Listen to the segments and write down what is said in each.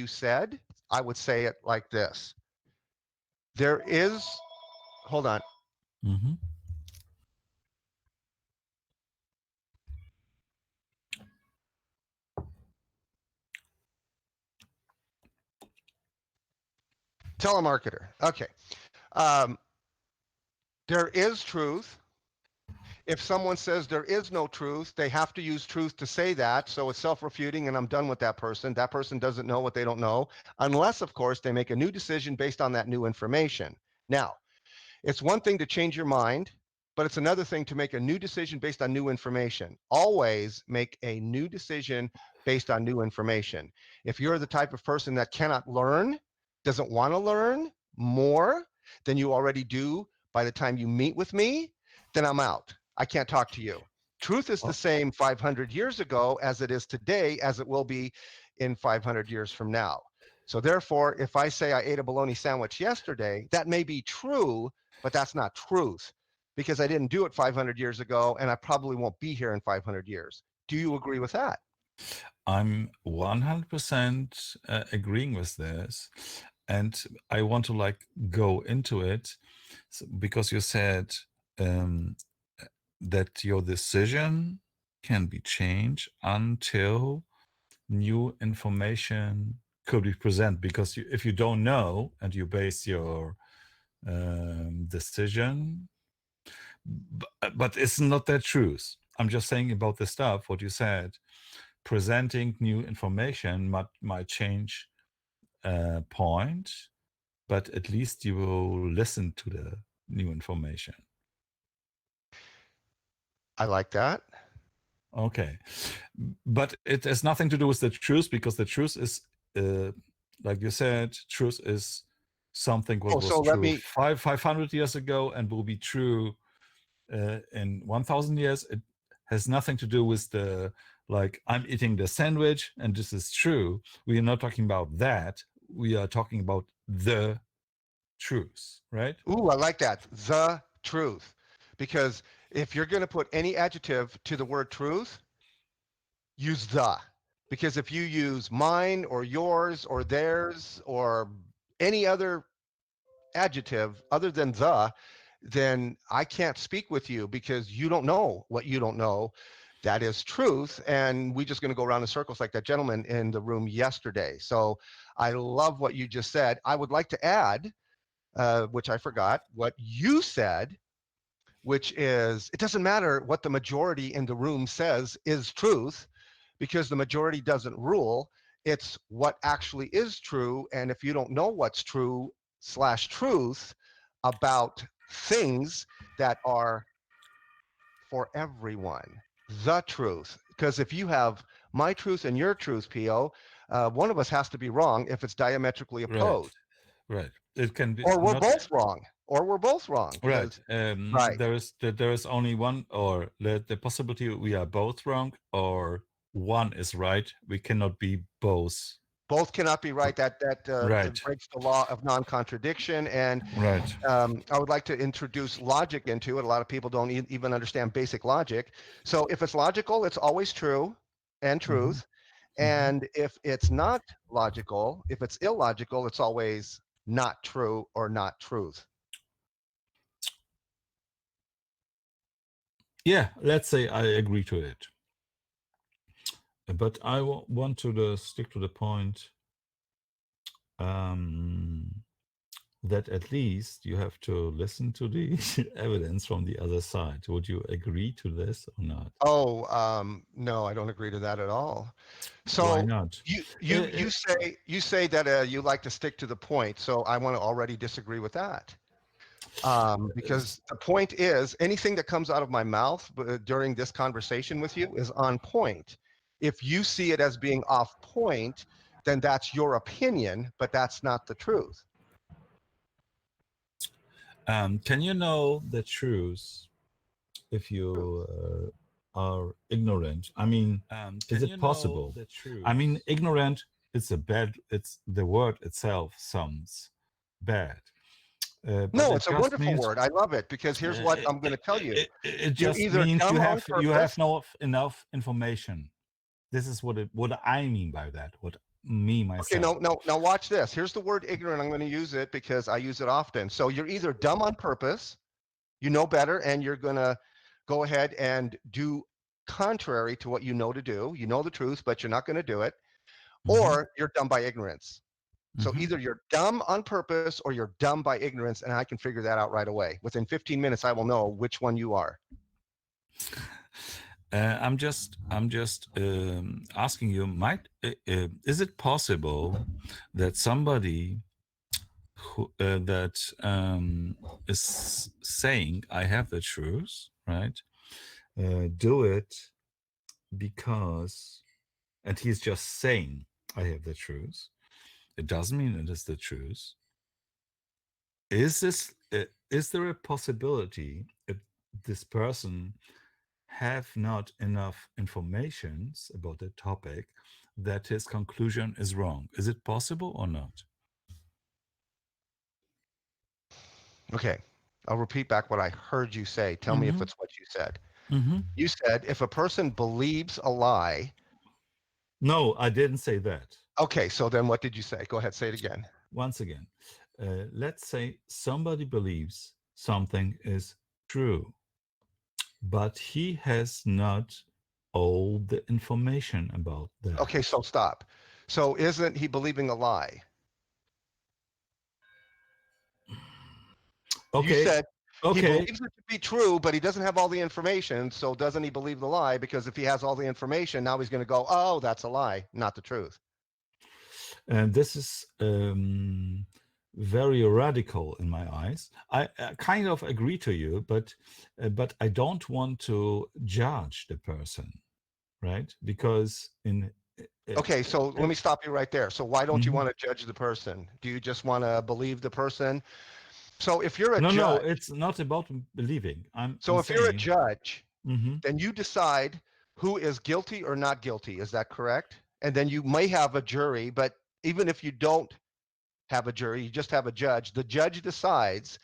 you said, I would say it like this. There is, hold on. Mhm. Telemarketer. Okay. Um, there is truth. If someone says there is no truth, they have to use truth to say that. So it's self-refuting and I'm done with that person. That person doesn't know what they don't know, unless, of course, they make a new decision based on that new information. Now, it's one thing to change your mind, but it's another thing to make a new decision based on new information. Always make a new decision based on new information. If you're the type of person that cannot learn, doesn't want to learn more than you already do by the time you meet with me, then I'm out. I can't talk to you. Truth is the Oh, same 500 years ago as it is today, as it will be in 500 years from now. So therefore, if I say I ate a bologna sandwich yesterday, that may be true, but that's not truth because I didn't do it 500 years ago and I probably won't be here in 500 years. Do you agree with that? I'm 100% agreeing with this, and I want to like go into it because you said um, that your decision can be changed until new information could be presented. Because if you don't know and you base your decision, but it's not that truth. I'm just saying about the stuff what you said. Presenting new information might change point, but at least you will listen to the new information. I like that. Okay, but it has nothing to do with the truth, because the truth is, like you said, truth is something what Oh, so was let true me 500 years ago and will be true in 1,000 years. It has nothing to do with the, like, I'm eating the sandwich and this is true. We are not talking about that. We are talking about the truth, right? Ooh, I like that. The truth. Because if you're going to put any adjective to the word truth, use the. Because if you use mine or yours or theirs or any other adjective other than the, then I can't speak with you because you don't know what you don't know. That is truth. And we're just going to go around in circles like that gentleman in the room yesterday. So I love what you just said. I would like to add, which I forgot, what you said, which is it doesn't matter what the majority in the room says is truth because the majority doesn't rule. It's what actually is true. And if you don't know what's true slash truth about things that are for everyone, the truth. Because if you have my truth and your truth, PO, one of us has to be wrong if it's diametrically Right, opposed. right. It can be Or we're not both wrong. Or we're both wrong. right. Because right. There is only one, or the possibility we are both wrong, or one is right. We cannot be both. Both cannot be right. That Right, breaks the law of non-contradiction. And right. I would like to introduce logic into it. A lot of people don't even understand basic logic. So if it's logical, it's always true and Hmm. truth. Hmm. And if it's not logical, if it's illogical, it's always not true or not truth. Yeah, let's say I agree to it. But I want to stick to the point um, that at least you have to listen to the evidence from the other side. Would you agree to this or not? Oh, no, I don't agree to that at all. Why So not? you Uh, you uh, you say that you like to stick to the point. So I want to already disagree with that. Because the point is anything that comes out of my mouth during this conversation with you is on point. If you see it as being off point, then that's your opinion, but that's not the truth. can you know the truth if you are ignorant? I mean, is Can it you know possible? the I truth? mean, ignorant. It's a bad. It's the word itself sounds bad, but No, it it's a just wonderful means word. I love it because here's what I'm going to tell you. it You're just either means dumb on you have purpose. no enough information. This is what I mean by that. me Okay, myself. now watch this. Here's the word ignorant. I'm going to use it because I use it often. So you're either dumb on purpose, you know better, and you're going to go ahead and do contrary to what you know to do. You know the truth, but you're not going to do it, Hmm. or you're dumb by ignorance. So Hmm. either you're dumb on purpose or you're dumb by ignorance, and I can figure that out right away. Within 15 minutes, I will know which one you are. I'm just asking you, is it possible that somebody who that is saying I have the truth, right? Do it because, and he's just saying I have the truth. It doesn't mean it is the truth. Is there a possibility if this person have not enough informations about the topic that his conclusion is wrong? Is it possible or not? Okay, I'll repeat back what I heard you say. Tell me if Mm-hmm. it's what you said. Mm-hmm. You said if a person believes a lie. No, I didn't say that. Okay, so then what did you say? Go ahead, say it again. Once again, let's say somebody believes something is true, but he has not all the information about Okay, that. so stop. So isn't he believing a lie? You Okay, said he okay. believes it to be true, but he doesn't have all the information. So doesn't he believe the lie? Because if he has all the information, now he's going to go, oh, that's a lie, not the truth. And this is very radical in my eyes. I kind of agree to you, but I don't want to judge the person, right? Because in uh, Okay, so let me stop you right there. So why don't you mhm. want to judge the person? Do you just want to believe the person? So if you're a No, no, judge, it's not about believing. I'm so if you're a saying, judge, mhm. then you decide who is guilty or not guilty. Is that correct? And then you may have a jury, but even if you don't have a jury, you just have a judge. The judge decides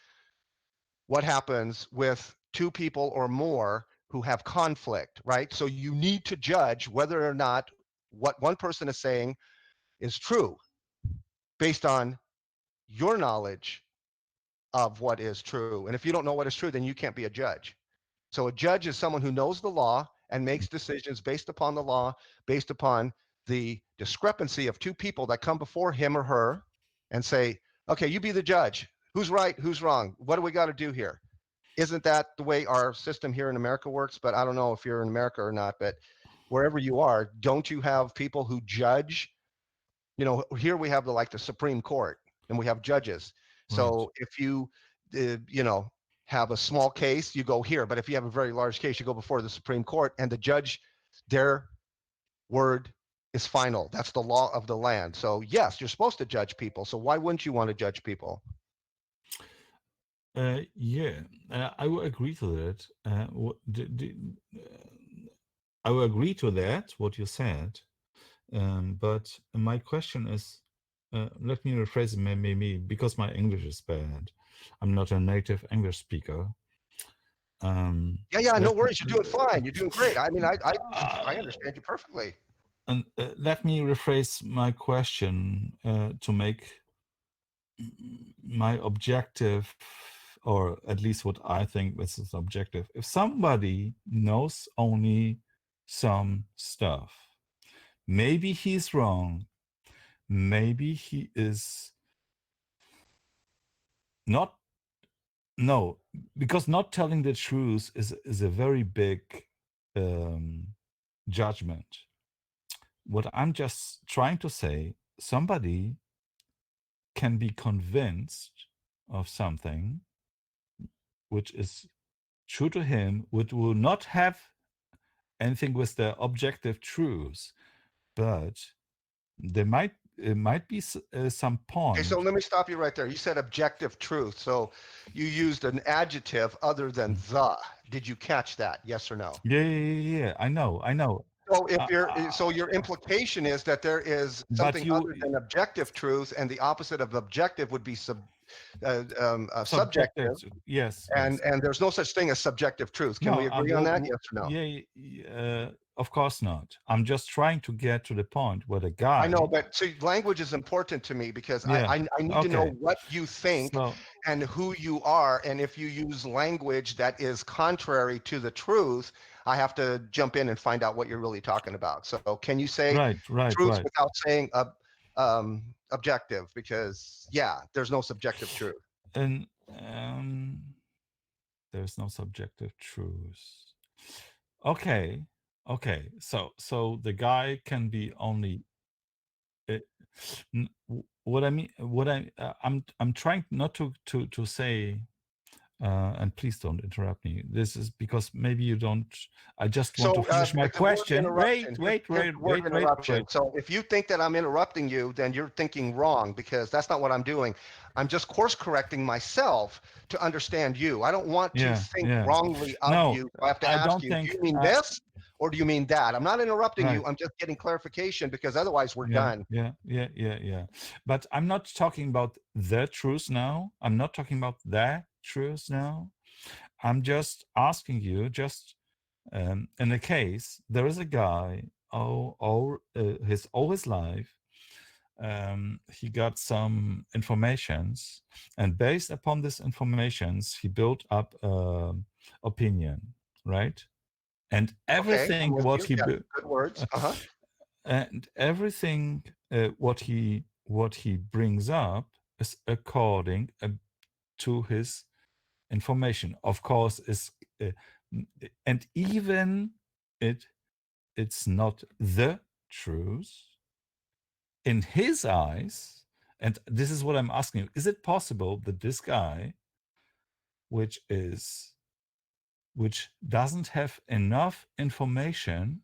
what happens with two people or more who have conflict, right? So you need to judge whether or not what one person is saying is true based on your knowledge of what is true. And if you don't know what is true, then you can't be a judge. So a judge is someone who knows the law and makes decisions based upon the law, based upon the discrepancy of two people that come before him or her and say, okay, you be the judge. Who's right? Who's wrong? What do we got to do here? Isn't that the way our system here in America works? But I don't know if you're in America or not, but wherever you are, don't you have people who judge? Here we have the Supreme Court and we have judges. Right. So if you, you know, have a small case, you go here. But if you have a very large case, you go before the Supreme Court and the judge, their word is final. That's the law of the land. So yes, you're supposed to judge people. So why wouldn't you want to judge people? Yeah, I will agree to that. I will agree to that, what you said. But my question is, let me rephrase it maybe because my English is bad. I'm not a native English speaker. Yeah, no Let me, worries. You're doing fine. You're doing great. I mean, I uh, understand you perfectly. and let me rephrase my question to make my objective, or at least what I think this is objective. If somebody knows only some stuff, maybe he's wrong, maybe he is not, no, because not telling the truth is a very big um, judgment. What I'm just trying to say, somebody can be convinced of something which is true to him, which will not have anything with the objective truth, but there might it might be some Okay, so point. let me stop you right there. You said objective truth. So you used an adjective other than Mm. the. Did you catch that? Yes or no? Yeah, yeah, yeah, yeah, I know. So if you're so your uh, implication is that there is but something you other than objective truth, and the opposite of objective would be subjective, subjected. Yes, yes. and there's no such thing as subjective truth. Can we No, agree on that? Yes or no? yeah, of course not. I'm just trying to get to the point where the I know, guy, but see, language is important to me because yeah, I need to know okay. what you think So, and who you are. And if you use language that is contrary to the truth, I have to jump in and find out what you're really talking about. So can you say right, right, truth right. without saying objective? Because yeah, there's no subjective truth. And there's no subjective truth. Okay, okay. So the guy can be only. Uh, what I mean, I'm trying not to say. And please don't interrupt me. This is because maybe you don't. I just want to So finish my it's the word question. interruption. Wait, Here's, wait, here's wait, the word wait, wait, interruption. wait. So if you think that I'm interrupting you, then you're thinking wrong because that's not what I'm doing. I'm just course correcting myself to understand you. I don't want to Yeah, think yeah. wrongly of No, you. So I have to I ask don't you, do think. you mean this or do you mean that? I'm not interrupting you. Right. I'm just getting clarification because otherwise we're Yeah, done. yeah, yeah, yeah, yeah. But I'm not talking about the truth now. I'm not talking about the truth now. I'm just asking you, just in a case, there is a guy, all his life, he got some informations, and based upon this informations, he built up opinion, right? And Okay, I'm everything with what you. he Yeah, built, good words. Uh-huh. and everything what he brings up is according to his information. Of course, is and even it it's not the truth in his eyes. And this is what I'm asking you: is it possible that this guy, which is which doesn't have enough information,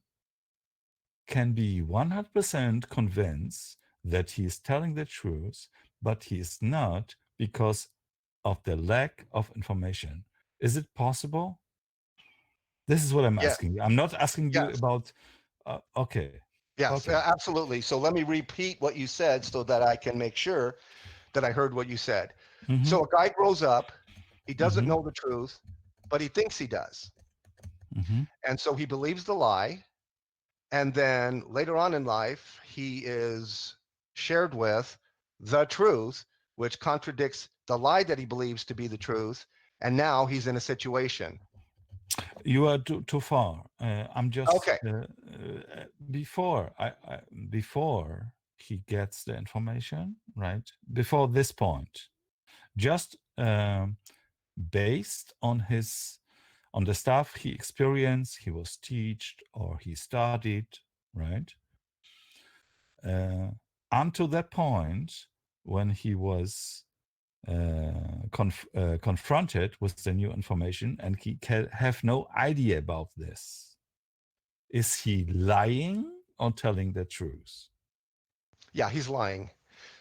can be 100% convinced that he is telling the truth, but he is not because of the lack of information? Is it possible? This is what I'm Yeah, asking you. I'm not asking you yes. about. Okay, Yes, okay. absolutely. So let me repeat what you said so that I can make sure that I heard what you said. Mm-hmm, So a guy grows up, he doesn't mm-hmm, know the truth, but he thinks he does. mm-hmm. And so he believes the lie. And then later on in life, he is shared with the truth, which contradicts the lie that he believes to be the truth. And now he's in a situation. You are too far. I'm just Okay. before he gets the information, right? Before this point, just based on the stuff he experienced, he was taught or he studied, right? Uh, until that point when he was confronted with the new information and he can have no idea about this. Is he lying or telling the truth? Yeah, he's lying.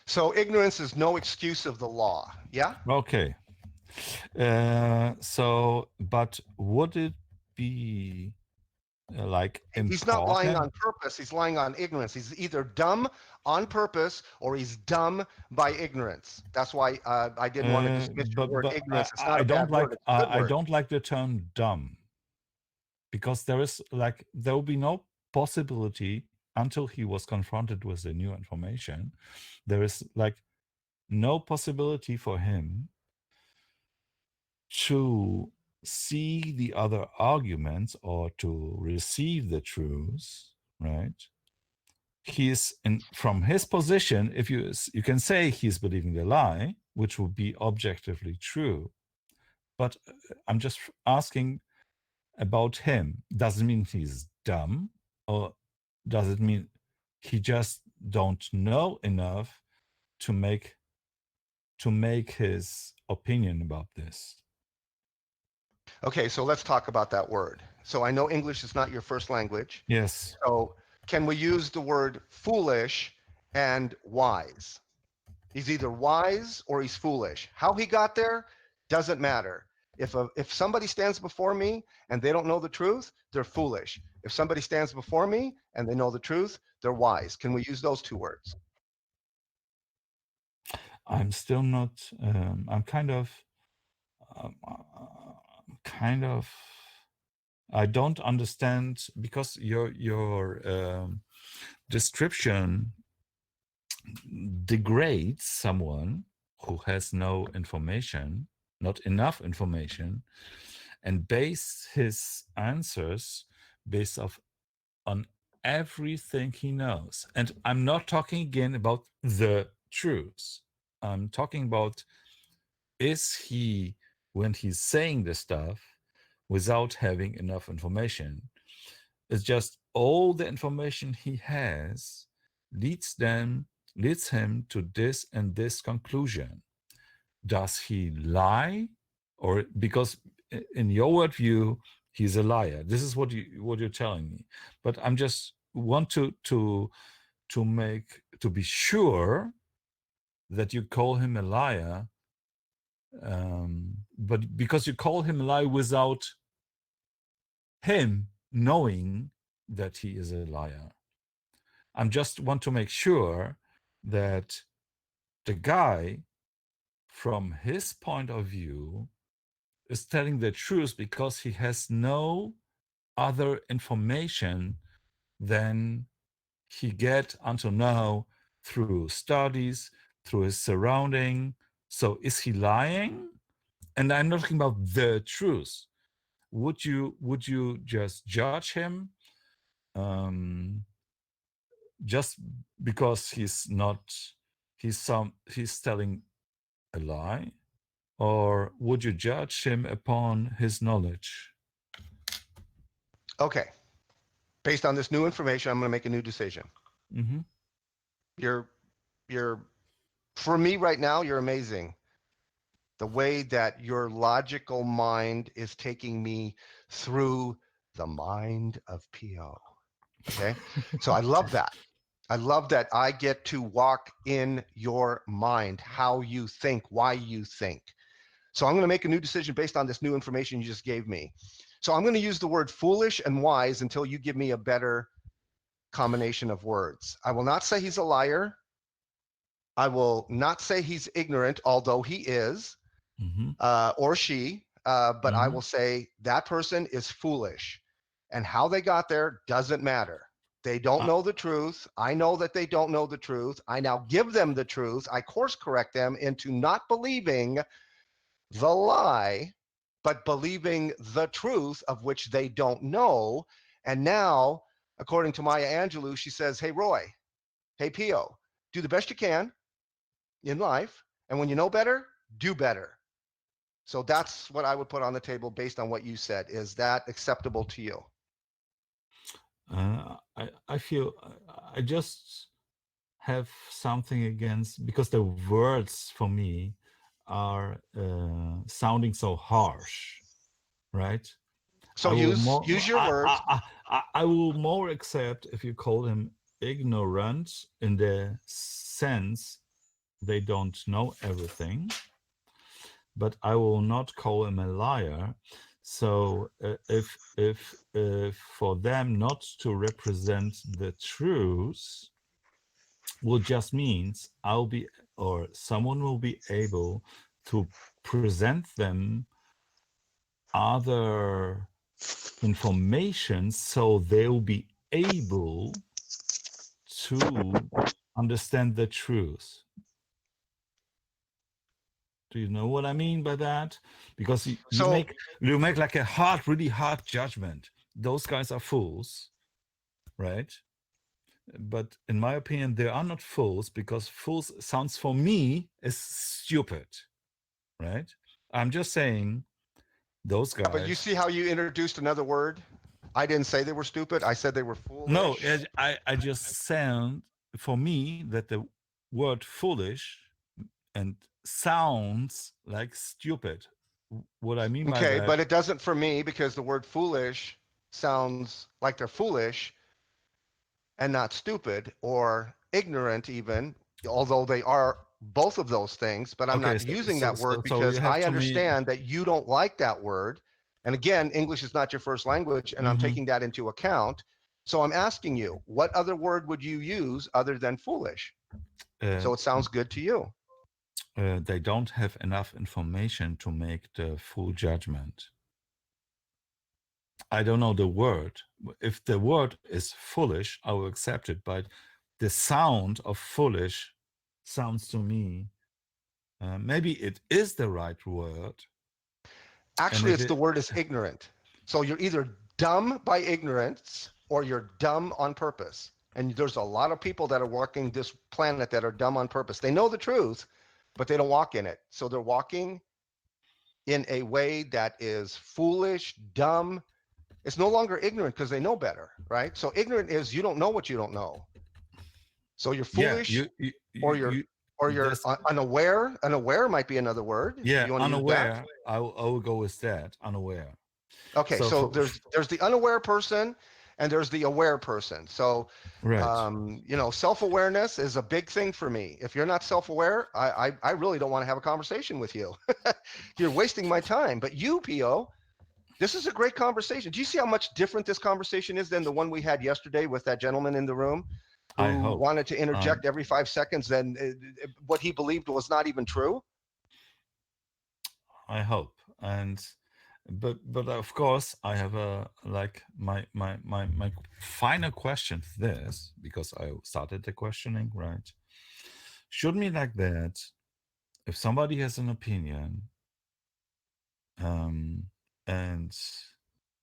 So ignorance is no excuse of the law. Yeah. Okay. But would it be like He's not lying important? on purpose. He's lying on ignorance. He's either dumb on purpose or he's dumb by ignorance. That's why I didn't want to dismiss your word But ignorance. It's not a bad don't word. like It's a good I word. don't like the term dumb, because there will be no possibility until he was confronted with the new information. There is like no possibility for him to see the other arguments or to receive the truth, right? He is in from his position. If you can say he's believing the lie, which would be objectively true, but I'm just asking about him. Does it mean he's dumb, or does it mean he just don't know enough to make his opinion about this? Okay, so let's talk about that word. So I know English is not your first language. Yes. So can we use the word foolish and wise? He's either wise or he's foolish. How he got there doesn't matter. If somebody stands before me and they don't know the truth, they're foolish. If somebody stands before me and they know the truth, they're wise. Can we use those two words? I'm still not. I'm um, kind of. I don't understand because your description degrades someone who has no information, not enough information, and base his answers based on everything he knows. And I'm not talking again about the truth. I'm talking about, is he, when he's saying this stuff without having enough information, it's just all the information he has leads him to this and this conclusion. Does he lie? Or because in your worldview, he's a liar. This is what you're telling me. But I'm just want to be sure that you call him a liar, but because you call him a liar without him knowing that he is a liar. I'm just want to make sure that the guy, from his point of view, is telling the truth because he has no other information than he get until now through studies, through his surrounding. So is he lying? And I'm not talking about the truth. Would you just judge him um, just because he's telling a lie, or would you judge him upon his knowledge? Okay. Based on this new information, I'm going to make a new decision. Mm-hmm. You're, you're, for me right now, you're amazing. The way that your logical mind is taking me through the mind of PO. Okay. So I love that. I love that I get to walk in your mind, how you think, why you think. So I'm going to make a new decision based on this new information you just gave me. So I'm going to use the word foolish and wise until you give me a better combination of words. I will not say he's a liar. I will not say he's ignorant, although he is, Mm-hmm. or she, but I Mm-hmm. will say that person is foolish. And how they got there doesn't matter. They don't Uh, know the truth. I know that they don't know the truth. I now give them the truth. I course correct them into not believing the lie, but believing the truth of which they don't know. And now, according to Maya Angelou, she says, hey, Roy, hey, Pio, do the best you can in life. And when you know better, do better. So that's what I would put on the table based on what you said. Is that acceptable to you? I feel I just have something against, because the words for me are sounding so harsh, right? So I will use more your words. I will more accept if you call him ignorant, in the sense they don't know everything, but I will not call him a liar. So if for them not to represent the truth, will just means I'll be, or someone will be able to present them other information, so they'll be able to understand the truth. Do you know what I mean by that? Because So, you make like a hard, really hard judgment. Those guys are fools, right? But in my opinion, they are not fools, because fools sounds for me as stupid, right? I'm just saying those yeah, but you guys. see how you introduced another word? I didn't say they were stupid. I said they were No, foolish. I just sound, for me, that the word foolish and sounds like stupid. What I mean by Okay, that, but it doesn't for me because the word foolish sounds like they're foolish and not stupid or ignorant, even, although they are both of those things, but I'm Okay, not using that word so because you have I to me. understand that you don't like that word. And again, English is not your first language, and I'm Mhm. taking that into account. So I'm asking you, what other word would you use other than foolish? uh, So it sounds good to you. they don't have enough information to make the full judgment. I don't know the word. If the word is foolish, I will accept it. But the sound of foolish sounds to me, maybe it is the right word. And Actually, if it's the it, word is ignorant. So you're either dumb by ignorance or you're dumb on purpose. And there's a lot of people that are walking this planet that are dumb on purpose. They know the truth, but they don't walk in it. So they're walking in a way that is foolish, dumb. It's no longer ignorant because they know better, right? So ignorant is you don't know what you don't know. So you're yeah, foolish or you're this, unaware. Unaware might be another word if yeah, you want to use that. unaware. I will go with that, unaware. Okay, So so for, there's the unaware person and there's the aware person. So right. self-awareness is a big thing for me. If you're not self-aware, I really don't want to have a conversation with you. You're wasting my time. But you, Pio, this is a great conversation. Do you see how much different this conversation is than the one we had yesterday with that gentleman in the room I who hope. wanted to interject every 5 seconds and what he believed was not even true? I hope. And but of course I have a like my final question to this, because I started the questioning, right? Should me like that, if somebody has an opinion, um and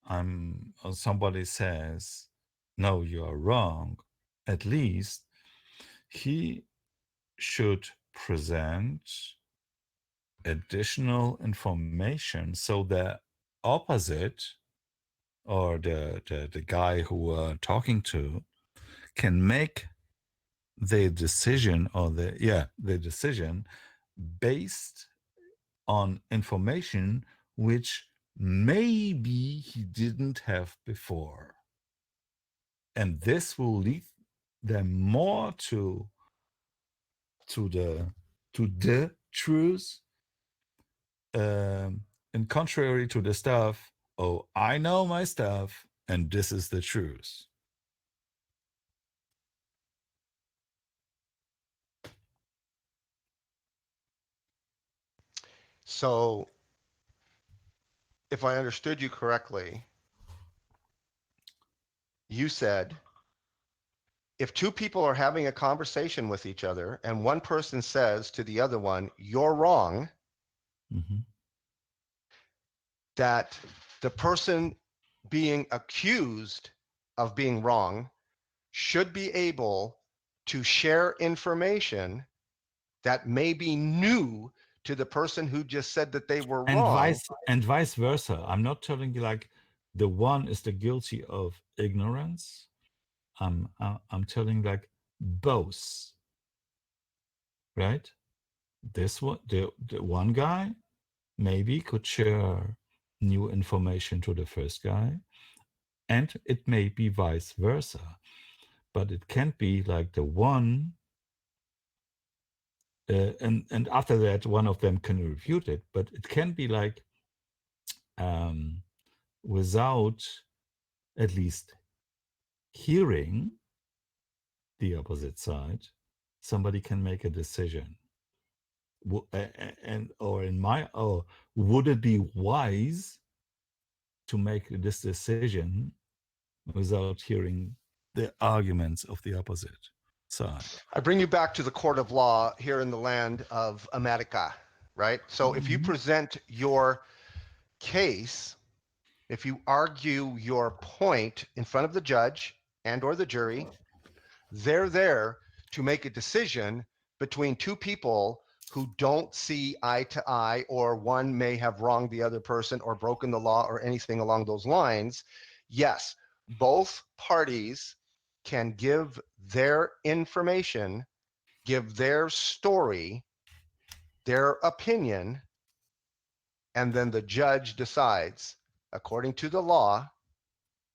I'm or somebody says, no, you are wrong, at least he should present additional information so the opposite, or the guy who we're talking to, can make the decision, or the decision based on information which maybe he didn't have before, and this will lead them more to the to the truth, um, and contrary to the stuff, oh, I know my stuff, and this is the truth. So if I understood you correctly, you said if two people are having a conversation with each other and one person says to the other one, you're wrong, Mhm. that the person being accused of being wrong should be able to share information that may be new to the person who just said that they were wrong. And vice versa. I'm not telling you like the one is the guilty of ignorance. I'm telling like both, right? This one, the one guy maybe could share new information to the first guy, and it may be vice versa. But it can't be like the one, and after that one of them can refute it. But it can be like, um, without at least hearing the opposite side, somebody can make a decision. And or in my or would it be wise to make this decision without hearing the arguments of the opposite side? I bring you back to the court of law here in the land of America, right? So if you Mhm. present your case, if you argue your point in front of the judge and or the jury, they're there to make a decision between two people who don't see eye to eye, or one may have wronged the other person or broken the law or anything along those lines. Yes, both parties can give their information, give their story, their opinion, and then the judge decides, according to the law,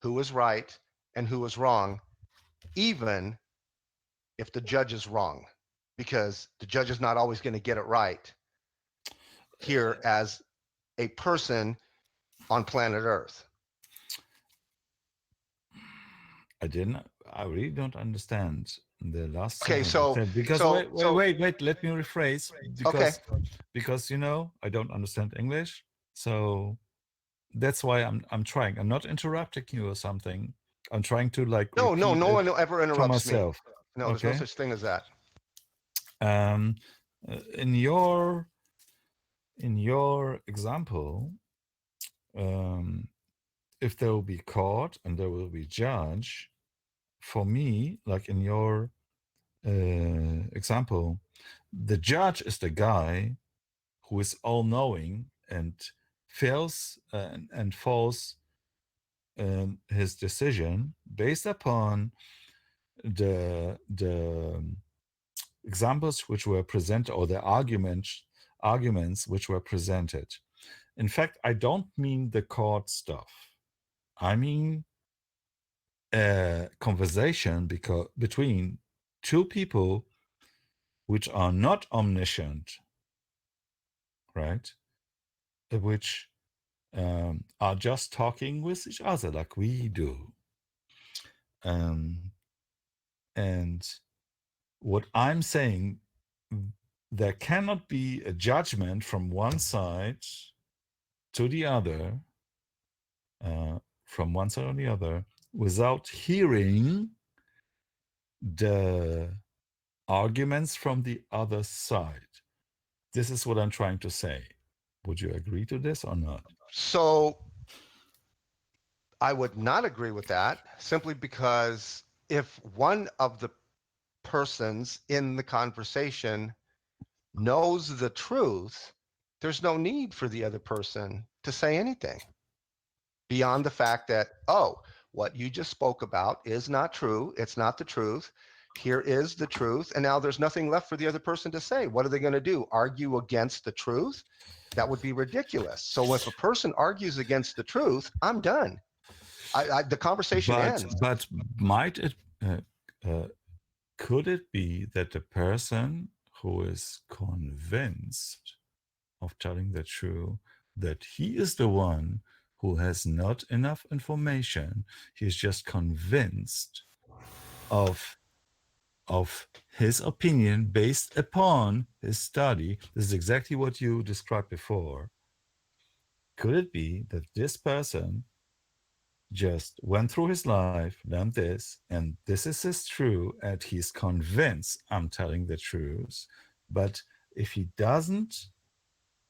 who is right and who is wrong, even if the judge is wrong. because the judge is not always going to get it right here as a person on planet Earth. I didn't. I really don't understand the last Okay, sentence you so said because so so wait. Let me rephrase okay. because I don't understand English, so that's why I'm trying. I'm not interrupting you or something. I'm trying to like repeat No it one ever for interrupts me. myself. No, there's no Okay. such thing as that. Um, in your example, um, if there will be court and there will be judge, for me, like in your example, the judge is the guy who is all knowing and fails and falls his decision based upon the examples which were presented or the arguments which were presented. In fact, I don't mean the court stuff. I mean a conversation between two people which are not omniscient, right? Which are just talking with each other like we do. Um, and what I'm saying, there cannot be a judgment from one side to the other, from one side or the other, without hearing the arguments from the other side. This is what I'm trying to say. Would you agree to this or not? So I would not agree with that simply because if one of the persons in the conversation knows the truth, there's no need for the other person to say anything beyond the fact that, oh, what you just spoke about is not true. It's not the truth. Here is the truth. And now there's nothing left for the other person to say. What are they going to do? Argue against the truth? That would be ridiculous. So if a person argues against the truth, I'm done. The conversation ends. But might it uh, could it be that the person who is convinced of telling the truth, that he is the one who has not enough information, he is just convinced of his opinion based upon his study? This is exactly what you described before. Could it be that this person just went through his life, learned this, and this is his true, and he's convinced I'm telling the truth? But if he doesn't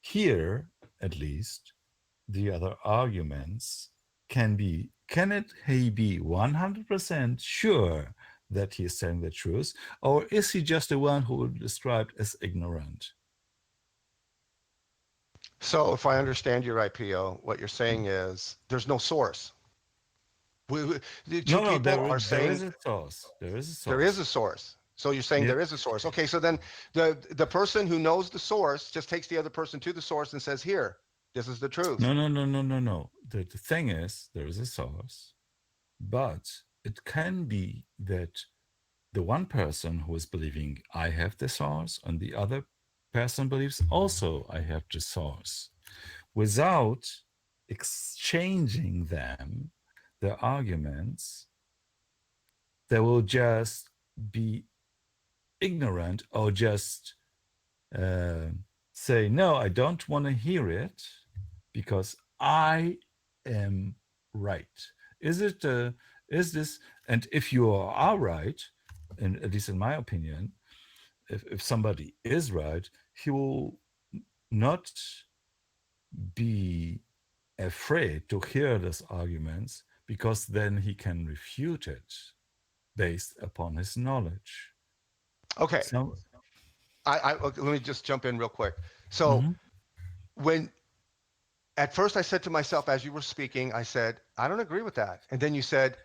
hear, at least, the other arguments, can it he be 100% sure that he is telling the truth, or is he just the one who would be described as ignorant? So if I understand you right, Pio, what you're saying is there's no source. The two No, people are there is saying a source. There is a there is source. a source. So you're saying Yeah. there is a source. Okay, so then the person who knows the source just takes the other person to the source and says, "Here, this is the truth." No. The thing is, there is a source, but it can be that the one person who is believing I have the source and the other person believes also I have the source. Without exchanging them, the arguments, they will just be ignorant or just uh, say, no, I don't want to hear it because I am right. Is it, is this, and if you are right, and at least in my opinion, if somebody is right, he will not be afraid to hear those arguments because then he can refute it based upon his knowledge. Okay, So, okay, let me just jump in real quick. So mhm. when at first I said to myself as you were speaking, I said, I don't agree with that. And then you said,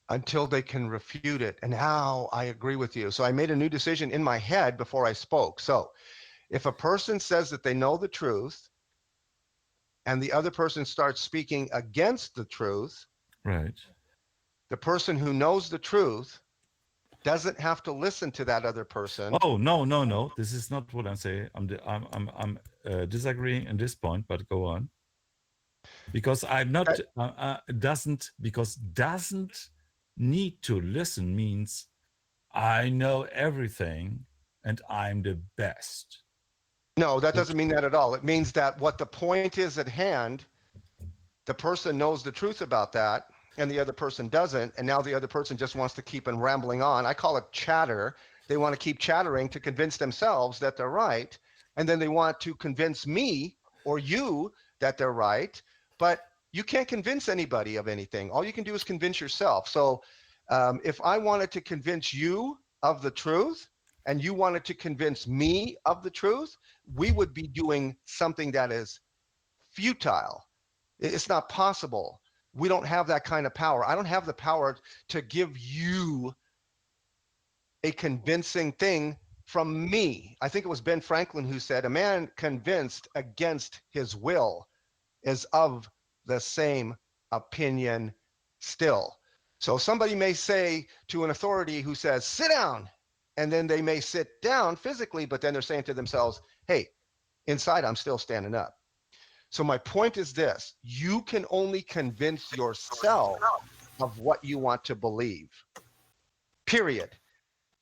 until they can refute it. And now I agree with you. So I made a new decision in my head before I spoke. So if a person says that they know the truth and the other person starts speaking against the truth, Right. the person who knows the truth doesn't have to listen to that other person. Oh, no, no, no. This is not what I'm saying. I'm disagreeing in this point, but go on. Because I'm not, Okay. doesn't need to listen means I know everything and I'm the best. No, that Which, doesn't mean that at all. It means that what the point is at hand, the person knows the truth about that and the other person doesn't, and now the other person just wants to keep on rambling on. I call it chatter. They want to keep chattering to convince themselves that they're right, and then they want to convince me or you that they're right, but you can't convince anybody of anything. All you can do is convince yourself. So if I wanted to convince you of the truth and you wanted to convince me of the truth, we would be doing something that is futile. It's not possible. We don't have that kind of power. I don't have the power to give you a convincing thing from me. I think it was Ben Franklin who said, a man convinced against his will is of the same opinion still. So somebody may say to an authority who says, sit down, and then they may sit down physically, but then they're saying to themselves, hey, inside I'm still standing up. So my point is this, you can only convince yourself of what you want to believe, period.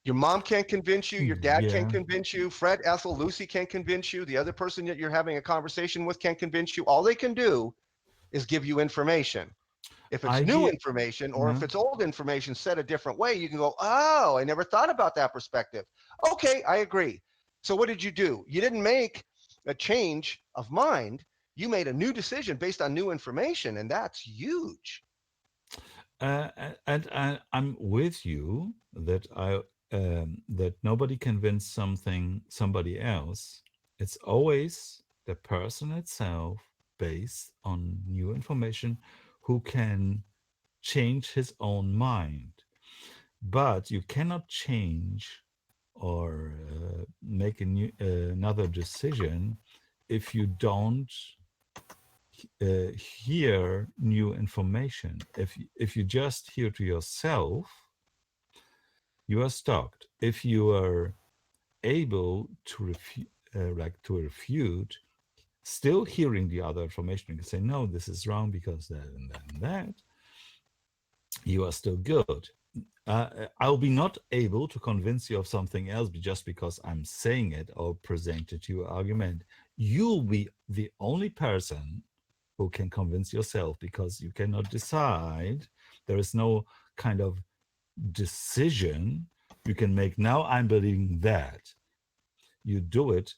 Your mom can't convince you, your dad can't yeah, convince you, Fred, Ethel, Lucy can't convince you, the other person that you're having a conversation with can't convince you. All they can do is give you information. If it's I new hear. information or if uh, it's old information said a different way, you can go, oh, I never thought about that perspective. Okay, I agree. So what did you do? You didn't make a change of mind. You made a new decision based on new information, and that's huge. and I'm with you that that nobody can win somebody else. It's always the person itself, based on new information, who can change his own mind. But you cannot change or make another decision if you don't hear new information. If you just hear to yourself, you are stuck. If you are able to refute, still hearing the other information, you can say, no, this is wrong because that and that and that, you are still good. I'll be not able to convince you of something else just because I'm saying it or presented you an argument. You'll be the only person who can convince yourself because you cannot decide. There is no kind of decision you can make. Now I'm believing that. You do it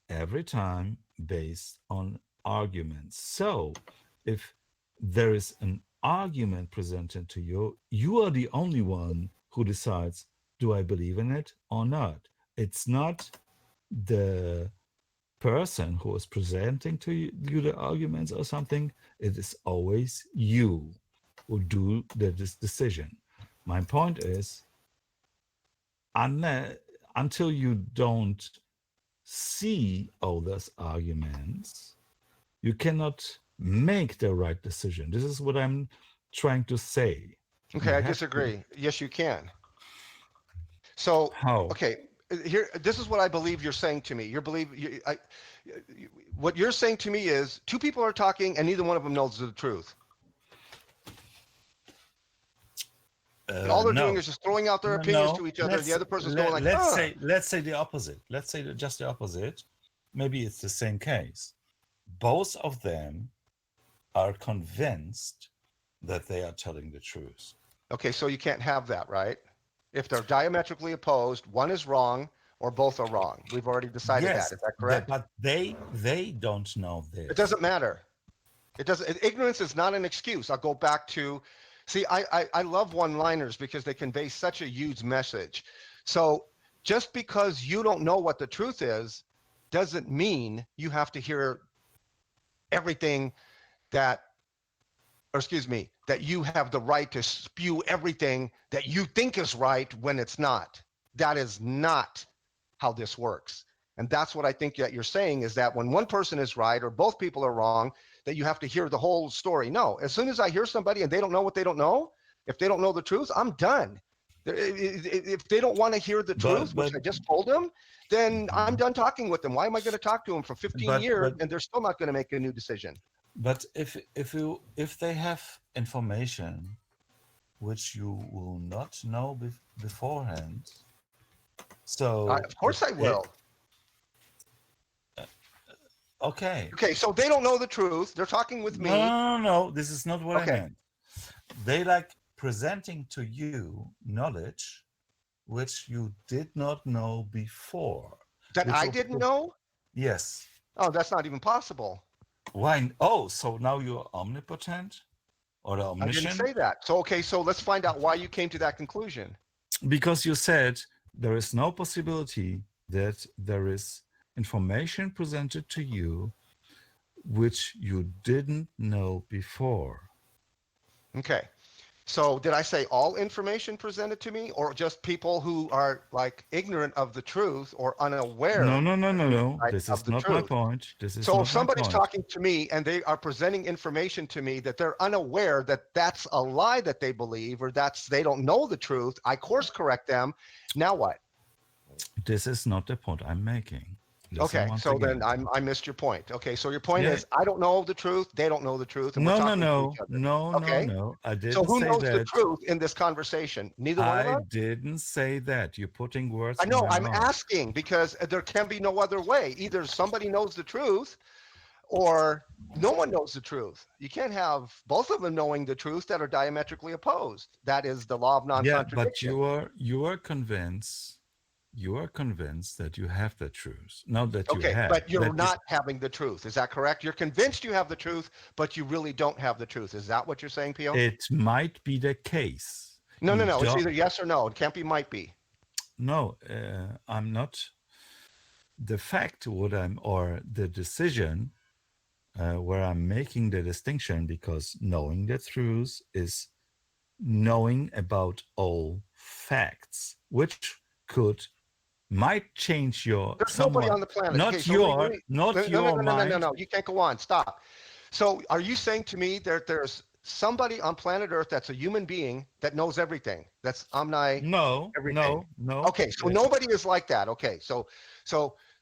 every time based on arguments. So if there is an argument presented to you, you are the only one who decides, do I believe in it or not? It's not the person who is presenting to you the arguments or something. It is always you who do this decision. My point is, until you don't see all those arguments, you cannot make the right decision. This is what I'm trying to say. Okay, You I have to. disagree. Yes, you can. So, How? okay, here, this is what I believe you're saying to me. What you're saying to me is two people are talking and neither one of them knows the truth. All they're doing No, is just throwing out their no, opinions no. to each other, and the other person's going like, huh. Let's say the opposite. Let's say just the opposite. Maybe it's the same case. Both of them are convinced that they are telling the truth. Okay, so you can't have that, right? If they're diametrically opposed, one is wrong or both are wrong. We've already decided that. Yes, Is that correct? but they don't know It this. doesn't matter. It doesn't. Ignorance is not an excuse. I'll go back to, see, I love one-liners because they convey such a huge message. So just because you don't know what the truth is, doesn't mean you have to hear everything that, or excuse me, that you have the right to spew everything that you think is right when it's not. That is not how this works. And that's what I think that you're saying, is that when one person is right or both people are wrong, that you have to hear the whole story. No, as soon as I hear somebody and they don't know what they don't know, if they don't know the truth, I'm done. If they don't want to hear the truth, which but I just told them, then I'm Mhm. done talking with them. Why am I going to talk to them for 15 years but and they're still not going to make a new decision? but if they have information which you will not know beforehand, so Of course I will. okay. Okay, so they don't know the truth. They're talking with No, me. no, no, no. This is not what I Okay, meant. They like presenting to you knowledge which you did not know before. that Which I of didn't course, know. yes. Oh, that's not even possible. Why? Oh, so now you're omnipotent or I didn't omniscient? say that. So okay, so let's find out why you came to that conclusion. Because you said there is no possibility that there is information presented to you which you didn't know before. Okay. So did I say all information presented to me or just people who are like ignorant of the truth or No, unaware no, no, no, no. This of is the not my truth? point. This is So if not my somebody's point. talking to me and they are presenting information to me that they're unaware that that's a lie that they believe or that's they don't know the truth, I course correct them. Now what? This is not the point I'm making. Listen Okay, once so then again. I missed your point. Okay, so your point Yeah. is I don't know the truth, they don't know the truth, and we're No, no, talking to each no, other. no, no, Okay, no. I so didn't who say knows the that. truth in this conversation? Neither one of I us? didn't say that. You're putting words I in know, my I'm mouth. asking because there can be no other way. Either somebody knows the truth or no one knows the truth. You can't have both of them knowing the truth that are diametrically opposed. That is the law of Yeah, but non-contradiction. you are convinced that you have the truth. Not that you Okay, have, but you're that you not having the truth. Is that correct? You're convinced you have the truth, but you really don't have the truth. Is that what you're saying, Pio? it might be the case. No, no, You no. It's don't either yes or no. It can't be might be. no, I'm not the fact what I'm or the decision where I'm making the distinction because knowing the truth is knowing about all facts, which could might change your There's nobody somewhat on the planet. Okay, so not no, no, your no, no, no, no, mind. no. You can't go on. Stop. So are you saying to me that there's somebody on planet Earth that's a human being that knows everything? That's omni No, everything. no, no. Okay, so nobody is like that. Okay, so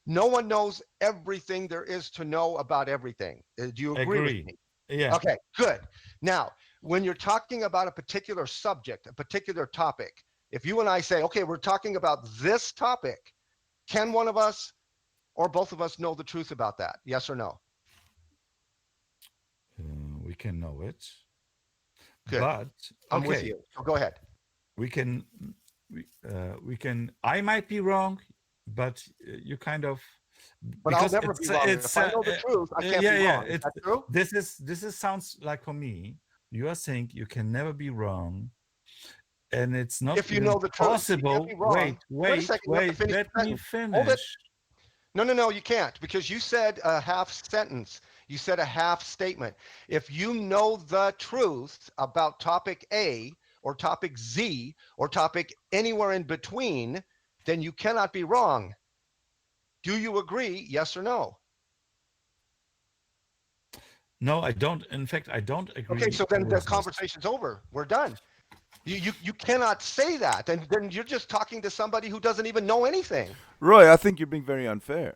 no one knows everything there is to know about everything. Do you agree with Agree. me? Yeah. Okay, good. Now, when you're talking about a particular subject, a particular topic, if you and I say, okay, we're talking about this topic, can one of us or both of us know the truth about that? Yes or no? We can know it, Good. but I'm with okay, you. So go ahead. we can we can. I might be wrong, but you kind of But I'll because never be wrong. If I know the truth, I can't yeah, be yeah. wrong. Is that true? This is sounds like for me. You are saying you can never be wrong, and it's not If you even know the truth, you can't possible. be wrong. Wait a second. You have to finish Let the me sentence. Hold it. finish. No, no, no, you can't because you said a half sentence. You said a half statement. If you know the truth about topic A or topic Z or topic anywhere in between, then you cannot be wrong. Do you agree? Yes or no? No, I don't. In fact, I don't Okay, agree so then the with this. conversation's over. We're done. You cannot say that. And then you're just talking to somebody who doesn't even know anything. Roy, I think you're being very unfair.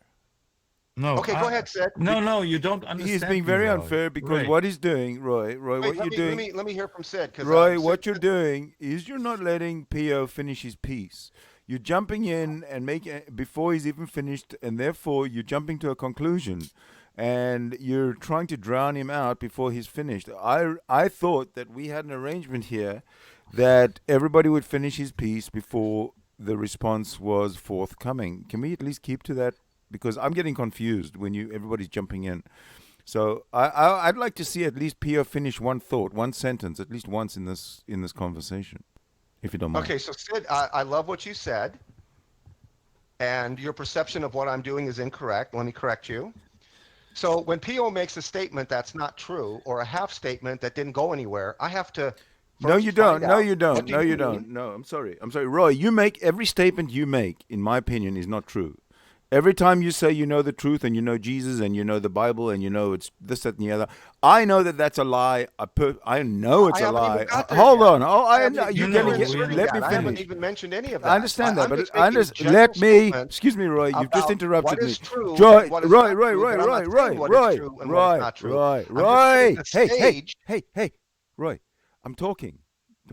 No, Okay, go ahead, Sid. no, no. You don't He's understand being me, very Roy. unfair because Right. what he's doing, Roy, Wait, what let you're me let doing, me let me hear from Sid because Roy, Sid, what you're doing is you're not letting Pio finish his piece. You're jumping in and making before he's even finished, and therefore you're jumping to a conclusion, and you're trying to drown him out before he's finished. I thought that we had an arrangement here that everybody would finish his piece before the response was forthcoming. Can we at least keep to that? Because I'm getting confused when everybody's jumping in. So I'd like to see at least Pio finish one thought, one sentence, at least once in this conversation, if you don't mind. Okay, so Sid, I love what you said, and your perception of what I'm doing is incorrect. Let me correct you. So when PO makes a statement that's not true or a half statement that didn't go anywhere, I have to No, first you find don't. No, out you what don't. do No, you you mean? don't. No, I'm sorry. I'm sorry. Roy, you make every statement you make, in my opinion, is not true. Every time you say you know the truth and you know Jesus and you know the Bible and you know it's this, that, and the other, I know that that's a lie. I know it's I a haven't even lie. got there Hold yet. on. Oh, I haven't you're even- know, gonna we're get. inserting Let me I haven't finish. even mentioned any of that. I understand that, I'm but just making general let me. statements Excuse me, Roy. You've just about interrupted what me. is true, Roy, and what is Roy, not Roy, true, Roy, but I'm Roy, not Roy, saying what Roy, is true and what is Roy, not true. Roy, I'm just Roy. setting the stage. Hey, Roy. I'm talking.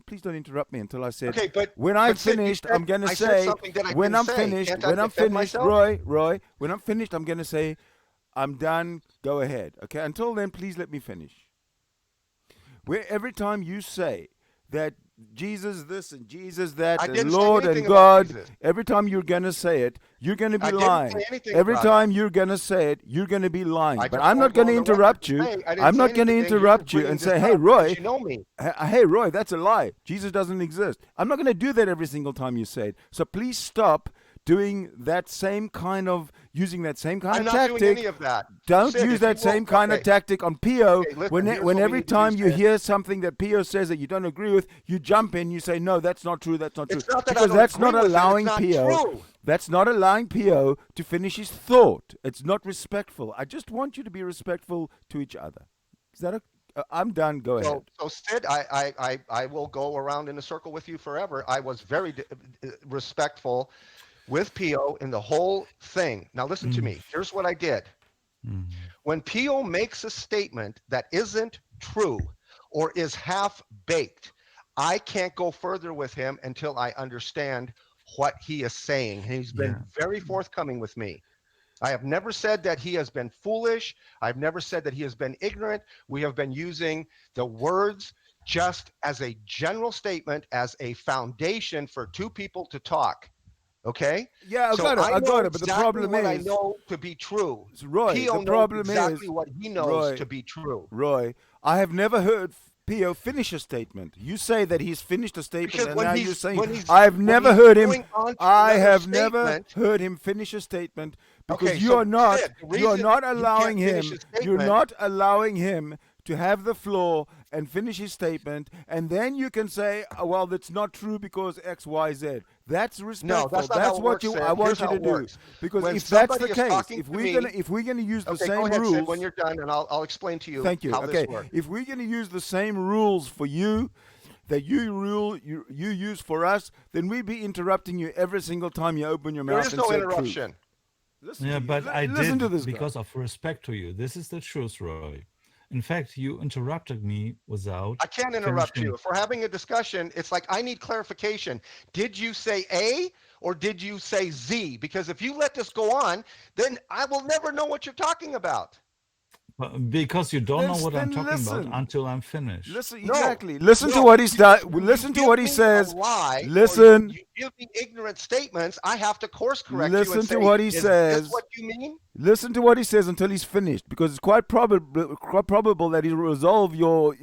Please don't interrupt me until I said. Okay, but when I'm but Sid, you finished, said- I'm gonna I said say. something that I When didn't I'm say. finished, Can't I when I'm defend finished, myself? Roy. When I'm finished, I'm gonna say, I'm done. Go ahead. Okay. Until then, please let me finish. Where every time you say that Jesus this and Jesus that I and didn't say Lord and anything about God, Jesus. every time you're gonna say it, you're gonna be I didn't lying. say anything Every about it. time you're gonna say it, you're gonna be lying. I But just I'm not won't go gonna on the record interrupt to you. say I didn't I'm say not gonna anything. You're interrupt just you bringing and this say, up hey, Roy. because you know me. Hey, Roy, that's a lie. Jesus doesn't exist. I'm not going to do that every single time you say it. So please stop doing that same kind of, using that same kind I'm of not tactic. doing any of that. Don't Sid, use if you that will- same kind of okay. tactic on Pio. Okay, listen, when here's when what we every need to do, time you Sid. hear something that Pio says that you don't agree with, you jump in, you say, no, that's not true, that's not true. It's not that I Because don't that's agree not with it, it's allowing not Pio. true. That's not allowing Pio to finish his thought. It's not respectful. I just want you to be respectful to each other. Is that I'm done. Go ahead. So Sid, I will go around in a circle with you forever. I was very respectful with Pio in the whole thing. Now listen to me. Here's what I did. When Pio makes a statement that isn't true or is half baked, I can't go further with him until I understand what he is saying. He's been very forthcoming with me. I have never said that he has been foolish. I've never said that he has been ignorant. We have been using the words just as a general statement, as a foundation for two people to talk. Okay? Yeah, I So got it. I I know got it. But the exactly problem what I is, know to be true. Roy, Pio the knows problem exactly is, what he knows Roy, to be true. Roy, I have never heard Pio finish a statement. You say that he's finished a statement, Because and when now he's- you're saying when he's- I've when never he's heard him. going on to I another have never statement- heard him finish a statement because Okay, you so are not. Sid, the You are reason not he can't allowing him. finish his You're statement- not allowing him to have the floor and finish his statement, and then you can say, oh, "Well, that's not true because X, Y, Z." That's respectful. that's not how it what works, you. Sid. I want Here's you how to it do. works. Because When if that's the somebody is case, talking if to we're me- gonna use the Okay, same go ahead, rules. Sid, when you're done, and I'll explain to you Thank you. how Okay, this works. if we're going to use the same rules for you that you use for us, then we'd be interrupting you every single time you open your There mouth is and no say truth. interruption. Listen Yeah, to you. but I Listen did to this because guy. of respect to you. This is the truth, Roy. In fact, you interrupted me without. I can't interrupt finishing. you. If we're having a discussion, it's like I need clarification. Did you say A or did you say Z? Because if you let this go on, then I will never know what you're talking about. Because you don't know what I'm Then talking listen. about until I'm finished. Listen No, exactly. Listen to no, what he's because done. when Listen you to what he give me says. a lie, or Listen. you give me ignorant statements, I have to course correct you Listen and to say, what he is says. this what you mean? Listen to what he says until he's finished, because it's quite probable that he'll resolve your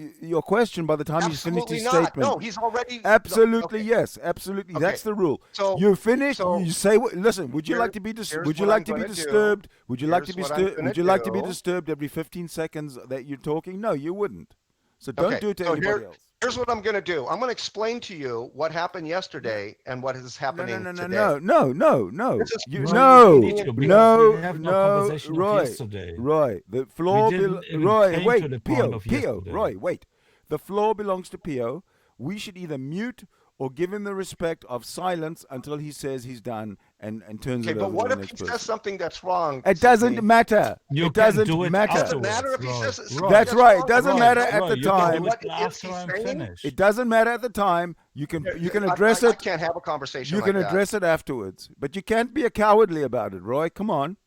question by the time he's finished Absolutely his not. statement. No, he's already Absolutely, okay. yes, absolutely. Okay. That's the rule. So- you finish. so You say, listen. Would you here- like to be here's Would you what like I'm to be gonna do. disturbed? Would you like to Here's be what I'm gonna Would you like to be do. disturbed every 15 seconds that you're talking? No, you wouldn't. So don't Okay, do it to so anybody else. Here's what I'm going to do. I'm going to explain to you what happened yesterday and what is happening No, today. no. This is- You, Roy, no, you need to, because no, we have no no, conversation of Roy, yesterday. Roy, the floor, didn't even Roy, came wait, to the Pio, point of Pio, yesterday. Roy, wait. The floor belongs to Pio. We should either mute or give him the respect of silence until he says he's done and turns Okay, it but over what to if the he next says person. something that's wrong? It doesn't Sidney? matter. You It can doesn't do it matter. Doesn't matter if he afterwards, says Roy. something That's right. It wrong. doesn't Roy, matter Roy, at the you can time. do What it is after he I'm saying? finished. It doesn't matter at the time. You can address I it. can't have a conversation You like can that. address it afterwards, but you can't be a cowardly about it, Roy. Come on.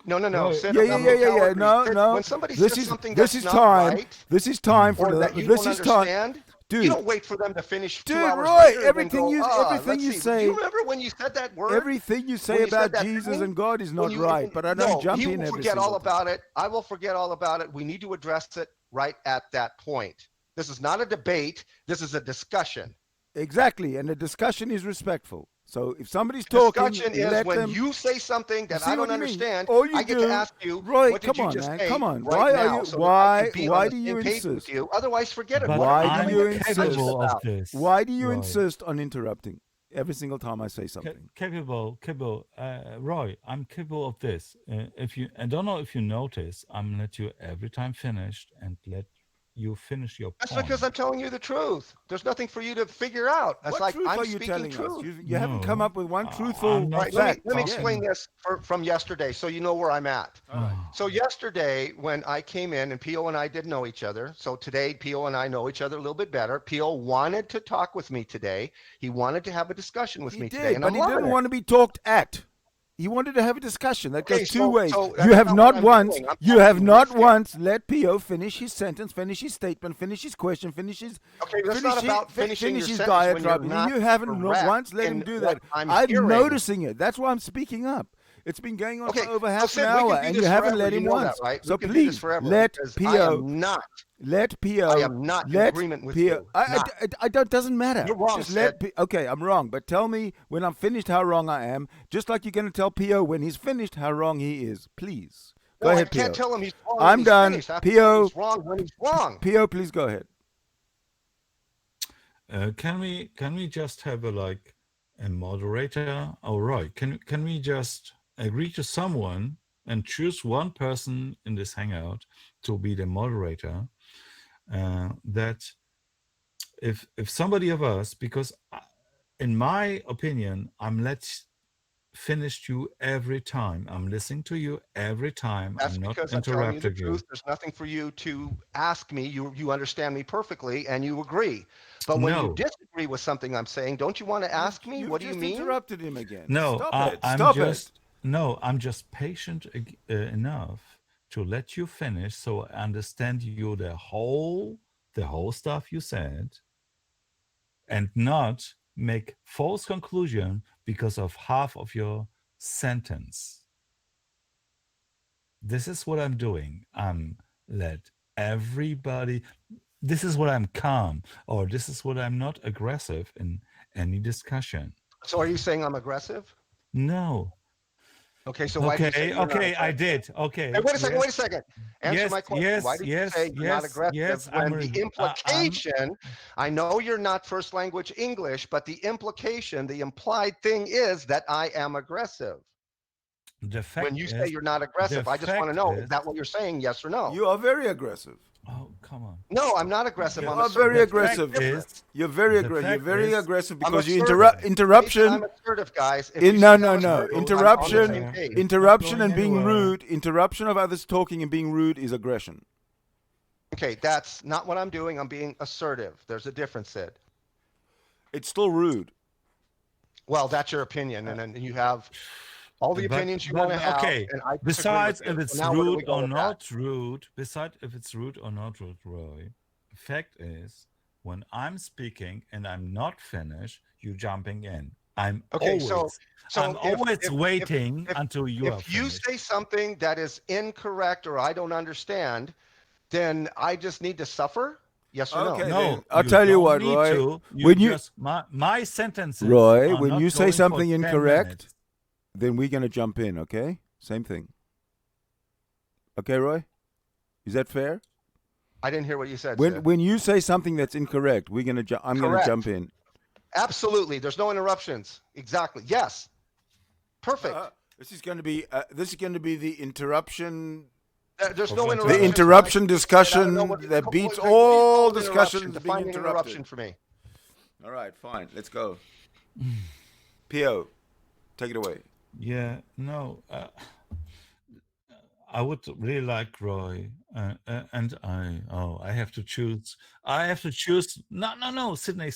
No. Roy, Sid, Yeah. I'm no cowardly. No, Sid, no. When somebody This says is something this that's is not time. right, This is time for or that you this don't is time. understand, Dude. you don't wait for them to finish 2 Dude, hours Roy, later and everything then go, everything let's you see. say, Do you remember when you said that word? everything you say When you said about that Jesus thing, and God is When not you- right. But I don't no, jump he in will every forget single all time. about it. I will forget all about it. We need to address it right at that point. This is not a debate. This is a discussion. Exactly, and the discussion is respectful. So if somebody's talking, Discussion is let when them. you say something that See I what don't you mean? understand. All you I get do- to ask you, Roy, what did come you on, just man, say come on. right Why are now, you- so that I can be why on the do you same page insist? with you? Otherwise, forget it. But What are Why we do I'm having you a discussion insist? capable of about? this. Why do you Roy. insist on interrupting? every single time I say something. Capable, Roy, I'm capable of this. I don't know if you notice, I'm let you every time finished and let you finish your That's point. because I'm telling you the truth. There's nothing for you to figure out. It's What like truth I'm are you speaking telling truth. us? You haven't come No, up with one I'm truthful not Right, fact. let me talking. explain this from yesterday so you know where I'm at. All right. So yesterday when I came in and Pio and I didn't know each other. So today Pio and I know each other a little bit better. Pio wanted to talk with me today. He wanted to have a discussion with He me today, did, and but I'm he loving didn't it. want to be talked at. He wanted to have a discussion. That Okay, goes two ways. so You that's have not not what I'm once, doing. I'm you have talking not with him. once let Pio finish his sentence, finish his statement, finish his question, finish his Okay, that's not about finishing your his sentence when you're diatribe. not You haven't correct once let him in do what that. I'm I'm hearing. noticing it. That's why I'm speaking up. It's been going on Okay, for over so half an Sid, we hour, can do and this you haven't forever. let You him know that, once. right? So We can do this please forever let because Pio. Let Pio. I am not in let agreement with Pio. you. I Not. don't. Doesn't matter. You're wrong, Just let. Sid. Okay, I'm wrong, but tell me when I'm finished how wrong I am. Just like you're going to tell Pio when he's finished how wrong he is. Please go No, I ahead, can't Pio. tell him he's wrong when I'm he's done. finished. I have to tell him he's wrong when he's wrong. Pio, please go ahead. Can we just have a moderator? Oh, right. Can we just agree to someone and choose one person in this hangout to be the moderator? That if somebody of us, because in my opinion, I'm finished you every time. I'm listening to you every time. That's I'm not because I'm telling you the interrupting you. truth. There's nothing for you to ask me. You understand me perfectly and you agree. But when you No, disagree with something I'm saying, don't you want to ask me? You've What do you just mean? interrupted him again. no, Stop it. I'm Stop just it. no, I'm just patient enough to let you finish, so I understand you the whole stuff you said, and not make false conclusion because of half of your sentence. This is what I'm doing. I'm let everybody. This is what I'm calm, or this is what I'm not aggressive in any discussion. So are you saying I'm aggressive? No. Okay, so why did you say you're not Okay, I aggressive? did. Hey, Okay. wait a second, Yes. wait a second. Answer my question. Why did you say you're not aggressive Yes. when the implication, I know you're not first language English, but the implication, the implied thing is that I am aggressive. The When fact you say is, you're not aggressive, I just want to know, is that what you're saying? Yes or no? You are very aggressive. oh, come on. No, I'm not aggressive. You I'm are assertive. very The aggressive. fact is, You're very the aggressive. You're fact very is, aggressive I'm because you assertive. Jason, interruption. I'm assertive, guys. If you No, see no, how no. assertive, I'm on the Interruption. same page. Interruption going and being anywhere. rude. Interruption of others talking and being rude is aggression. Okay, that's not what I'm doing. I'm being assertive. There's a difference, Sid. It's still rude. Well, that's your opinion, and then you have all the opinions you want to have, okay. and I disagree with Besides, you. if So it's now where do we rude go or with that? not rude, besides if it's rude or not rude, Roy, the fact is, when I'm speaking and I'm not finished, you jumping in. I'm Okay, always, so I'm always if waiting if until you are if you finished. say something that is incorrect or I don't understand, then I just need to suffer? Yes or no? Okay, No, then I'll you tell you don't what, need Roy. to. You When you, just my sentences Roy, are when not you say going something for 10 incorrect, minutes. then we're gonna jump in. Okay, same thing. Okay, Roy, is that fair? I didn't hear what you said, When Sid. when you say something that's incorrect, I'm gonna Correct. jump in. Absolutely. There's no interruptions. Exactly. Yes. Perfect. This is going to be the interruption. There's no The interruptions. The interruption I don't discussion know what that what beats do you all call an interruption? discussions being Define an interruption interrupted. for me. All right, fine. Let's go. Pio, take it away. Yeah, no. I would really like Roy, and I have to choose. I have to choose. No, Sidney.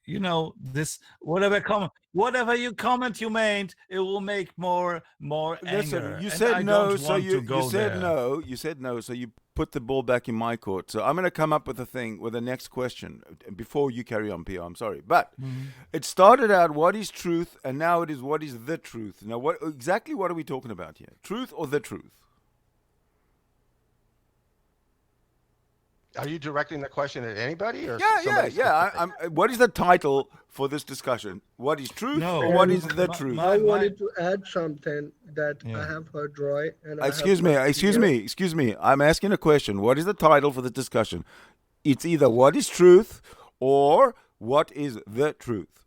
You know this. Whatever you comment you made, it will make more Listen, anger, you and said I no, don't so want to you go said there. no. You said no, so you put the ball back in my court. So I'm going to come up with the next question before you carry on, Pio. I'm sorry, but it started out what is truth, and now it is what is the truth. Now, what are we talking about here? Truth or the truth? Are you directing the question at anybody or Yeah. somebody? What is the title for this discussion? What is truth No, or what And is the truth? I wanted to add something that Yeah. I have heard Roy and Excuse me. I'm asking a question. What is the title for the discussion? It's either what is truth or what is the truth.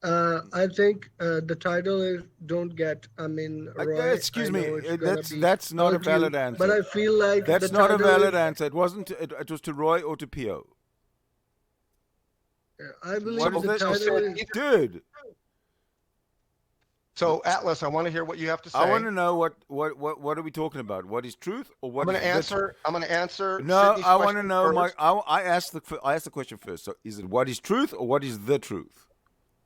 I think the title is "Don't Get." I mean, Roy, I Excuse me. know it's gonna be That's not a hurt you, valid but answer. I feel like the That's not a title valid is. answer. It wasn't. It was to Roy or to Pio. I What believe is the that? So title Sid, is. Dude, so Atlas, I want to hear what you have to I want say. to know what are we talking about? What is truth or I'm what going is to the answer. I'm going to answer No, Sydney's I want to question know first. I asked the question first. So is it what is truth or what is the truth?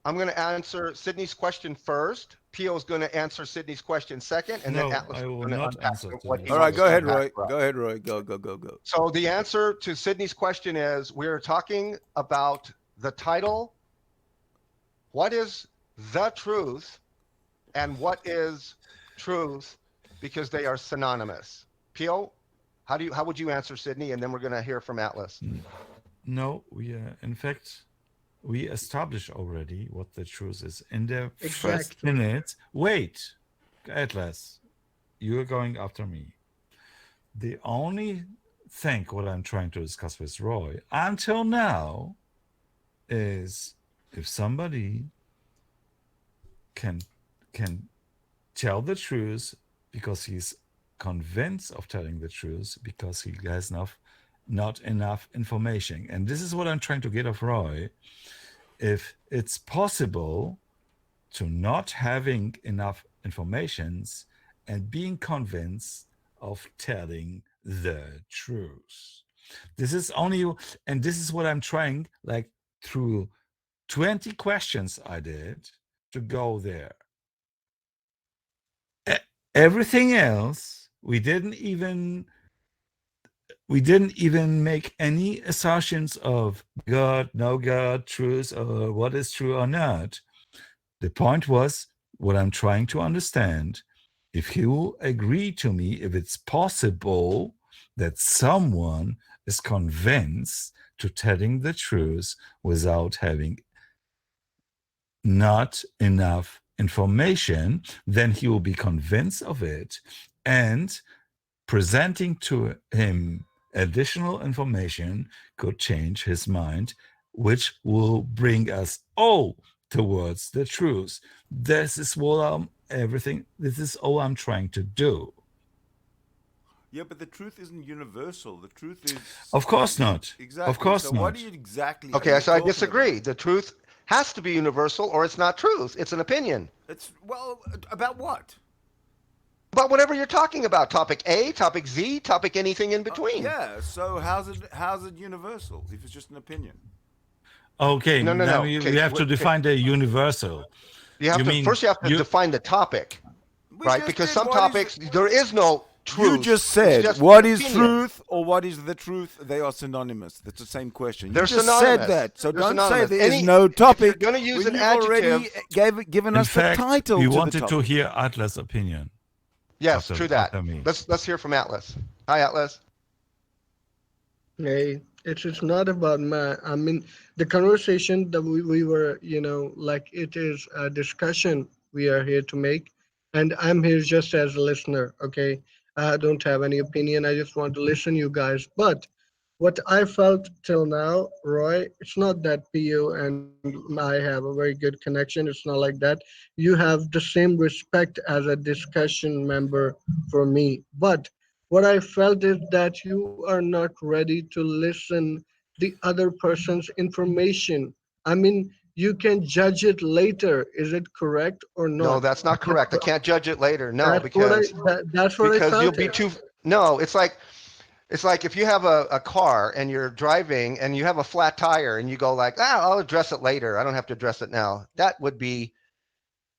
I'm going to answer Sydney's question first. Pio is going to answer Sydney's question second, and then No, Atlas I is will going to not unpack answer what he All right, Sydney's wants go to ahead, question. unpack Roy. for us. Go ahead, Roy. Go. So the answer to Sydney's question is we're talking about the title, what is the truth, and what is truth, because they are synonymous. Pio, how would you answer Sydney? And then we're going to hear from Atlas. No, in fact, we established already what the truth is in the first Exactly. minute. Wait, Atlas, you're going after me. The only thing what I'm trying to discuss with Roy until now is if somebody can can tell the truth because he's convinced of telling the truth because he has not enough information. And this is what I'm trying to get of Roy. If it's possible to not having enough informations and being convinced of telling the truth. This is only, and this is what I'm trying, like through 20 questions I did to go there. Everything else, we didn't even make any assertions of God, no God, truth, or what is true or not. The point was what I'm trying to understand. If you agree to me, if it's possible that someone is convinced to telling the truth without having not enough information, then he will be convinced of it, and presenting to him additional information could change his mind, which will bring us all towards the truth. This is this is all I'm trying to do. Yeah, but the truth isn't universal. The truth is Of course not. exactly. Of course So what not. exactly are Okay, you so I talking about? disagree. The truth has to be universal or it's not truth. It's an opinion. It's about what? But whatever you're talking about, topic A, topic Z, topic anything in between. Yeah. So how's it universal if it's just an opinion? Okay, No, no, now no. we Okay, have to okay. define the universal. You have You to mean first you have to you define the topic, We right? just Because did some what is. topics there is no You truth. just It's said just what an is opinion. truth or what is the truth? They are synonymous. That's the same question. You They're just synonymous. said that. So They're don't say synonymous. there is Any no if you're topic going to use when an you've already adjective, given in us the fact title we to the wanted to topic. hear Atlas' opinion yes, true that. after me. Let's hear from Atlas. Hi, Atlas. Hey, it's not about my. I mean, the conversation that we were, like it is a discussion we are here to make, and I'm here just as a listener. Okay, I don't have any opinion. I just want to listen, you guys. But what I felt till now, Roy, it's not that PO and I have a very good connection. It's not like that. You have the same respect as a discussion member for me, but what I felt is that you are not ready to listen the other person's information. I mean, you can judge it later. Is it correct or No, not? that's not correct. I can't judge it later. No, That's what I because you'll felt be it. too. No, it's like if you have a car and you're driving and you have a flat tire and you go like, I'll address it later. I don't have to address it now. That would be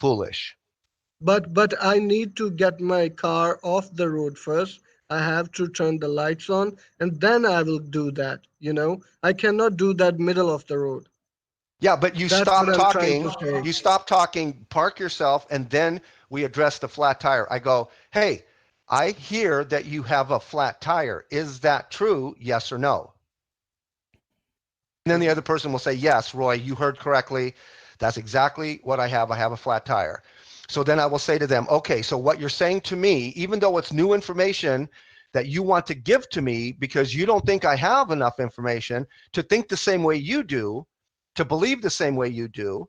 foolish. But I need to get my car off the road first. I have to turn the lights on and then I will do that. I cannot do that middle of the road. Yeah, but you That's what stop I'm trying to talking. say. You stop talking, park yourself, and then we address the flat tire. I go, hey, I hear that you have a flat tire. Is that true? Yes or no? And then the other person will say, yes, Roy, you heard correctly. That's exactly what I have. I have a flat tire. So then I will say to them, okay, so what you're saying to me, even though it's new information that you want to give to me because you don't think I have enough information to think the same way you do, to believe the same way you do,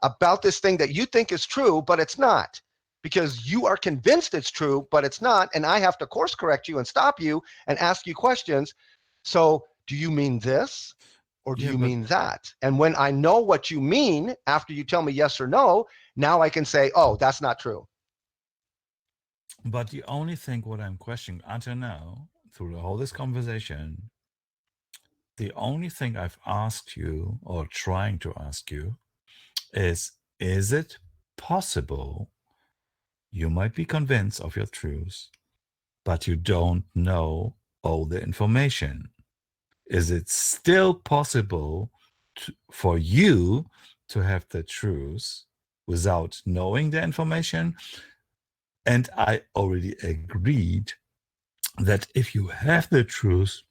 about this thing that you think is true, but it's not, because you are convinced it's true, but it's not. And I have to course correct you and stop you and ask you questions. So do you mean this? Or do Yeah, you but mean that? And when I know what you mean, after you tell me yes or no, now I can say, oh, that's not true. but the only thing what I'm questioning until now, through the whole this conversation, the only thing I've asked you or trying to ask you is it possible you might be convinced of your truth, but you don't know all the information? Is it still possible for you to have the truth without knowing the information? And I already agreed that if you have the truth,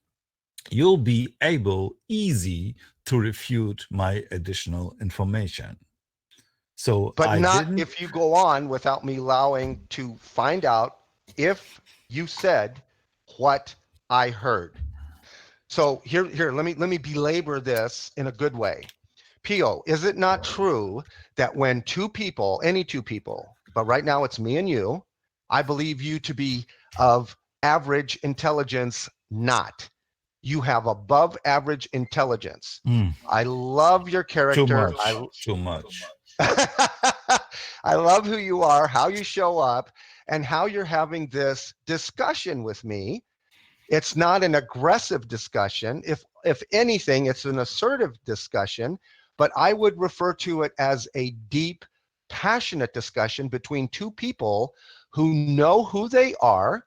you'll be able easy to refute my additional information. So But I not didn't. if you go on without me allowing to find out if you said what I heard. So here, let me belabor this in a good way. Pio, is it not true that when two people, any two people, but right now it's me and you, I believe you to be of average intelligence, not. You have above average intelligence. Mm, I love your too character. much. Too much. I love who you are, how you show up, and how you're having this discussion with me. It's not an aggressive discussion. If anything, it's an assertive discussion, but I would refer to it as a deep, passionate discussion between two people who know who they are.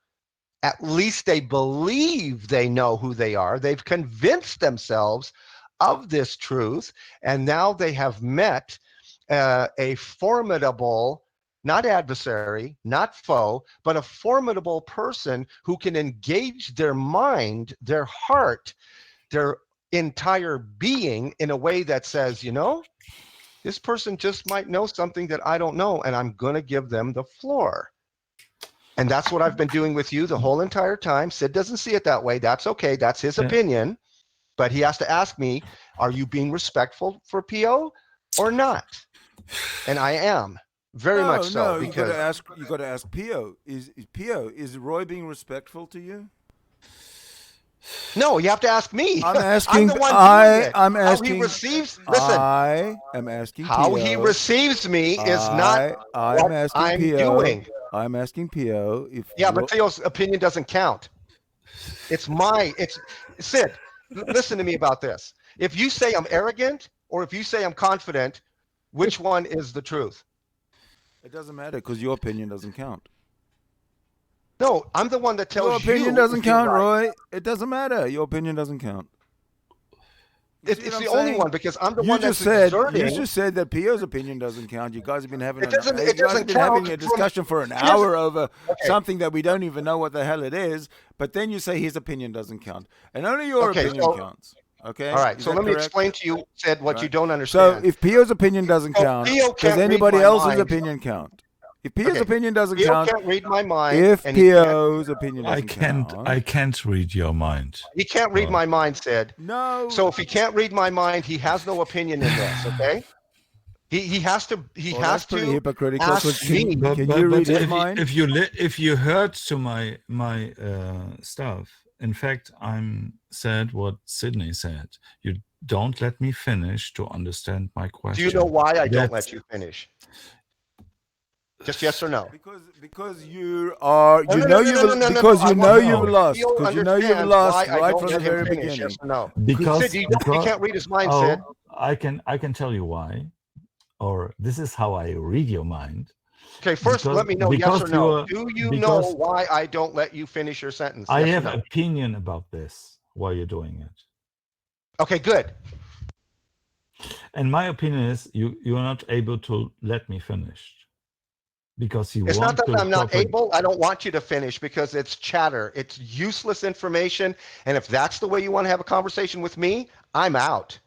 At least they believe they know who they are. They've convinced themselves of this truth, and now they have met a formidable, not adversary, not foe, but a formidable person who can engage their mind, their heart, their entire being in a way that says, you know, this person just might know something that I don't know, and I'm going to give them the floor. And that's what I've been doing with you the whole entire time. Sid doesn't see it that way. That's okay. That's his Yeah. opinion. But he has to ask me, are you being respectful for PO or not? And I am. Very much so. No, Because you got to ask Pio. Is Roy being respectful to you? no, you have to ask me. I'm asking. I'm the one doing it. I'm How asking. he receives, listen, I am asking how Pio. he receives me is not I'm what asking I'm Pio. doing. I'm asking Pio if. Yeah, but Theo's opinion doesn't count. It's Sid, listen to me about this. If you say I'm arrogant or if you say I'm confident, which one is the truth? It doesn't matter because your opinion doesn't count. No, I'm the one that tells you. Your opinion if doesn't you're count, right. Roy. It doesn't matter. Your opinion doesn't count. You see It's what the I'm only saying? one because I'm the You one just that's said exerting. you just said that Pio's opinion doesn't count. You guys have been having It doesn't having a count discussion for an Here's- hour over Okay. something that we don't even know what the hell it is. But then you say his opinion doesn't count, and only your Okay, opinion so- counts. Okay. All right, Is so that let me correct? explain to you, Sid, what you Right. don't So understand. if Pio's opinion doesn't So count, Pio does can't read anybody my else's mind. opinion count? If Pio's Okay, opinion doesn't Pio count, can't read my mind. if and he can't- Pio's opinion I doesn't can't. count, I can't read your mind. He can't read Well, my mind, Sid. no. So if he can't read my mind, he has no opinion in this, okay? He has to Well, that's pretty hypocritical. ask 'Cause me. Can you read his if mind? if you heard to my stuff, in fact, I'm said what Sidney said. You don't let me finish to understand my Do question. you know why I don't That's- let you finish? Just yes or no? Because you are No, you no, know no, you've no, no, no, no, because no, you I know want you've to know. lost Pio because you know you've understands lost why I right don't from the let him very finish, beginning. yes or no? Because, Sid, you can't read his mind, oh, Sid. I can tell you why, or this is how I read your mind. Okay, first Because- let me know yes because or no. you're- Do you know because why I don't let you finish your sentence? I Yes or have no? opinion about this. Why you're doing it? Okay, good. And my opinion is you are not able to let me finish because you It's want not that to I'm not propagate- able. I don't want you to finish because it's chatter. It's useless information. And if that's the way you want to have a conversation with me, I'm out.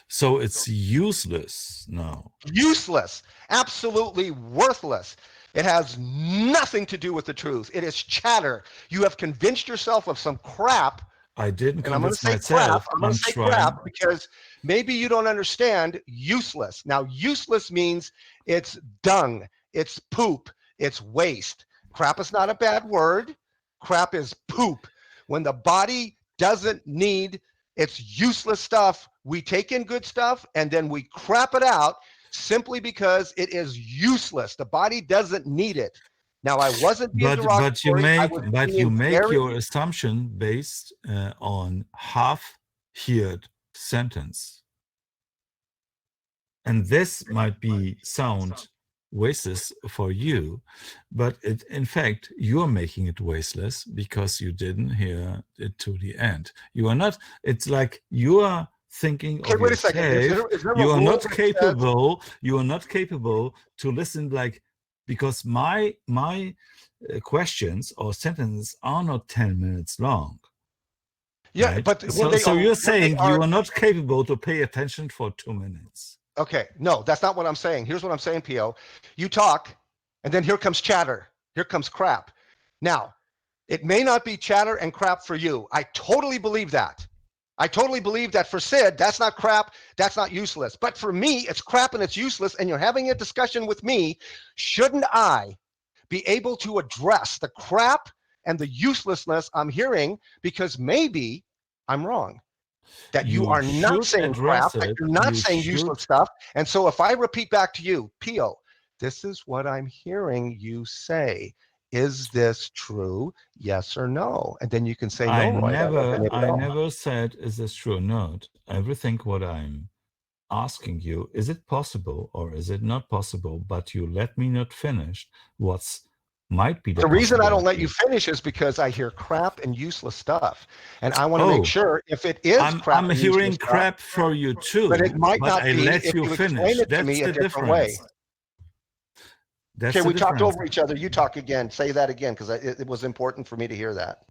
So it's useless now. Useless. Absolutely worthless. It has nothing to do with the truth. It is chatter. You have convinced yourself of some crap. I didn't And I'm going to convince say crap. myself. I'm going I'm to say trying. crap because maybe you don't understand useless. Now, useless means it's dung, it's poop, it's waste. Crap is not a bad word. Crap is poop. When the body doesn't need its useless stuff, we take in good stuff and then we crap it out simply because it is useless. The body doesn't need it. Now, I wasn't being derogatory. But you make your assumption based on half-heard sentence, and this might be sound wasteless for you, but in fact you're making it wasteless because you didn't hear it to the end. You are not. It's like you are thinking of wait a second. yourself. You are not capable. You are not capable to listen like. Because my questions or sentences are not 10 minutes long. Yeah, right? but so you're saying you are not capable to pay attention for 2 minutes. Okay, no, that's not what I'm saying. Here's what I'm saying, P.O. You talk, and then here comes chatter. Here comes crap. Now, it may not be chatter and crap for you. I totally believe that. I totally believe that for Sid, that's not crap, that's not useless. But for me, it's crap and it's useless, and you're having a discussion with me. Shouldn't I be able to address the crap and the uselessness I'm hearing? Because maybe I'm wrong. That you are not saying crap, that you're not saying useless stuff. And so if I repeat back to you, Pio, this is what I'm hearing you say. Is this true? Yes or no? And then you can say no, Roy. I never said, is this true or not? Everything what I'm asking you, is it possible or is it not possible? But you let me not finish what's might be the reason I don't let you finish is because I hear crap and useless stuff. And I want to make sure if it is crap. I'm hearing crap for you too. But it might not I be let if you explain finish. it to That's me the a different difference. way. That's okay, we talked over each other. You talk again. Say that again, because it was important for me to hear that.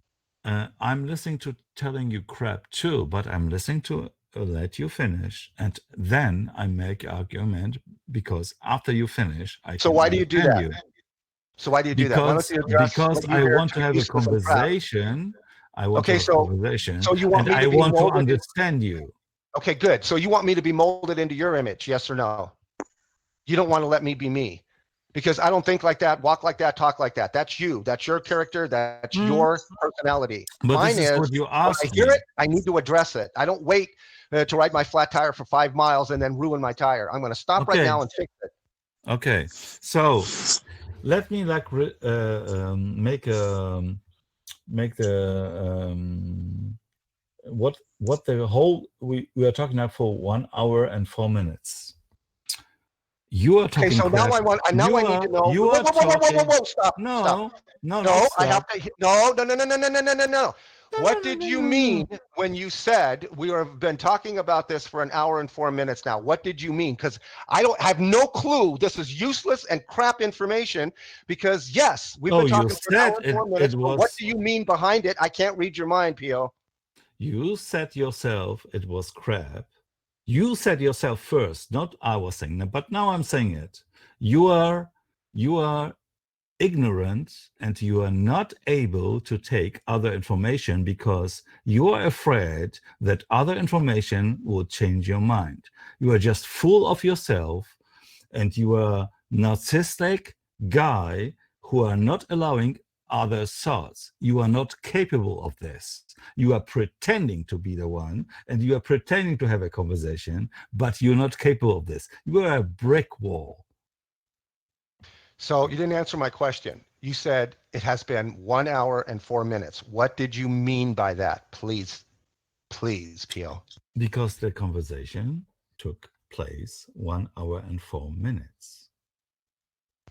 I'm listening to telling you crap too, but I'm listening to let you finish, and then I make argument because after you finish, I. So why do you do that? So why do you do that? Why don't you address because I want to have a conversation. I want to have a conversation. So you want me to I want to understand you. Okay, good. So you want me to be molded into your image, yes or no? You don't want to let me be me. Because I don't think like that, walk like that, talk like that. That's you. That's your character. That's your personality. But mine this is what you asked when I hear it, I need to address it. I don't wait to ride my flat tire for 5 miles and then ruin my tire. I'm going to stop right now and fix it. Okay. So let me like make the what the whole we are talking now for 1 hour and 4 minutes. You are talking. Okay, so now I need to know. You are talking. Whoa, stop. No, I have to. No. What did you mean when you said we have been talking about this for 1 hour and 4 minutes now? What did you mean? Because I have no clue. This is useless and crap information. Because yes, we've been talking for 1 hour and 4 minutes. But what do you mean behind it? I can't read your mind, Pio. You said yourself it was crap. You said yourself first, not I was saying that, but now I'm saying it. You are ignorant and you are not able to take other information because you are afraid that other information will change your mind. You are just full of yourself and you are narcissistic guy who are not allowing other thoughts. You are not capable of this. You are pretending to be the one and you are pretending to have a conversation, but you're not capable of this. You are a brick wall. So you didn't answer my question. You said it has been 1 hour and 4 minutes. What did you mean by that? Please, Pio. Because the conversation took place 1 hour and 4 minutes.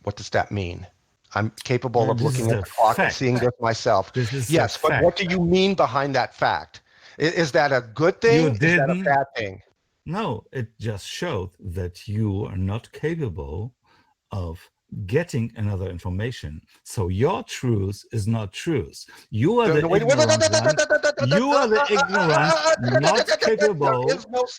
What does that mean? I'm capable of looking at the clock and seeing this myself. Yes, but what do you mean behind that fact? Is that a good thing? Is that a bad thing? No, it just showed that you are not capable of getting another information. So your truth is not truth. You are the ignorant. You are the ignorant, not capable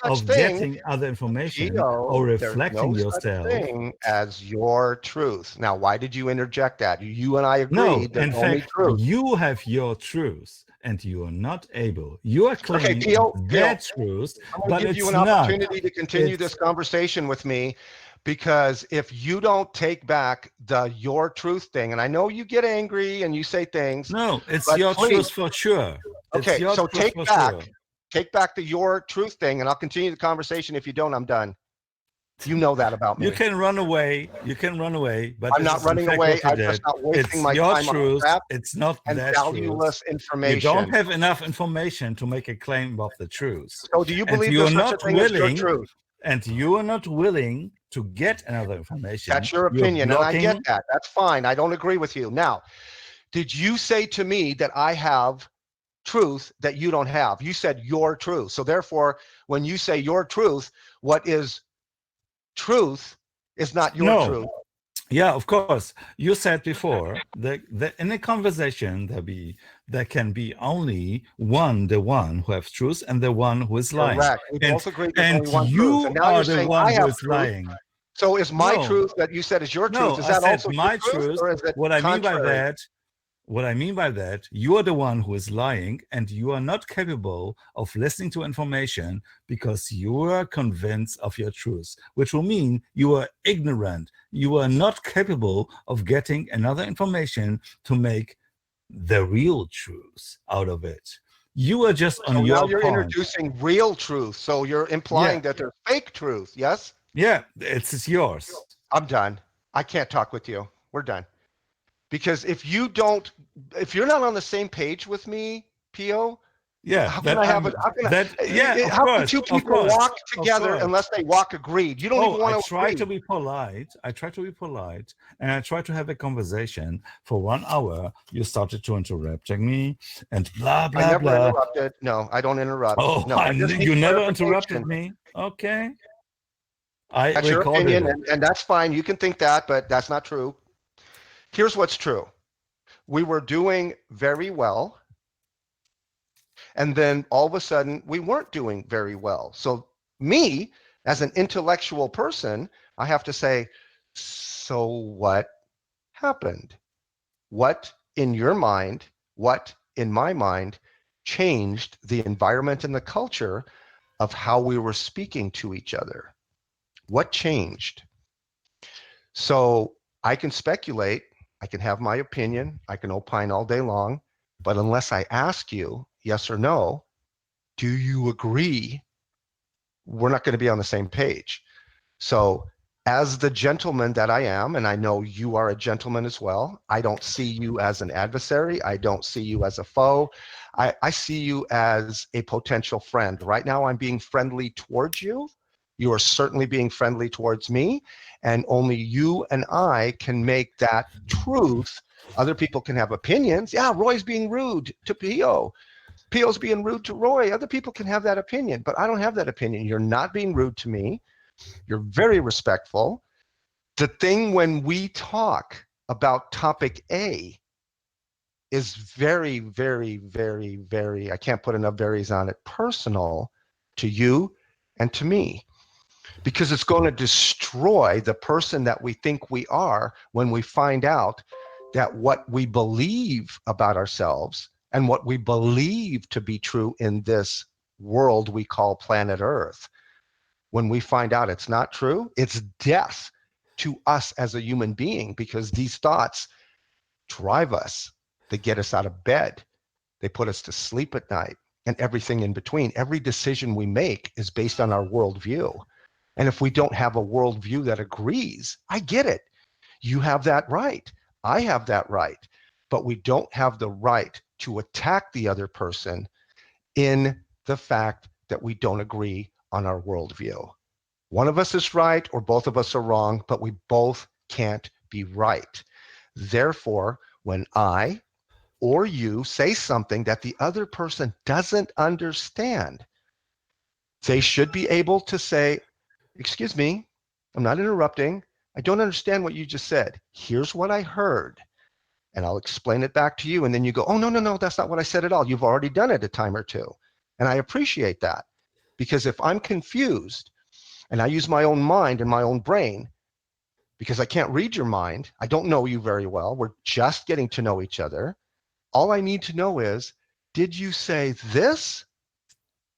of getting other information or reflecting yourself. There's no such thing as your truth. Now, why did you interject that? You and I agreed. No, in fact, you have your truth, and you are not able. You are Okay, claiming Pio, their truth, I'm going but to give you it's an not. opportunity to continue this conversation with me, because if you don't take back the your truth thing, and I know you get angry and you say things, No, it's but your please, truth for sure. It's okay, your so truth for sure. take back the your truth thing, and I'll continue the conversation. If you don't, I'm done. You know that about me. You can run away. You can run away, but I'm this not is in running fact away. what you I'm just did. not wasting It's my your time on truth. crap It's not and their truth. valueless You information. don't have enough information to make a claim about the truth. So do you And believe you're there's such a not thing as your willing, truth? and you are not willing to get another information. That's your You're opinion, and I get blocking. that. That's fine. I don't agree with you. Now, did you say to me that I have truth that you don't have? You said your truth. So therefore, when you say your truth, what is truth is not your No. truth. Yeah, of course. You said before that in a conversation there can be only the one who has truth and the one who is lying. Correct. We both agreed there's And only one truth. you And now are you're the saying one I who have is truth. lying. So is my No. truth that you said is your truth? No, Is I that said also my your truth, truth. or is it What I mean by contrary? that, you are the one who is lying, and you are not capable of listening to information because you are convinced of your truth, which will mean you are ignorant. You are not capable of getting another information to make the real truth out of it. You are just on So now your you're point. introducing real truth. So you're implying that there's fake truth. Yes? Yeah, it's yours. I'm done. I can't talk with you. We're done. Because if you're not on the same page with me, Pio, Yeah, how can I have it? How can two people walk together unless they walk agreed? You don't even want to try agree. to be polite. I try to be polite, and I try to have a conversation for 1 hour. You started to interrupting me and blah I blah never blah. interrupted. No, I don't interrupt. Oh, No, I just need you never clarification. interrupted me. Okay, I That's your recorded opinion, it. and that's fine. You can think that, but that's not true. Here's what's true. We were doing very well, and then all of a sudden we weren't doing very well. So me, as an intellectual person, I have to say, so what happened? What in your mind, what in my mind changed the environment and the culture of how we were speaking to each other? What changed? So I can speculate, I can have my opinion, I can opine all day long, but unless I ask you yes or no, do you agree? We're not going to be on the same page. So as the gentleman that I am, and I know you are a gentleman as well, I don't see you as an adversary. I don't see you as a foe. I see you as a potential friend. Right now, I'm being friendly towards you. You are certainly being friendly towards me. And only you and I can make that truth. Other people can have opinions. Yeah, Roy's being rude to Pio. Pio's being rude to Roy. Other people can have that opinion, but I don't have that opinion. You're not being rude to me. You're very respectful. The thing when we talk about topic A is very, very, very, very, I can't put enough varies on it, personal to you and to me, because it's going to destroy the person that we think we are when we find out that what we believe about ourselves and what we believe to be true in this world we call planet Earth, when we find out it's not true, it's death to us as a human being, because these thoughts drive us. They get us out of bed. They put us to sleep at night, and everything in between. Every decision we make is based on our worldview. And if we don't have a worldview that agrees, I get it. You have that right. I have that right. But we don't have the right to attack the other person in the fact that we don't agree on our worldview. One of us is right or both of us are wrong, but we both can't be right. Therefore, when I or you say something that the other person doesn't understand, they should be able to say, excuse me, I'm not interrupting. I don't understand what you just said. Here's what I heard. And I'll explain it back to you. And then you go, oh, no, no, no, that's not what I said at all. You've already done it a time or two. And I appreciate that, because if I'm confused and I use my own mind and my own brain, because I can't read your mind, I don't know you very well. We're just getting to know each other. All I need to know is, did you say this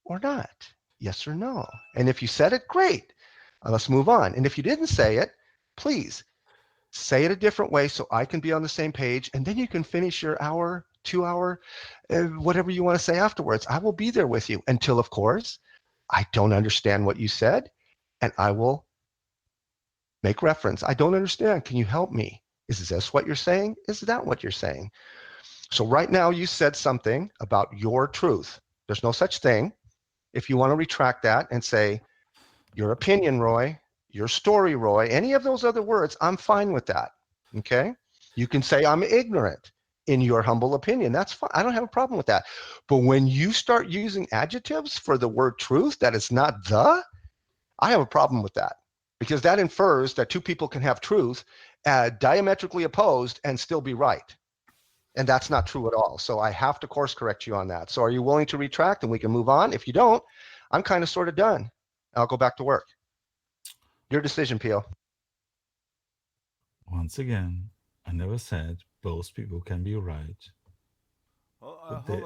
or not? Yes or no? And if you said it, great. Let's move on. And if you didn't say it, please say it a different way so I can be on the same page. And then you can finish your hour, 2 hour, whatever you want to say afterwards. I will be there with you until, of course, I don't understand what you said, and I will make reference. I don't understand. Can you help me? Is this what you're saying? Is that what you're saying? So right now you said something about your truth. There's no such thing. If you want to retract that and say, your opinion, Roy, your story, Roy, any of those other words, I'm fine with that. Okay? You can say I'm ignorant in your humble opinion. That's fine. I don't have a problem with that. But when you start using adjectives for the word truth that is not the, I have a problem with that because that infers that two people can have truth diametrically opposed and still be right. And that's not true at all. So I have to course correct you on that. So are you willing to retract and we can move on? If you don't, I'm kind of sort of done. I'll go back to work. Your decision, Pio. Once again, I never said both people can be right.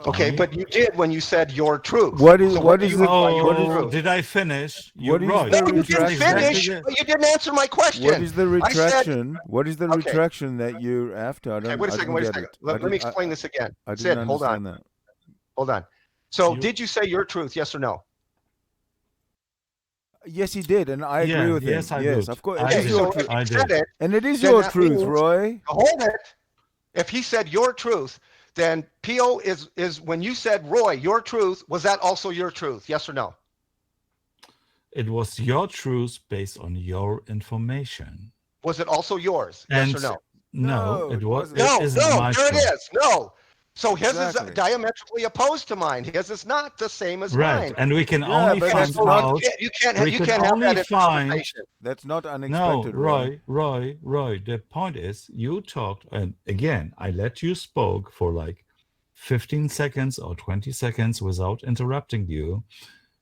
Okay, but you did when you said your truth. What is So what do is you the mean by your what is truth? Did I finish? What is right. the No, you didn't retraction? finish, but you didn't answer my question. what is the I said, retraction? What is the okay, retraction that you're after? okay, wait a second, didn't wait a get second. it. Let me explain this again. I didn't Sid, hold on, understand that. hold on. So You- did you say your truth, yes or no? Yes, he did, and I agree with yes, him. I Yes, did. of course, I it Okay, is did. your so truth, if you I said did. it, and it is then your that truth, means, Roy. hold it. If he said your truth, then Pio is when you said Roy, your truth, was that also your truth? Yes or no? It was your truth based on your information. Was it also yours? Yes or And no? no, No, it it wasn't. isn't my There it truth. is. No. So his is Exactly. diametrically opposed to mine. His is not the same as Right. mine. And we can Yeah, only but find that's not. out. You can't We you can can't have only that in find. conversation. That's not No, unexpected, Roy. Roy. The point is, you talked, and again, I let you spoke for like 15 seconds or 20 seconds without interrupting you.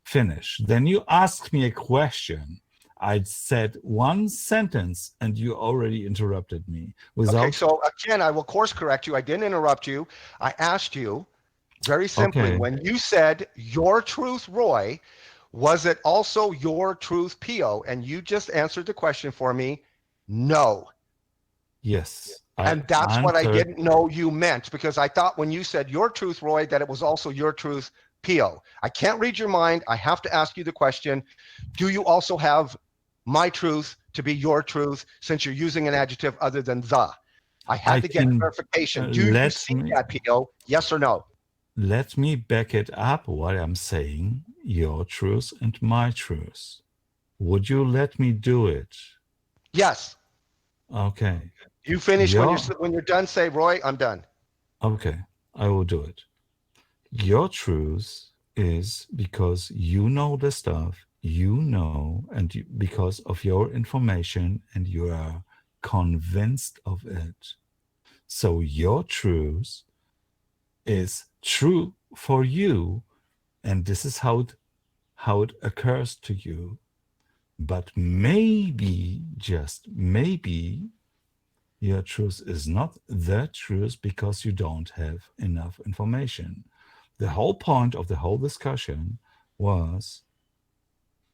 Finish. Then you asked me a question. I said one sentence, and you already interrupted me Okay, without. so again, I will course correct you. I didn't interrupt you. I asked you very simply, Okay. when you said your truth, Roy, was it also your truth, Pio? And you just answered the question for me, no. Yes, I And that's what I answered. didn't know you meant because I thought when you said your truth, Roy, that it was also your truth, Pio. I can't read your mind. I have to ask you the question. Do you also have my truth to be your truth since you're using an adjective other than the? I I had to get can clarification. Do you let see me that, Pio? Yes or no? back it up. What I'm saying, your truth and my truth. Would you let me do it? Yes. Okay. You finish Your when you're done. Say, Roy, I'm done. okay. I will do it. Your truth is because you know the stuff you know, and because of your information, and you are convinced of it. So your truth is true for you, and this is how it occurs to you. But maybe, just maybe, your truth is not the truth because you don't have enough information. The whole point of the whole discussion was,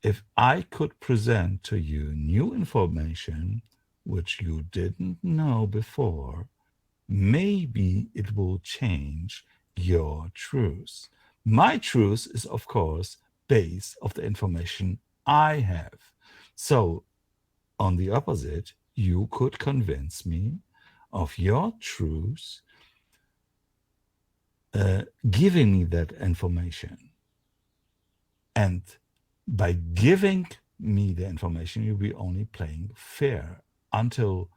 if I could present to you new information which you didn't know before, maybe it will change your truth. My truth is, of course, based of the information I have. So, on the opposite, you could convince me of your truth, giving me that information. And by giving me the information, you'll be only playing fair until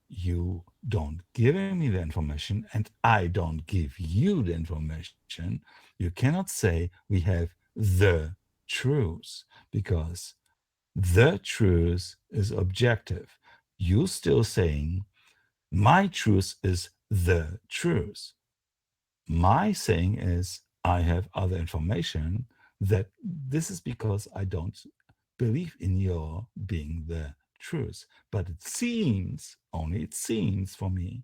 you don't give me the information and I don't give you the information. You cannot say we have the truth, because the truth is objective. You still saying my truth is the truth. My saying is I have other information, that this is because I don't believe in your being the truth. But it seems, only it seems for me,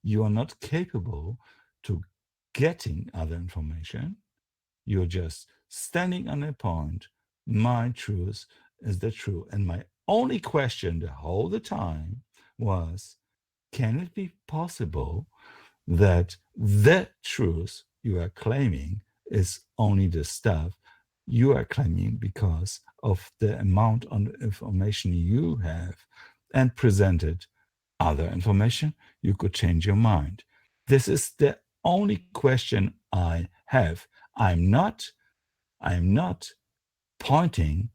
you are not capable to getting other information. You're just standing on a point. My truth is the truth. And my only question the whole the time was, can it be possible that the truth you are claiming is only the stuff you are claiming because of the amount of information you have and presented other information, you could change your mind. This is the only question I have. I'm not pointing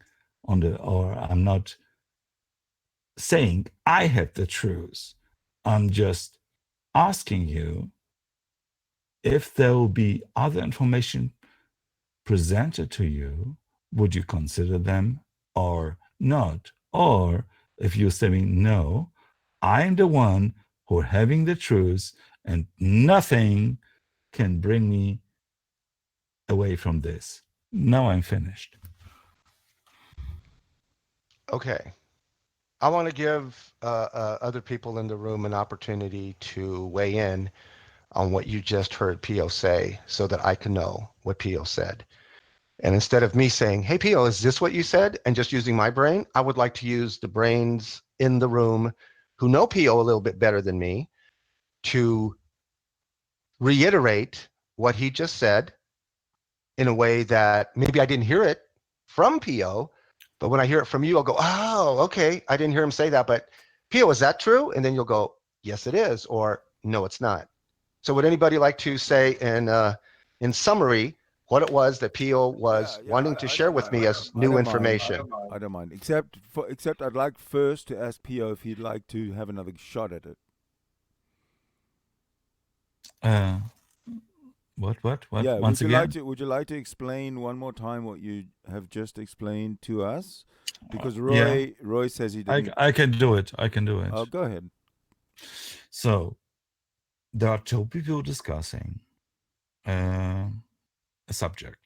on I'm not saying I have the truth. I'm just asking you if there will be other information presented to you, would you consider them or not? Or if you're saying no, I am the one who having the truth and nothing can bring me away from this. Now I'm finished. Okay. I want to give other people in the room an opportunity to weigh in on what you just heard Pio say so that I can know what Pio said. And instead of me saying, hey, Pio, is this what you said? And just using my brain, I would like to use the brains in the room who know Pio a little bit better than me to reiterate what he just said in a way that maybe I didn't hear it from Pio, but when I hear it from you, I'll go, oh, okay, I didn't hear him say that, but Pio, is that true? And then you'll go, yes, it is, or no, it's not. So would anybody like to say in summary what it was that Pio was wanting to share with me as new information? I don't mind. Except I'd like first to ask Pio if he'd like to have another shot at it. What? Yeah, Once again? Would you like to explain one more time what you have just explained to us? Because Roy says he didn't. I can do it. Oh, go ahead. So there are two people discussing a subject.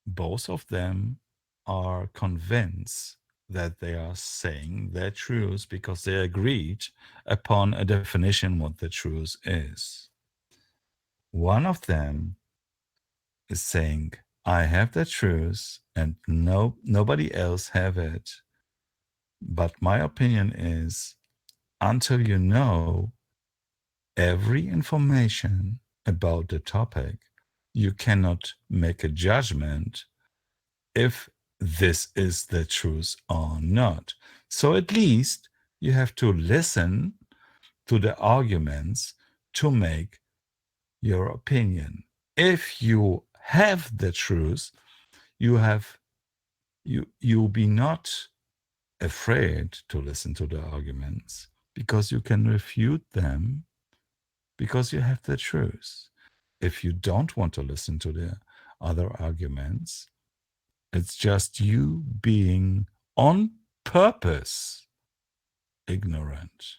Both of them are convinced that they are saying their truth because they agreed upon a definition what the truth is. One of them is saying, I have the truth and nobody else have it. But my opinion is, until you know every information about the topic, you cannot make a judgment if this is the truth or not. So at least you have to listen to the arguments to make your opinion. If you have the truth, you'll be not afraid to listen to the arguments because you can refute them because you have the truth. If you don't want to listen to the other arguments, it's just you being on purpose ignorant.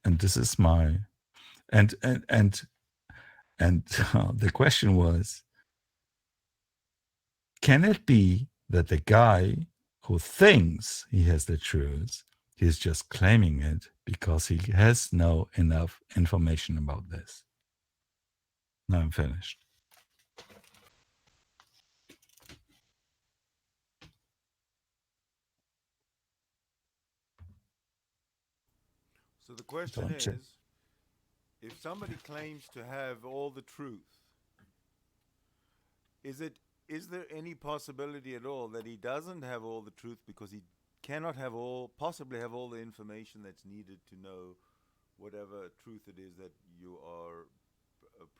And this is my and the question was, can it be that the guy who thinks he has the truth, he's just claiming it because he has no enough information about this? Now I'm finished. So the question is, if somebody claims to have all the truth, is there any possibility at all that he doesn't have all the truth because he cannot possibly have all the information that's needed to know whatever truth it is that you are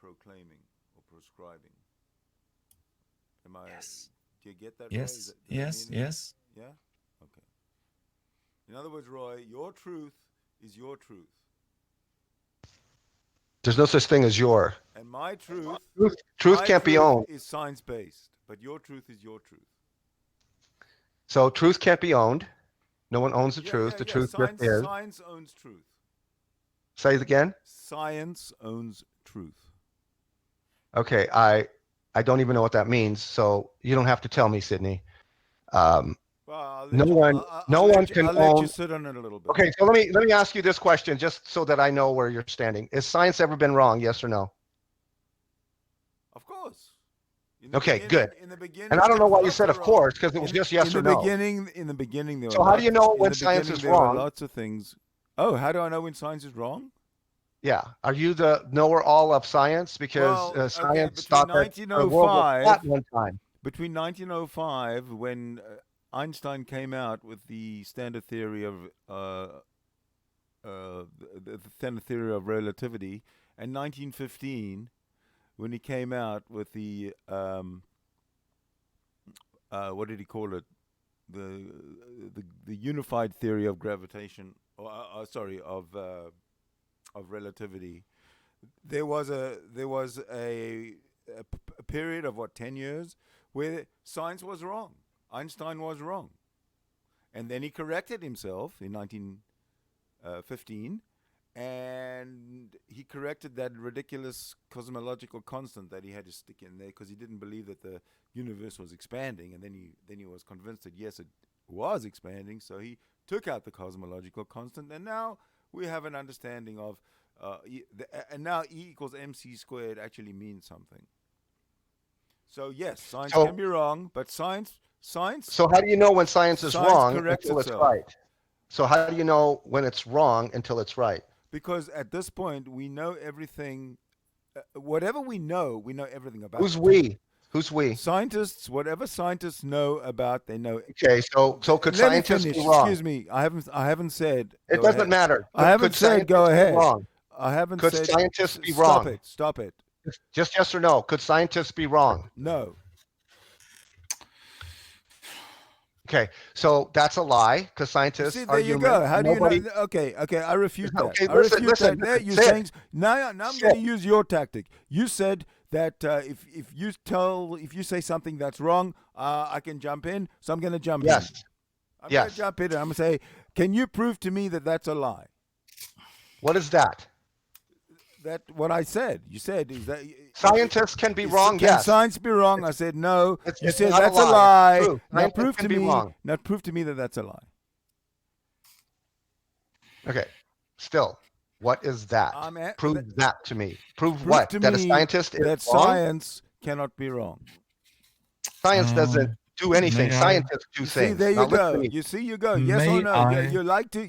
proclaiming or prescribing? Yes. Do you get that? Yes. Roy? Yes. Yeah? Okay. In other words, Roy, your truth is your truth. There's no such thing as your. And my truth Can't be owned. Is science-based, but your truth is your truth. So truth can't be owned. No one owns the truth. The truth just is. Science owns truth. Say it again. Science owns truth. Okay, I don't even know what that means, so you don't have to tell me, Sidney. No one can own. I'll let you sit on it a little bit. Okay, so let me ask you this question, just so that I know where you're standing. Has science ever been wrong? Yes or no? Of course. In the Okay, good. In the beginning, And I don't know why you lots said of of course, because it was in, just yes in or the no. beginning, in the beginning, there So were how do you know in when the science beginning, is there were wrong? lots of things. Oh, how do I know when science is wrong? Yeah. Are you the knower-all of science? Because Well, okay, science between thought that our world was 1905 flat one time. between 1905, when Einstein came out with the standard theory of the standard theory of relativity, and 1915, when he came out with the what did he call it? The unified theory of gravitation, or sorry, of relativity. There was a period of what, 10 years where science was wrong. Einstein was wrong, and then he corrected himself in 1915, and he corrected that ridiculous cosmological constant that he had to stick in there because he didn't believe that the universe was expanding, and then he was convinced that yes, it was expanding, so he took out the cosmological constant, and now we have an understanding of and now E equals mc squared actually means something. So yes, science can be wrong, but science. So how do you know when science is wrong until it's itself. right? So how do you know when it's wrong until it's right? Because at this point we know everything. Whatever we know everything about. Who's we? Who's we? Scientists, whatever scientists know about, they know. Okay, so could Let me scientists finish. be wrong? Excuse me. I haven't said. It go doesn't ahead. matter. I haven't said go be ahead. wrong? I haven't Could said. scientists be wrong? Stop it. Just yes or no. Could scientists be wrong? No. Okay, so that's a lie because scientists See, are there you human. go. How do you Nobody- know? Okay, I refute that. Okay, I listen, refute listen, that. There, listen, you're say it. saying now I'm Say going to it. use your tactic. You said that if you say something that's wrong, I can jump in. So I'm going to jump in. Yes. I'm going Yes. to jump in and I'm going to say, can you prove to me that that's a lie? What is that? That what I said. You said is that Scientists can be wrong. Can Yes. science be wrong? I said no. You It's said not that's a a lie. It's true. Now Scientists prove can to be me. wrong. Now prove to me that that's a lie. Okay. Still, what is that? Prove that to me. Prove what? To That a me scientist is that wrong? science cannot be wrong. Science doesn't do anything. may I- Scientists do See, things. there you Now listen go. to me. You see, you go. Yes or May no. I- You like to.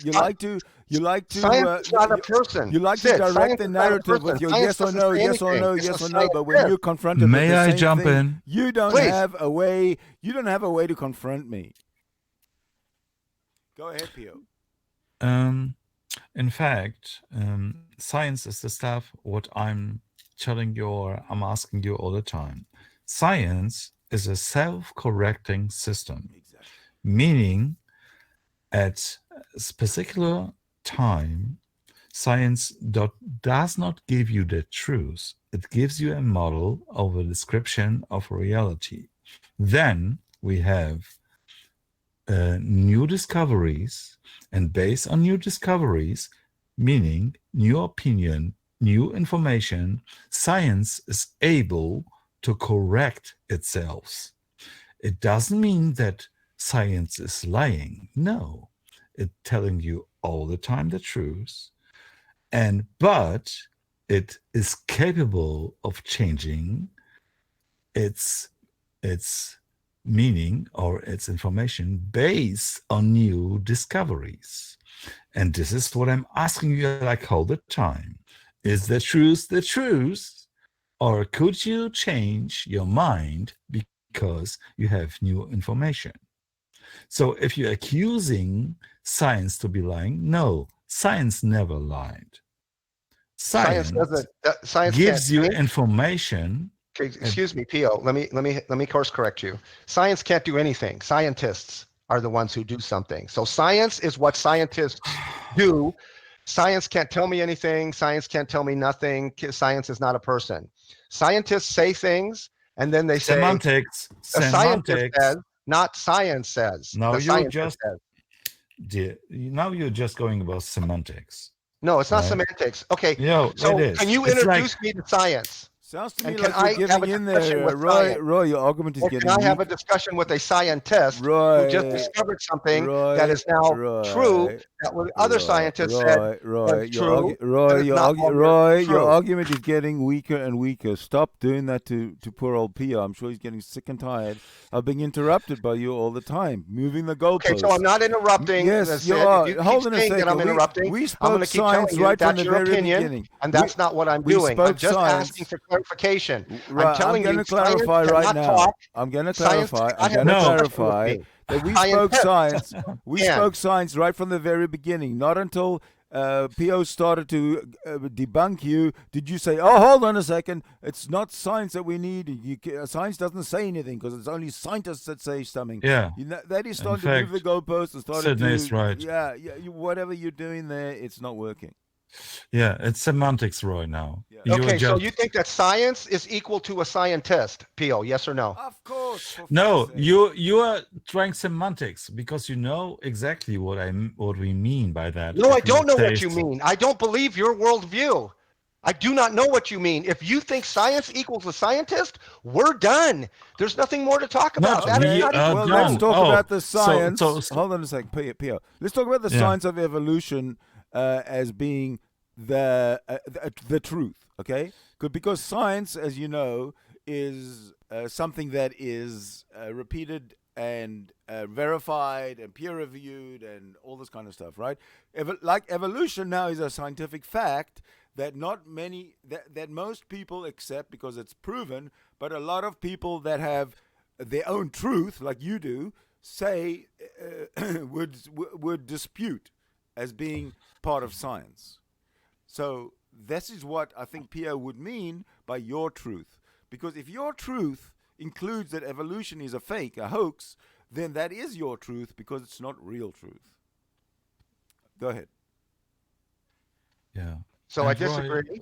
Science is not a person. You like Sid, to direct science the is not a narrative with person. your Science yes or doesn't no, say yes or anything. no, It's yes a or no. But when scientist. you're confronted with May the I same jump thing, in? you don't Please. have a way. You don't have a way to confront me. Go ahead, Pio. In fact, science is the stuff what I'm I'm asking you all the time. Science is a self-correcting system, Exactly. meaning at a particular time, science does not give you the truth. It gives you a model of a description of reality. Then we have new discoveries, and based on new discoveries, meaning new opinion, new information, science is able to correct itself. It doesn't mean that science is lying. No, it's telling you all the time the truth. But it is capable of changing its meaning or its information based on new discoveries. And this is what I'm asking you like all the time. Is the truth the truth? Or could you change your mind because you have new information? So if you're accusing science to be lying, no, science never lied. Science doesn't. Science gives can't you change. information. Okay, excuse me, Pio. Let me course correct you. Science can't do anything. Scientists are the ones who do something. So science is what scientists do. Science can't tell me anything. Science can't tell me nothing. Science is not a person. Scientists say things, and then they Semantics. say, a scientist says, not science says. Now the scientist says. now you're just going about semantics. No, it's not Right. semantics. Okay, No, so it is. can you It's introduce me to science? Sounds to me And like can you're I have giving a in discussion there, with Roy. science? Roy, your argument is Or getting can I have a weak. discussion with a scientist who just Roy, discovered something Roy, that is now true, Roy, that what other scientists said Roy, was true, but it's Your not longer Roy, your true? argument is getting weaker and weaker. Stop doing that to poor old Pio. I'm sure he's getting sick and tired of being interrupted by you all the time, moving the Okay, so I'm goalposts. not interrupting. Yes, As you said, are. if you Hold keep on a saying that I'm second. interrupting, We I'm going spoke to keep science telling you right from that's the your very opinion, beginning. and that's not what I'm we doing. I'm spoke just science. asking for clarification. Right, I'm telling going you, to clarify science right cannot now. talk. I'm going to Science clarify. cannot I'm have going a to No. discussion with clarify me. that we Scientists spoke science. We can. spoke science right from the very beginning. Not until PO started to debunk you did you say, "Oh, hold on a second. It's not science that we need. Science doesn't say anything because it's only scientists that say something." Yeah. That is In starting to move the fact, goalposts and started Sidney is to right. whatever you're doing there, it's not working. Yeah, it's semantics, Roy. Now Yeah. you Okay, so just you think that science is equal to a scientist, Pio? Yes or no? Of course. For no. fuck's sake. You are trying semantics because you know exactly what we mean by that. No, I If we don't know what you taste- mean. I don't believe your worldview. I do not know what you mean. If you think science equals a scientist, we're done. There's nothing more to talk No, about. That is we not are Well, done. let's talk Oh, about the science. So, Hold on a second, Pio. Let's talk about the Yeah. science of evolution as being the truth. Okay, because science, as you know, is something that is repeated and verified and peer reviewed and all this kind of stuff, right? Like evolution now is a scientific fact that not many that most people accept because it's proven, but a lot of people that have their own truth, like you do, say would dispute as being part of science. So this is what I think Pio would mean by your truth, because if your truth includes that evolution is a fake, a hoax, then that is your truth because it's not real truth. Go ahead. yeah. So I And Roy, disagree.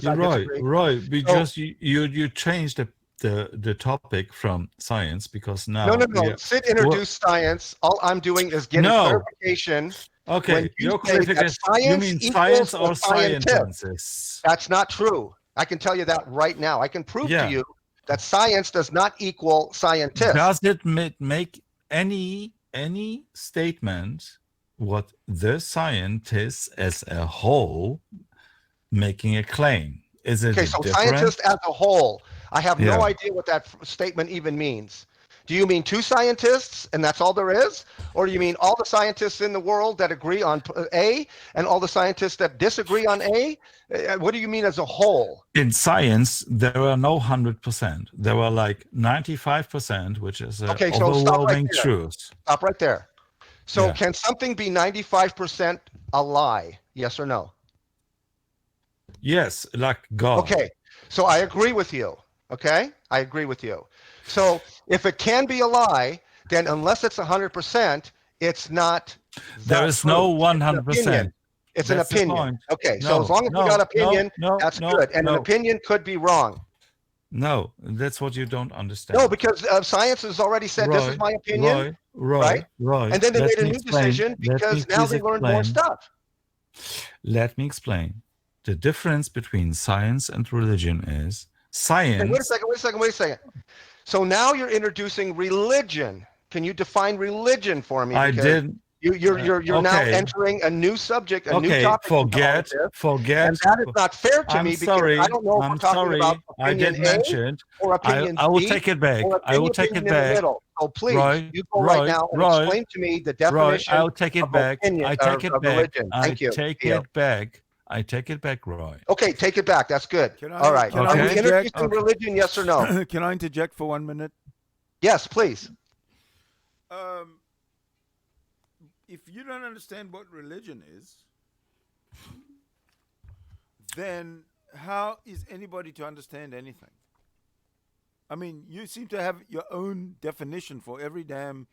You're I right, disagree. Roy. So- Because you changed the topic from science because now No, we are- Sid introduced science. All I'm doing is getting No. clarification. When Okay, you your say that clarification. You science mean equals science a or scientist. scientists? That's not true. I can tell you that right now. I can prove Yeah. to you that science does not equal scientist. Does it make any statement what the scientists as a whole making a claim? Is it Okay, so different? scientists as a whole, I have no Yeah. idea what that statement even means. Do you mean two scientists and that's all there is? Or do you mean all the scientists in the world that agree on A and all the scientists that disagree on A? What do you mean as a whole? In science, there are no 100%. There are like 95%, which is an Okay, so stop right overwhelming there. truth. Stop right there. So Yeah. can something be 95% a lie? Yes or no? Yes, like God. Okay, so I agree with you. Okay, I agree with you. So if it can be a lie, then unless it's 100%, it's not. There is no true. It's an 100%. opinion. It's an That's the opinion. point. Okay, so No, as long as no, we got no, opinion, no, that's no, good. And an no. opinion could be wrong. No, that's what you don't understand. No, because science has already said this is my opinion, right? Roy. And then they let made a me new explain. decision Let me because now please they learned more explain. stuff. Let me explain. The difference between science and religion is science. Okay, wait a second. So now you're introducing religion. Can you define religion for me? I Because did. You're now okay. entering a new subject, a new Okay, topic. into all forget. of this, and that is not fair to I'm me because sorry. I don't know if I'm we're talking sorry. about I opinion did A mention. or opinion I will B take it back. or I will opinion take it in the back. middle. So please, Roy, you go right now and Roy, explain to me the Roy, definition I'll take it of back. opinion I take it of back. religion. I Thank you. take Theo. it back. I take it back, Roy. Okay, take it back. That's good. Can I- All right. can I Are we interject? introducing Okay. religion? Yes or no? Can I interject for 1 minute? Yes, please. If you don't understand what religion is, then how is anybody to understand anything? I mean, you seem to have your own definition for every damn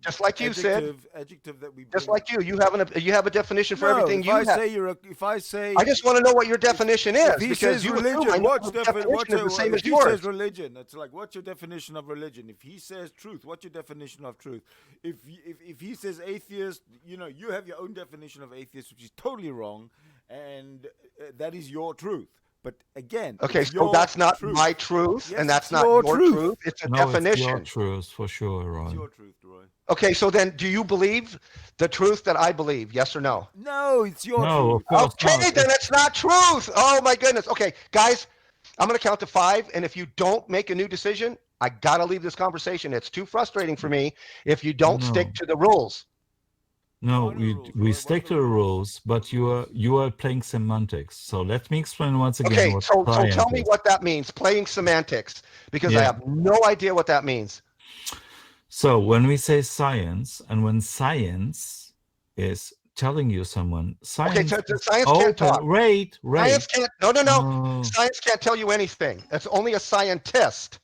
Just like you said. adjective that we Just bring. like you have a definition for No, everything if you I have. say if I say I just want to know what your definition is he because says you religion, assume I know what's the definition is the same if as he yours. says religion, it's like, what's your definition of religion? If he says truth, what's your definition of truth? If he says atheist, you have your own definition of atheist, which is totally wrong, and that is your truth. But again, Okay, it's so your that's not truth. my truth, Yes, and that's it's not your your truth. truth. It's a No, it's your definition. truth for sure, Roy. It's your truth, Roy. Okay, so then do you believe the truth that I believe? Yes or no? No, it's your No, truth. of course Okay, not. then it's not truth. Oh my goodness. Okay, guys, I'm going to count to 5, and if you don't make a new decision, I got to leave this conversation. It's too frustrating for me if you don't stick No. to the rules. No, What are the rules, Roy? we What stick are to the the rules? rules, but you are playing semantics. So let me explain once again Okay, what so science tell me is. what that means, playing semantics, because I Yeah. have no idea what that means. So when we say science, and when science is telling you someone, Okay, science is science can't talk. open. Wait. Science can't, no. Oh, Science can't tell you anything. It's only a scientist.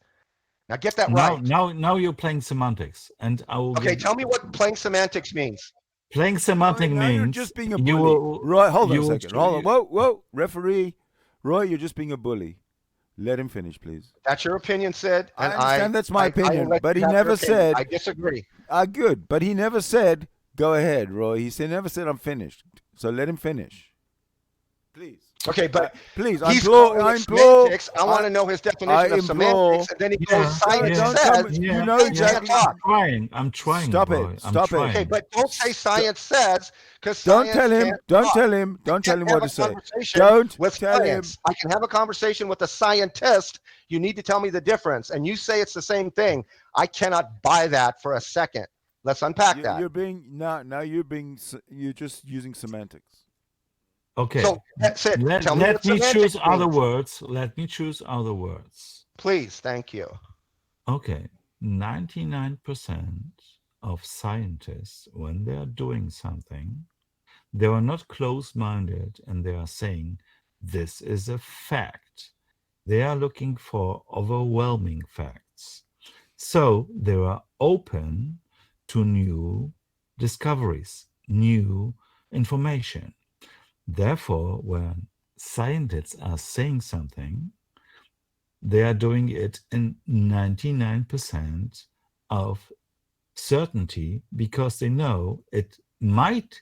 Now get that right. now you're playing semantics, and I will Okay, give tell me what playing semantics means. playing Roy, semantic now you're means just being a you bully. will Roy, hold on you a will second. Hold on. Whoa, referee. Roy, you're just being a bully. Let him finish, please. That's your opinion, Sid. I And understand that's my I will opinion, let but you he have your never opinion. said. I disagree. Good, but he never said, go ahead, Roy. Never said I'm finished. So let him finish. Please. Okay, but Please, he's calling it semantics. I want to know his definition of semantics, and then he goes, science don't says, tell me. You know science can't exactly. talk. I'm trying, Stop Roy. it. I'm Stop it. trying. Okay, but don't say science says, because Don't science tell him. can't Don't talk. tell him. Don't tell him Have what a to say. conversation Don't with tell him. science. I can have a conversation with a scientist. You need to tell me the difference. And you say it's the same thing. I cannot buy that for a second. Let's unpack that. You're being now. You're just using semantics. Okay. So that's it. Tell me Let what me semantics choose other means. words. Let me choose other words. Please, thank you. Okay. 99% of scientists, when they are doing something, they are not close-minded and they are saying, this is a fact. They are looking for overwhelming facts. So they are open to new discoveries, new information. Therefore, when scientists are saying something, they are doing it in 99% of certainty because they know it might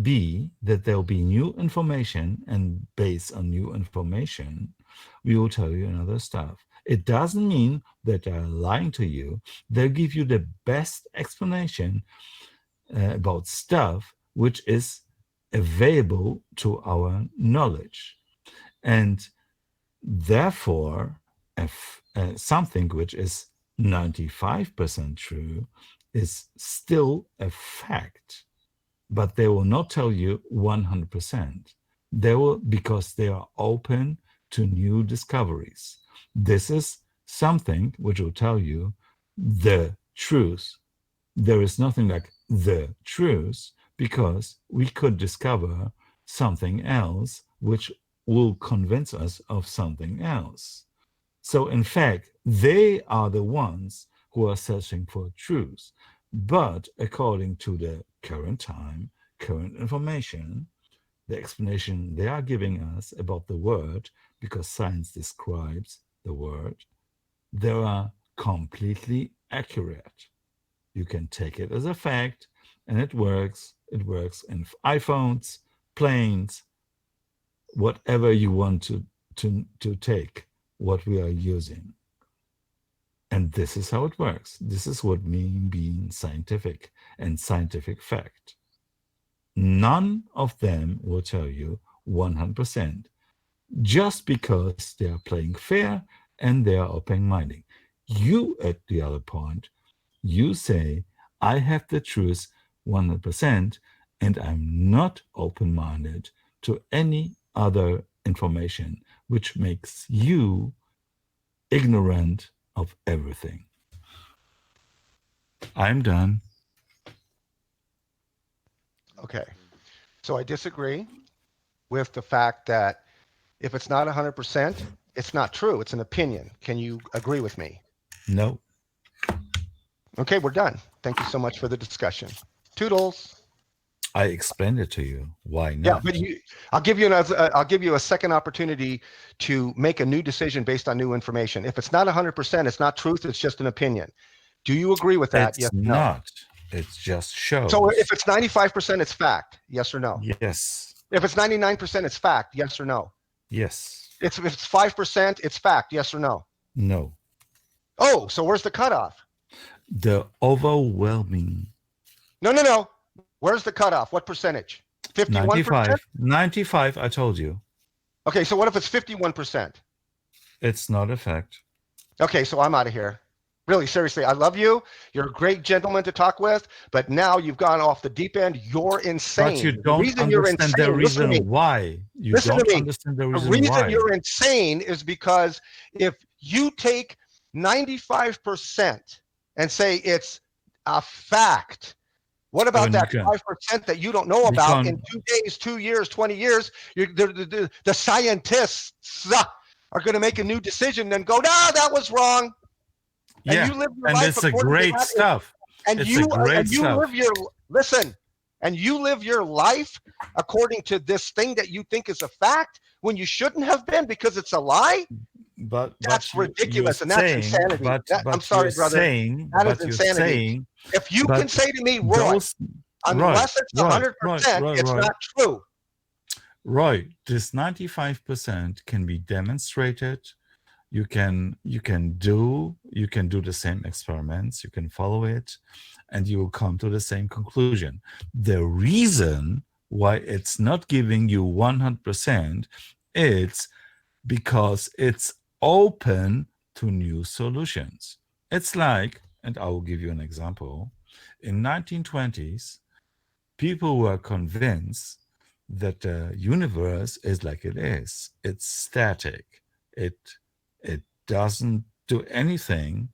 be that there'll be new information, and based on new information, we will tell you another stuff. It doesn't mean that they're lying to you. They'll give you the best explanation about stuff which is available to our knowledge. And therefore, if something which is 95% true is still a fact, but they will not tell you 100%. They will, because they are open to new discoveries. This is something which will tell you the truth. There is nothing like the truth because we could discover something else which will convince us of something else. So in fact, they are the ones who are searching for truth. But according to the current time, current information, the explanation they are giving us about the world, because science describes the world, they are completely accurate. You can take it as a fact, and it works. It works in iPhones, planes, whatever you want to take what we are using. And this is how it works. This is what means being scientific and scientific fact. None of them will tell you 100%, just because they are playing fair and they are open-minded. You, at the other point, you say, I have the truth 100%, and I'm not open-minded to any other information, which makes you ignorant of everything. I'm done. Okay. So I disagree with the fact that if it's not 100%, it's not true. It's an opinion. Can you agree with me? No. Okay, we're done. Thank you so much for the discussion. Toodles. I explained it to you. Why not? Yeah, but I'll give you a second opportunity to make a new decision based on new information. If it's not 100%, it's not truth. It's just an opinion. Do you agree with that? It's yes. not. No. It's just shows. So if it's 95%, it's fact. Yes or no? Yes. If it's 99%, it's fact. Yes or no? Yes. If it's 5%, it's fact. Yes or no? No. Oh, so where's the cutoff? The overwhelming No. Where's the cutoff? What percentage? 51%? 95. 95, I told you. Okay, so what if it's 51%? It's not a fact. Okay, so I'm out of here. Really, seriously, I love you. You're a great gentleman to talk with, but now you've gone off the deep end. You're insane. But you The don't reason you're understand insane, the listen to me. reason why. You Listen to don't me. understand the The reason reason why. you're insane is because if you take 95% and say it's a fact, what about When that you can- 5% that you don't know You about? can't- In 2 days, 2 years, 20 years, the scientists are going to make a new decision and go, no, that was wrong. And Yeah, you live your and life it's a according to great that, stuff. and It's you a great and you stuff. live your and you live your life according to this thing that you think is a fact when you shouldn't have been because it's a lie. But That's you're ridiculous, and that's saying, insanity. But, I'm but sorry, you're brother. saying, That is but you're insanity. saying, If you but can say to me, Roy, those, unless it's 100%, it's right. not true. Right, this 95% can be demonstrated. You can do the same experiments. You can follow it, and you will come to the same conclusion. The reason why it's not giving you 100%, it's because it's open to new solutions. It's like, and I will give you an example. In 1920s, people were convinced that the universe is like it is. It's static. It doesn't do anything.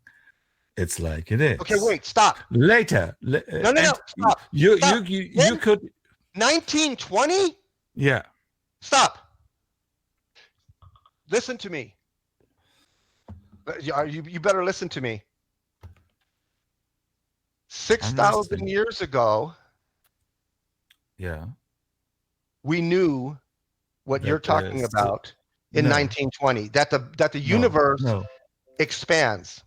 It's like it is. Okay, wait, stop. Later, No, stop. You Stop. you could 1920? yeah. Stop. Listen to me. You better listen to me. 6,000 years ago, Yeah. we knew what That you're talking is- about in no. 1920, that the universe expands.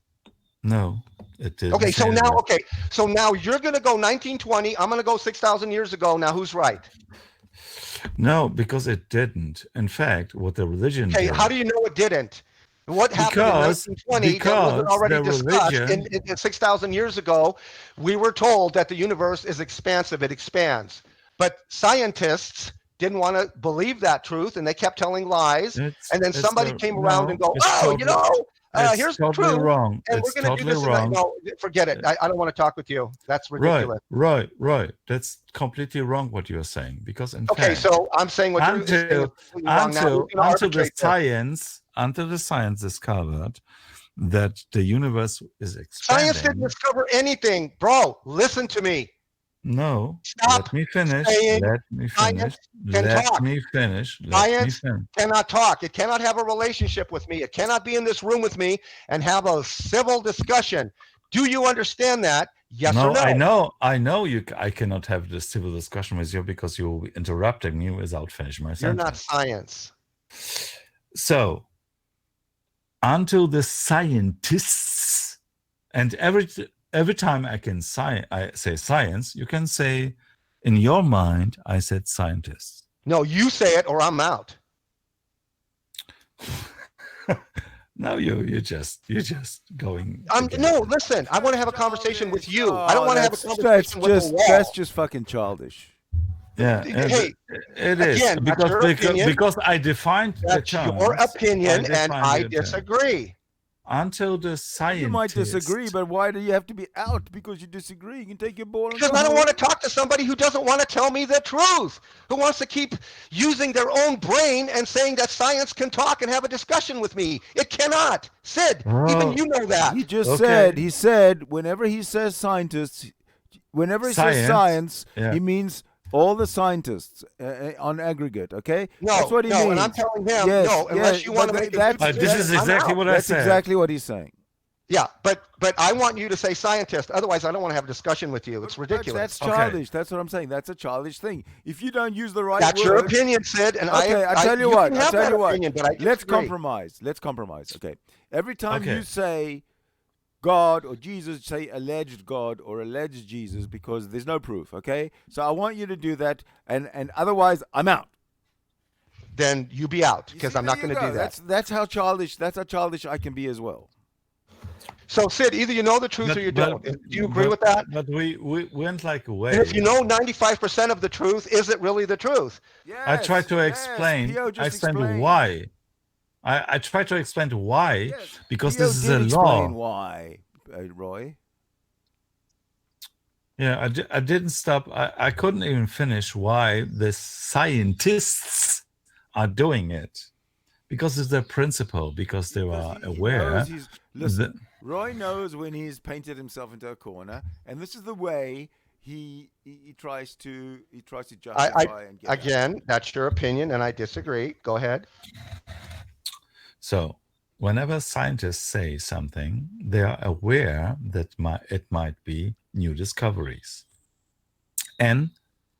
No, it didn't. Okay, say that. so now you're going to go 1920, I'm going to go 6,000 years ago. Now who's right? No, because it didn't. In fact, what the religion Okay, did. how do you know it didn't? What happened Because- in 1920 that because wasn't already the discussed religion- in 6,000 years ago? We were told that the universe is expansive, it expands. But scientists didn't want to believe that truth, and they kept telling lies. It's- And then it's somebody the- came around no, and go, it's oh, totally- it's here's the totally truth. wrong. And It's we're going to do totally this. wrong. No, forget it. I don't want to talk with you. That's ridiculous. Right. That's completely wrong what you're saying. Because in Okay, fact, so I'm saying what you're saying is completely wrong. Now we're gonna arbitrate this. until the science discovered that the universe is Science expanding. didn't discover anything. Bro, listen to me. No, Stop let me finish. saying Let me science finish. can Let talk. me finish. Let me Science finish. cannot talk. It cannot have a relationship with me. It cannot be in this room with me and have a civil discussion. Do you understand that? Yes or no? I know you. I cannot have this civil discussion with you because you will be interrupting me without finishing my You're not sentence. science. So, until the scientists, and every time I say science, you can say, in your mind, I said scientists. No, you say it or I'm out. No, you're just going. No, listen. I want to have a conversation with you. I don't want to have a conversation with the wall. That's just fucking childish. Yeah, Hey, it is again, that's your opinion. because I defined the That's terms. your opinion, and I defined the terms. disagree. Until the scientists. You might disagree, but why do you have to be out because you disagree? You can take your ball and Because go I don't home. want to talk to somebody who doesn't want to tell me the truth, who wants to keep using their own brain and saying that science can talk and have a discussion with me. It cannot. Sid, even you know that. He just Okay. he said, whenever he says scientists, whenever he says science, yeah. he means all the scientists on aggregate, okay? No, That's what he no, means. and I'm telling him, Yes, no, unless you want to but make that's- a This is exactly what I That's said. exactly what he's saying. Yeah, but I want you to say scientist. Otherwise, I don't want to have a discussion with you. It's ridiculous. That's Okay. childish. That's what I'm saying. That's a childish thing. If you don't use the right That's word, your opinion, Sid, and okay, I tell you what. can I have tell that you what. opinion, but I Let's disagree. compromise. Let's compromise. Okay. Every time Okay. you say God or Jesus, say alleged God or alleged Jesus because there's no proof. Okay. So I want you to do that, and otherwise I'm out. then you be out, You because see, I'm there not you going to go. do that. That's how childish I can be as well. So Sid, either you know the truth or you don't. Do you agree with that? But we went like And away. if you know 95% of the truth, is it really the truth? Yes. I tried to yes, explain. Pio I just explained explained. why. I tried to explain why, Yes, because Pio this is did a explain law. why, Roy. Yeah, I didn't stop. I couldn't even finish why the scientists are doing it. Because it's their principle, because they Because are he aware. knows he's listen. Roy knows when he's painted himself into a corner, and this is the way he tries to justify and get out. Again, that's your opinion, and I disagree. Go ahead. So, whenever scientists say something, they are aware that it might be new discoveries and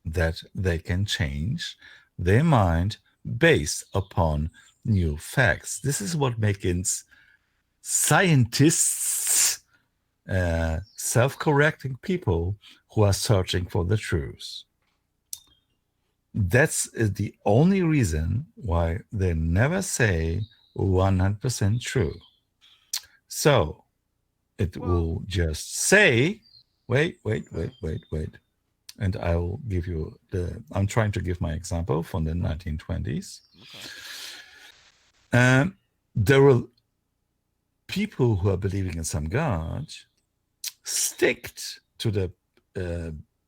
that they can change their mind based upon new facts. This is what makes scientists self-correcting people who are searching for the truth. That's the only reason why they never say 100% true. So it will just say, wait. And I'll give you I'm trying to give my example from the 1920s. Okay. There were people who are believing in some God sticked to the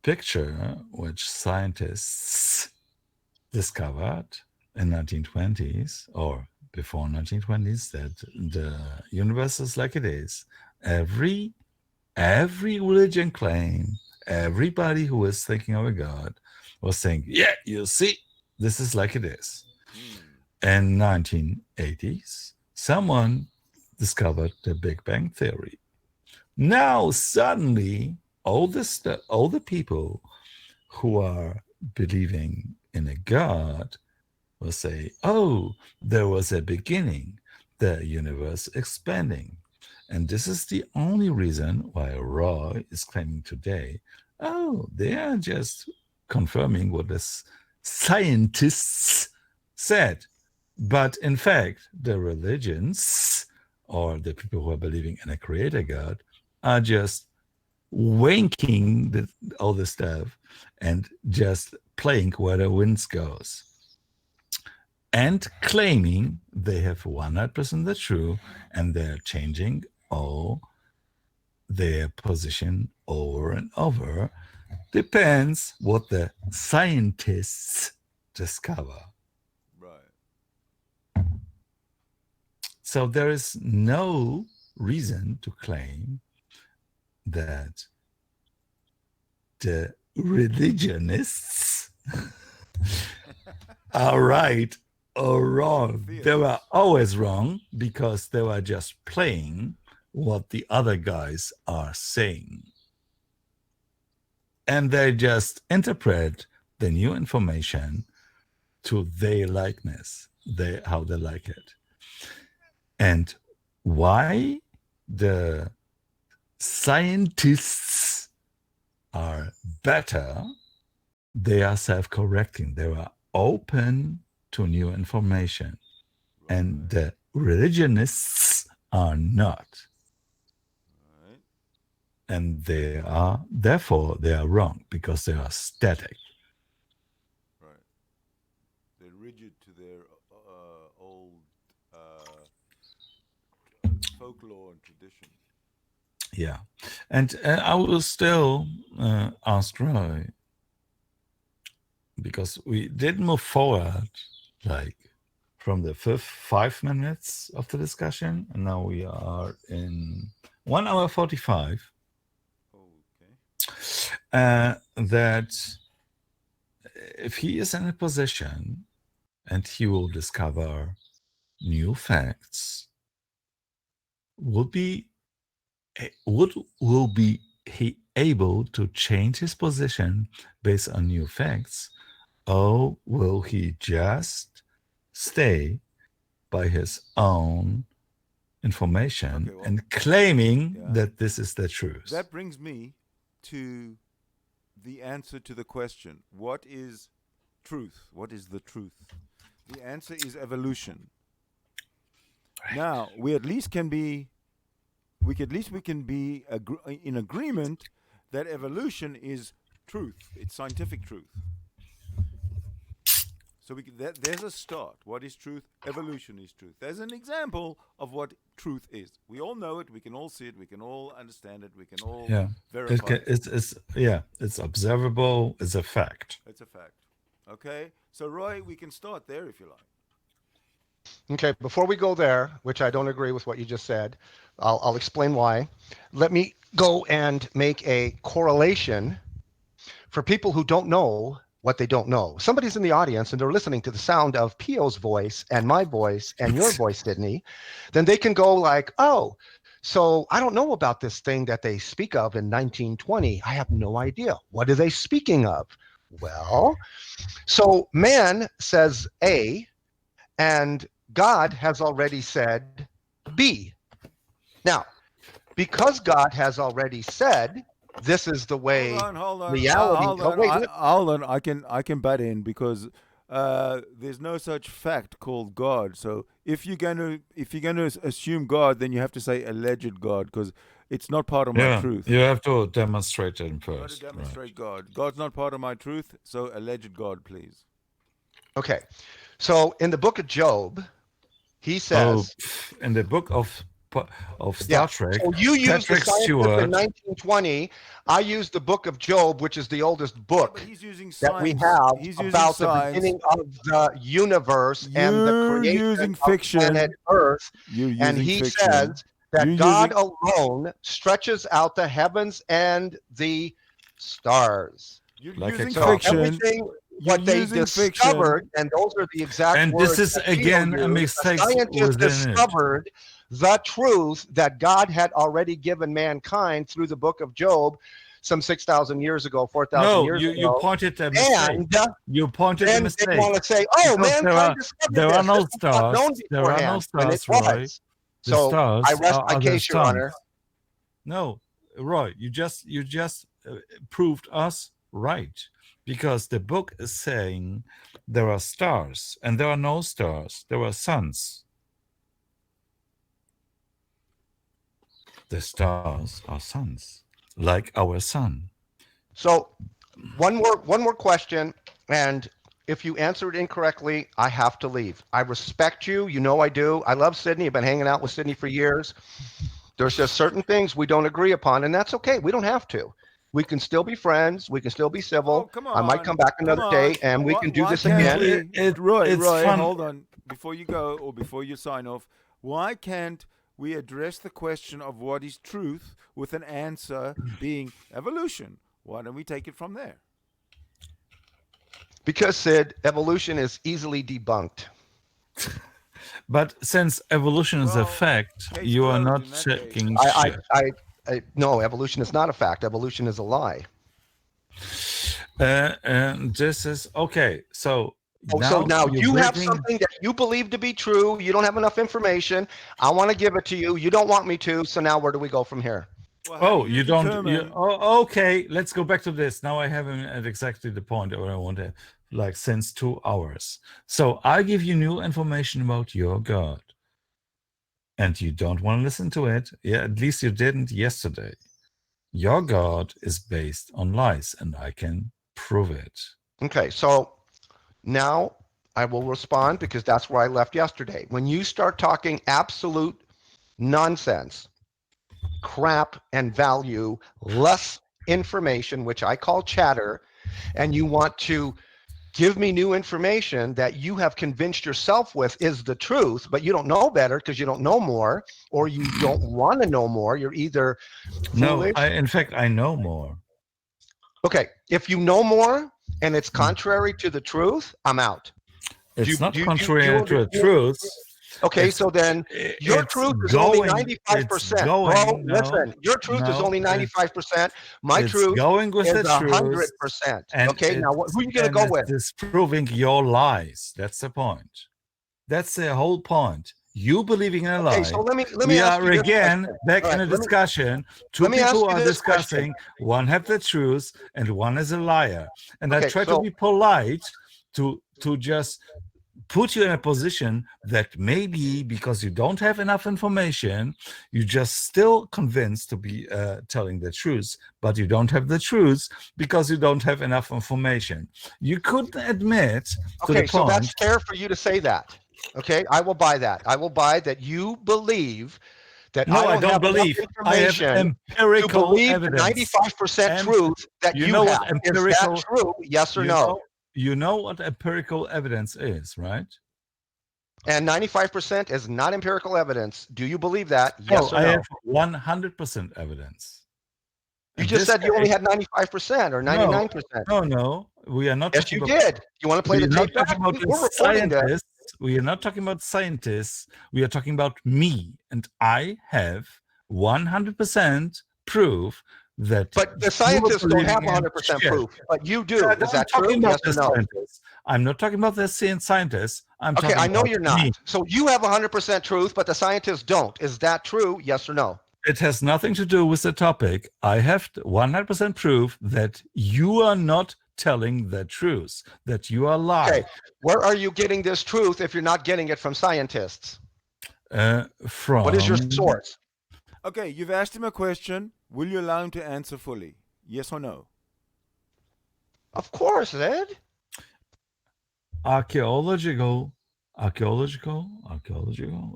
picture which scientists discovered in 1920s or before 1920s, that the universe is like it is. Every religion claim, everybody who was thinking of a God was saying, yeah, you see, this is like it is. In 1980s, someone discovered the Big Bang Theory. Now suddenly all the people who are believing in a God will say, oh, there was a beginning, the universe expanding. And this is the only reason why Roy is claiming today, oh, they are just confirming what the scientists said. But in fact, the religions or the people who are believing in a creator God are just wanking all the stuff and just playing where the winds goes and claiming they have 100% the truth, and they're changing all their position over and over. Depends what the scientists discover. Right. So there is no reason to claim that the religionists are right or wrong. They were always wrong because they were just playing what the other guys are saying. And they just interpret the new information to their likeness, how they like it. And why the scientists are better, they are self-correcting. They are open to new information. And the religionists are not. Right. And therefore they are wrong because they are static. Right. They're rigid to their old folklore and tradition. Yeah. And I will still ask Roy, because we did move forward like from the 5 minutes of the discussion, and now we are in 1 hour 45. Okay. That if he is in a position and he will discover new facts, will be he able to change his position based on new facts, or will he just stay by his own information and claiming that this is the truth? That brings me to the answer to the question, what is truth? What is the truth? The answer is evolution. Now, we can be in agreement that evolution is truth. It's scientific truth. So there's a start. What is truth? Evolution is truth. There's an example of what truth is. We all know it. We can all see it. We can all understand it. We can all verify it. It's observable. It's a fact. It's a fact. Okay. So Roy, we can start there if you like. Okay, before we go there, which I don't agree with what you just said, I'll explain why. Let me go and make a correlation for people who don't know what they don't know. Somebody's in the audience and they're listening to the sound of Pio's voice and my voice and your voice, Sidney. Then they can go like, oh, so I don't know about this thing that they speak of in 1920. I have no idea. What are they speaking of? Well, so man says A, and God has already said B. Now, because God has already said this is the way hold on. reality. Hold on. I can butt in because there's no such fact called God. So if you're going to assume God, then you have to say alleged God because it's not part of my truth. You have to demonstrate it first. You got to demonstrate God. God's not part of my truth. So alleged God, please. Okay. So in the book of Job, he says in the book of Star Trek. So you used the Patrick scientist Stewart. in 1920. I used the book of Job, which is the oldest book But he's using that we have about the beginning of the universe and the creation using of fiction. planet Earth. You're using And he fiction. says that You're God alone stretches out the heavens and the stars. You're Like using So fiction. everything what they using discovered, and those are the exact And words this is that Theo again a used, mistake the scientists within it. discovered the truth that God had already given mankind through the book of Job some 6,000 years ago, 4,000 years ago. You pointed a mistake. And You pointed a then mistake. they want to say, oh, Because mankind discovered there this. are no This was not known stars. There are no beforehand, and it stars, Roy. was. The So stars I rest my are the case, Your suns. Honor. No, Roy, you just proved us right, because the book is saying there are stars and there are no stars. There are suns. The stars are suns, like our sun. So one more question, and if you answer it incorrectly, I have to leave. I respect you. You know I do. I love Sidney. I've been hanging out with Sidney for years. There's just certain things we don't agree upon, and that's okay. We don't have to. We can still be friends. We can still be civil. Oh, come on. I might come back another day, and we can do this can't again. Roy, it's fun. hold on. Before you go or before you sign off, why can't we address the question of what is truth with an answer being evolution? Why don't we take it from there? Because, Sid, evolution is easily debunked. But since evolution is a Well, fact, case you are closed not in that checking I, shit. no, evolution is not a fact. Evolution is a lie. And this is okay. So So now you're you have breaking- something that you believe to be true. You don't have enough information. I want to give it to you. You don't want me to. So now where do we go from here? Well, how Oh, do you don't. determine- Okay, let's go back to this. Now I have him at exactly the point where I want to, like, since 2 hours. So I give you new information about your God, and you don't want to listen to it. Yeah, at least you didn't yesterday. Your God is based on lies, and I can prove it. Okay, so now I will respond because that's where I left yesterday. When you start talking absolute nonsense, crap, and value less information, which I call chatter, and you want to give me new information that you have convinced yourself with is the truth, but you don't know better because you don't know more, or you don't want to know more. You're either foolish. No, in fact, I know more. Okay, if you know more and it's contrary to the truth, I'm out. It's not do you contrary to the understand? truth. Okay, It's- so then your it's truth is only going- 95%. it's Bro, going- no, listen, your truth is no, only 95%. My it's truth going with is the truth. 100%. Okay, now who are you going to go with? It's disproving your lies. That's the point. That's the whole point. You believing in a lie. Okay, so let me We ask are you this again question. back All in right, a let me- discussion. Two let me ask people you are this question. discussing. One have the truth and one is a liar. And I Okay, try so- to be polite to just put you in a position that maybe because you don't have enough information, you're just still convinced to be telling the truth, but you don't have the truth because you don't have enough information. You couldn't admit to Okay, the so point. that's fair for you to say that. Okay, I will buy that. I will buy that you believe that No, I don't have enough believe. I have information to empirical believe evidence. 95% And truth that you you know have. what Is that empirical? true? Yes or You no? know, you know what empirical evidence is, right? And 95% is not empirical evidence. Do you believe that? Yes No, or I no? have 100% evidence. You In just this said you only case- had 95% or No, 99%. no, we are not Yes, talking you about. did. You want to play We the are not tape back? talking about We're the recording this. scientists. We are not talking about scientists. We are talking about me, and I have 100% proof that. But the you are scientists don't have believing in 100% shit. proof, but you do. Yeah, Is I'm that true? talking about Yes or the no? scientists. I'm not talking about the scientists. I'm Okay, talking I know about you're me. not. So you have 100% truth, but the scientists don't. Is that true? Yes or no? It has nothing to do with the topic. I have 100% proof that you are not telling the truth, that you are lying. Okay, where are you getting this truth if you're not getting it from scientists? From What is your source? Okay, you've asked him a question. Will you allow him to answer fully? Yes or no? Of course, Ed. archaeological.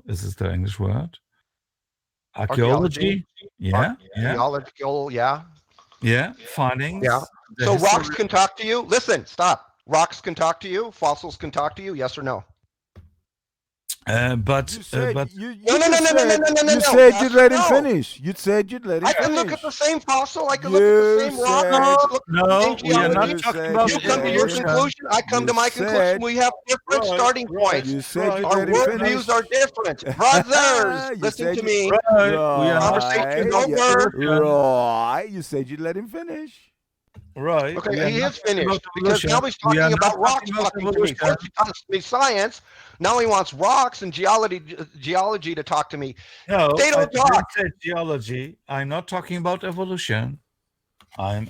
Is this the English word? Archaeology. Yeah. Archaeological, yeah. Findings. Yeah. the So history- rocks can talk to you? Listen, stop. Rocks can talk to you? Fossils can talk to you? Yes or no? but You said but you No, no, just no, no, no, said no, no, no, you no. said Yes you'd or let him no? finish. You said you'd let him I finish. can look at the same fossil. I can look at the same rock. said- I can look at the no, same we are not geology. talking said about You you'd come to let your him- conclusion. I come you to my conclusion. said- We have different Right, starting right. points. You said you'd Our let him worldviews finish. are different. Brothers, You listen said to you- me. Right. We are not Conversation, talking no about word. Right. You said you'd let him finish. Right. we Okay, are he not is talking about finished because now evolution. he's We are talking not about rocks about talking to me. evolution. First he talks to me science. Now he wants rocks and geology to talk to me. No, They don't I didn't talk. say geology. I'm not talking about evolution. I'm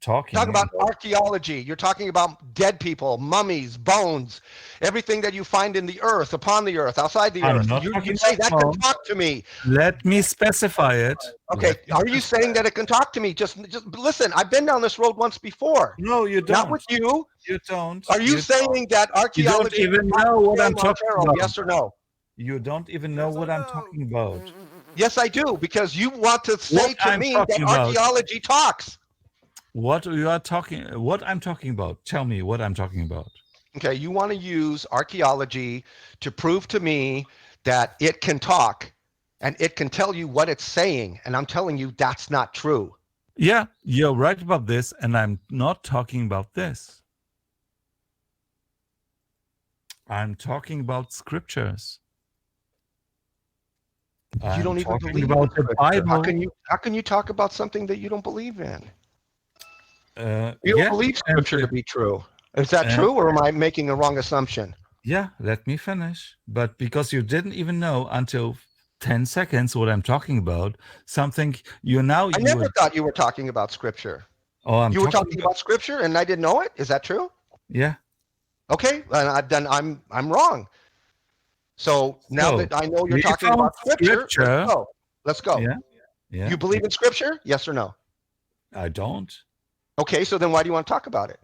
talking Talk about archaeology. You're talking about dead people, mummies, bones, everything that you find in the earth, upon the earth, outside the I'm earth. not You talking say about that can bones. talk to me. Let me specify it. Okay, Let me are you specify saying that it can talk to me? Just listen. I've been down this road once before. No, you don't. Not with you. You don't. Are you saying that archaeology? You don't even know what I'm talking Montero, about. yes or no? You don't even know what I'm talking about. Yes, I do, because you want to say What to I'm me talking that about. archaeology talks. What I'm talking about. Tell me what I'm talking about. Okay, you want to use archaeology to prove to me that it can talk and it can tell you what it's saying. And I'm telling you that's not true. Yeah, you're right about this, and I'm not talking about this. I'm talking about scriptures. You don't even talking believe in about the Scripture. Bible. How can you talk about something that you don't believe in? You don't yeah, believe Scripture and, to be true. Is that and- true, or am I making a wrong assumption? Yeah, let me finish. But because you didn't even know until 10 seconds what I'm talking about, something you now. I never thought you were talking about Scripture. I'm You were talking about Scripture, and I didn't know it. Is that true? Yeah. Okay, then I'm wrong. So now that I know you're we talking found about Scripture, Scripture. let's go. Let's go. Yeah. Yeah. You believe in Scripture? Yes or no? I don't. Okay, so then why do you want to talk about it?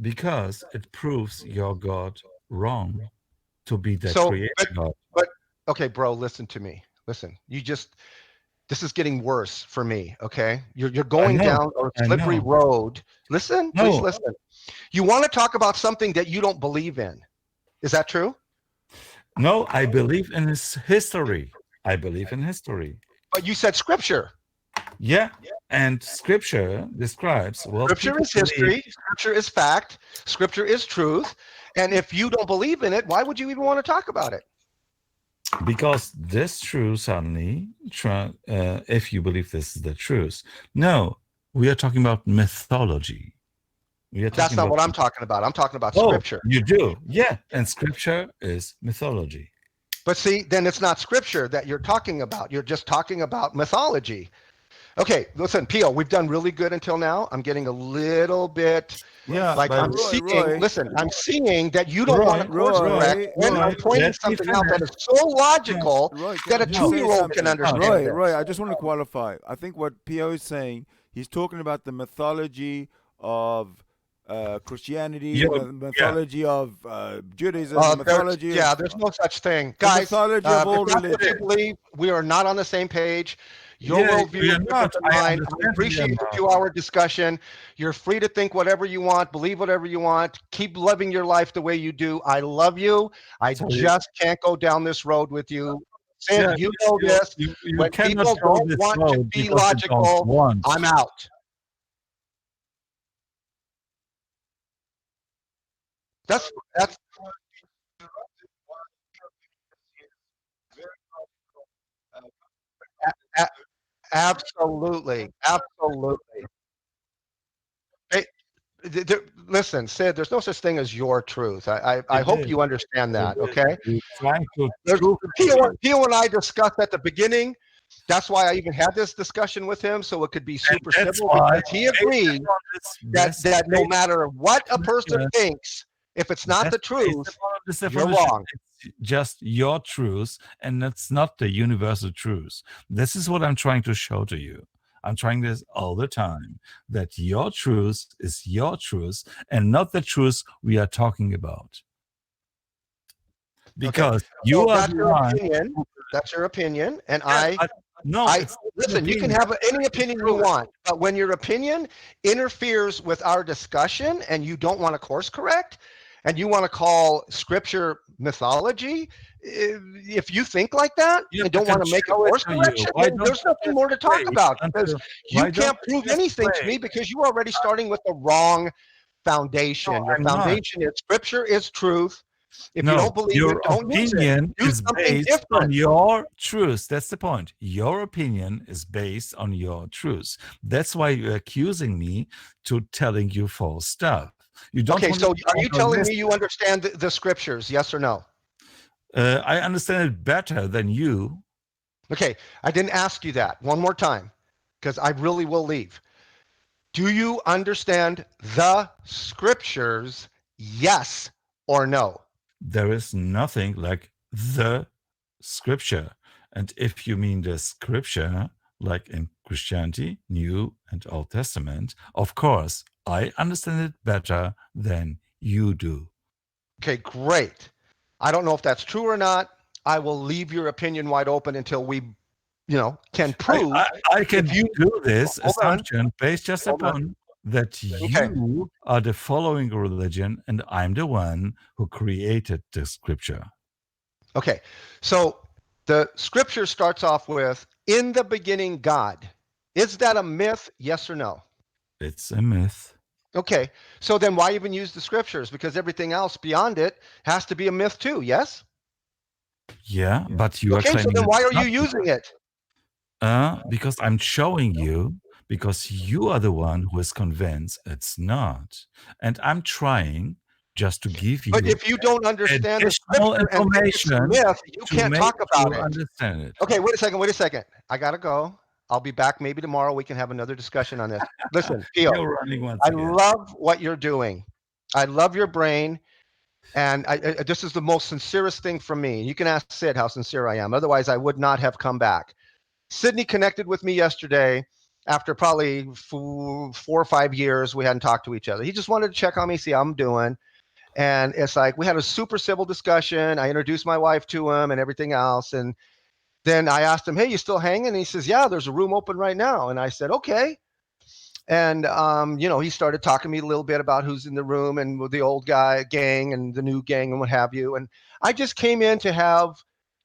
Because it proves your God wrong to be the So, creator God. Okay, bro, listen to me. Listen, this is getting worse for me. Okay, you're going know, down a I slippery know. road. Listen, No. please listen. You want to talk about something that you don't believe in. Is that true? No, I believe in his history. I believe in history. But you said Scripture. Yeah. And scripture describes Scripture is history. Scripture is fact. Scripture is truth. And if you don't believe in it, why would you even want to talk about it? Because this truth suddenly, if you believe this is the truth. No, we are talking about mythology. That's not what I'm talking about. I'm talking about Oh, Scripture. you do. Yeah. And scripture is mythology. But see, then it's not Scripture that you're talking about. You're just talking about mythology. Okay, listen, Pio, we've done really good until now. I'm getting a little bit Yeah, like but I'm seeing. Roy. Listen, I'm seeing that you don't want to course correct when I'm pointing let me something out that finish. is so logical Roy, can that I a just say 2-year-old can something? understand Roy, this. I just want to qualify. I think what P.O. is saying, he's talking about the mythology of Christianity, You're, yeah, mythology of Judaism, the mythology of There's no such thing, the guys. mythology of all If that's what you religion. believe, we are not on the same page. Your yeah, worldview we is are different not. than I mine. I understand we are appreciate the not. 2-hour discussion. You're free to think whatever you want, believe whatever you want, keep living your life the way you do. I love you. I So just can't go down this road with you. Sid, yeah, you know this. you When cannot people go don't this want to road be because they don't logical, want. I'm out. That's a- absolutely, absolutely. Hey, listen, Sid, there's no such thing as your truth. I It hope is. you understand It that, is. okay? You're trying to There's prove it to me. Pio and I discussed at the beginning. That's why I even had this discussion with him, so it could be And super that's civil, why, because he based agreed upon this, that no based matter what a person upon thinks, if it's not the based truth, upon this you're definition, wrong. it's just your truth, and it's not the universal truth. This is what I'm trying to show to you. I'm trying this all the time, that your truth is your truth and not the truth we are talking about. Okay, Because so you are that's the your one opinion. who, That's your opinion, and yeah, but no, I it's not an listen. You can opinion. have any It's opinion you truth. want, but when your opinion interferes with our discussion, and you don't want to course correct, and you want to call scripture mythology, if you think like that Yes, and I don't can want to make a show it course to you. correction, Why then don't there's you nothing just more to talk wait about, because until? you Why don't can't you prove just anything to me, wait? because you're already starting with the wrong No, foundation. Your I'm not. foundation is scripture is truth. If you No, don't believe it, your don't use it. opinion Do is something based on different. your truth. That's the point. Your opinion is based on your truth. That's why you're accusing me to telling you false stuff. You don't Okay, want so are you to telling me listen. you understand the scriptures? Yes or no? I understand it better than you. Okay, I didn't ask you that. One more time, because I really will leave. Do you understand the scriptures? Yes or no? There is nothing like the scripture. And if you mean the scripture, like in Christianity, New and Old Testament, of course, I understand it better than you do. Okay, great. I don't know if that's true or not. I will leave your opinion wide open until we, can I, prove I, I if can you do this hold on, assumption based just hold on. upon that Okay. you are the following religion and I'm the one who created the scripture. Okay. So the scripture starts off with, in the beginning, God. Is that a myth? Yes or no? It's a myth. Okay. So then why even use the scriptures? Because everything else beyond it has to be a myth too. Yes? Yeah, but you are Okay. So claiming then why it's are you not. using it? Because I'm showing you, because you are the one who is convinced it's not. And I'm trying just to give But you if you don't understand the additional scripture and think it's a information myth, you to can't make talk about you it. understand it. Okay. Wait a second. Wait a second. I got to go. I'll be back maybe tomorrow. We can have another discussion on this. Listen, Pio, You're running once I again. love what you're doing. I love your brain. And this is the most sincerest thing from me. You can ask Sid how sincere I am. Otherwise, I would not have come back. Sidney connected with me yesterday after probably 4 or 5 years. We hadn't talked to each other. He just wanted to check on me, see how I'm doing. And it's like we had a super civil discussion. I introduced my wife to him and everything else. And then I asked him, "Hey, you still hanging?" And he says, "Yeah, there's a room open right now." And I said, "Okay." And he started talking to me a little bit about who's in the room and with the old guy gang and the new gang and what have you. And I just came in to have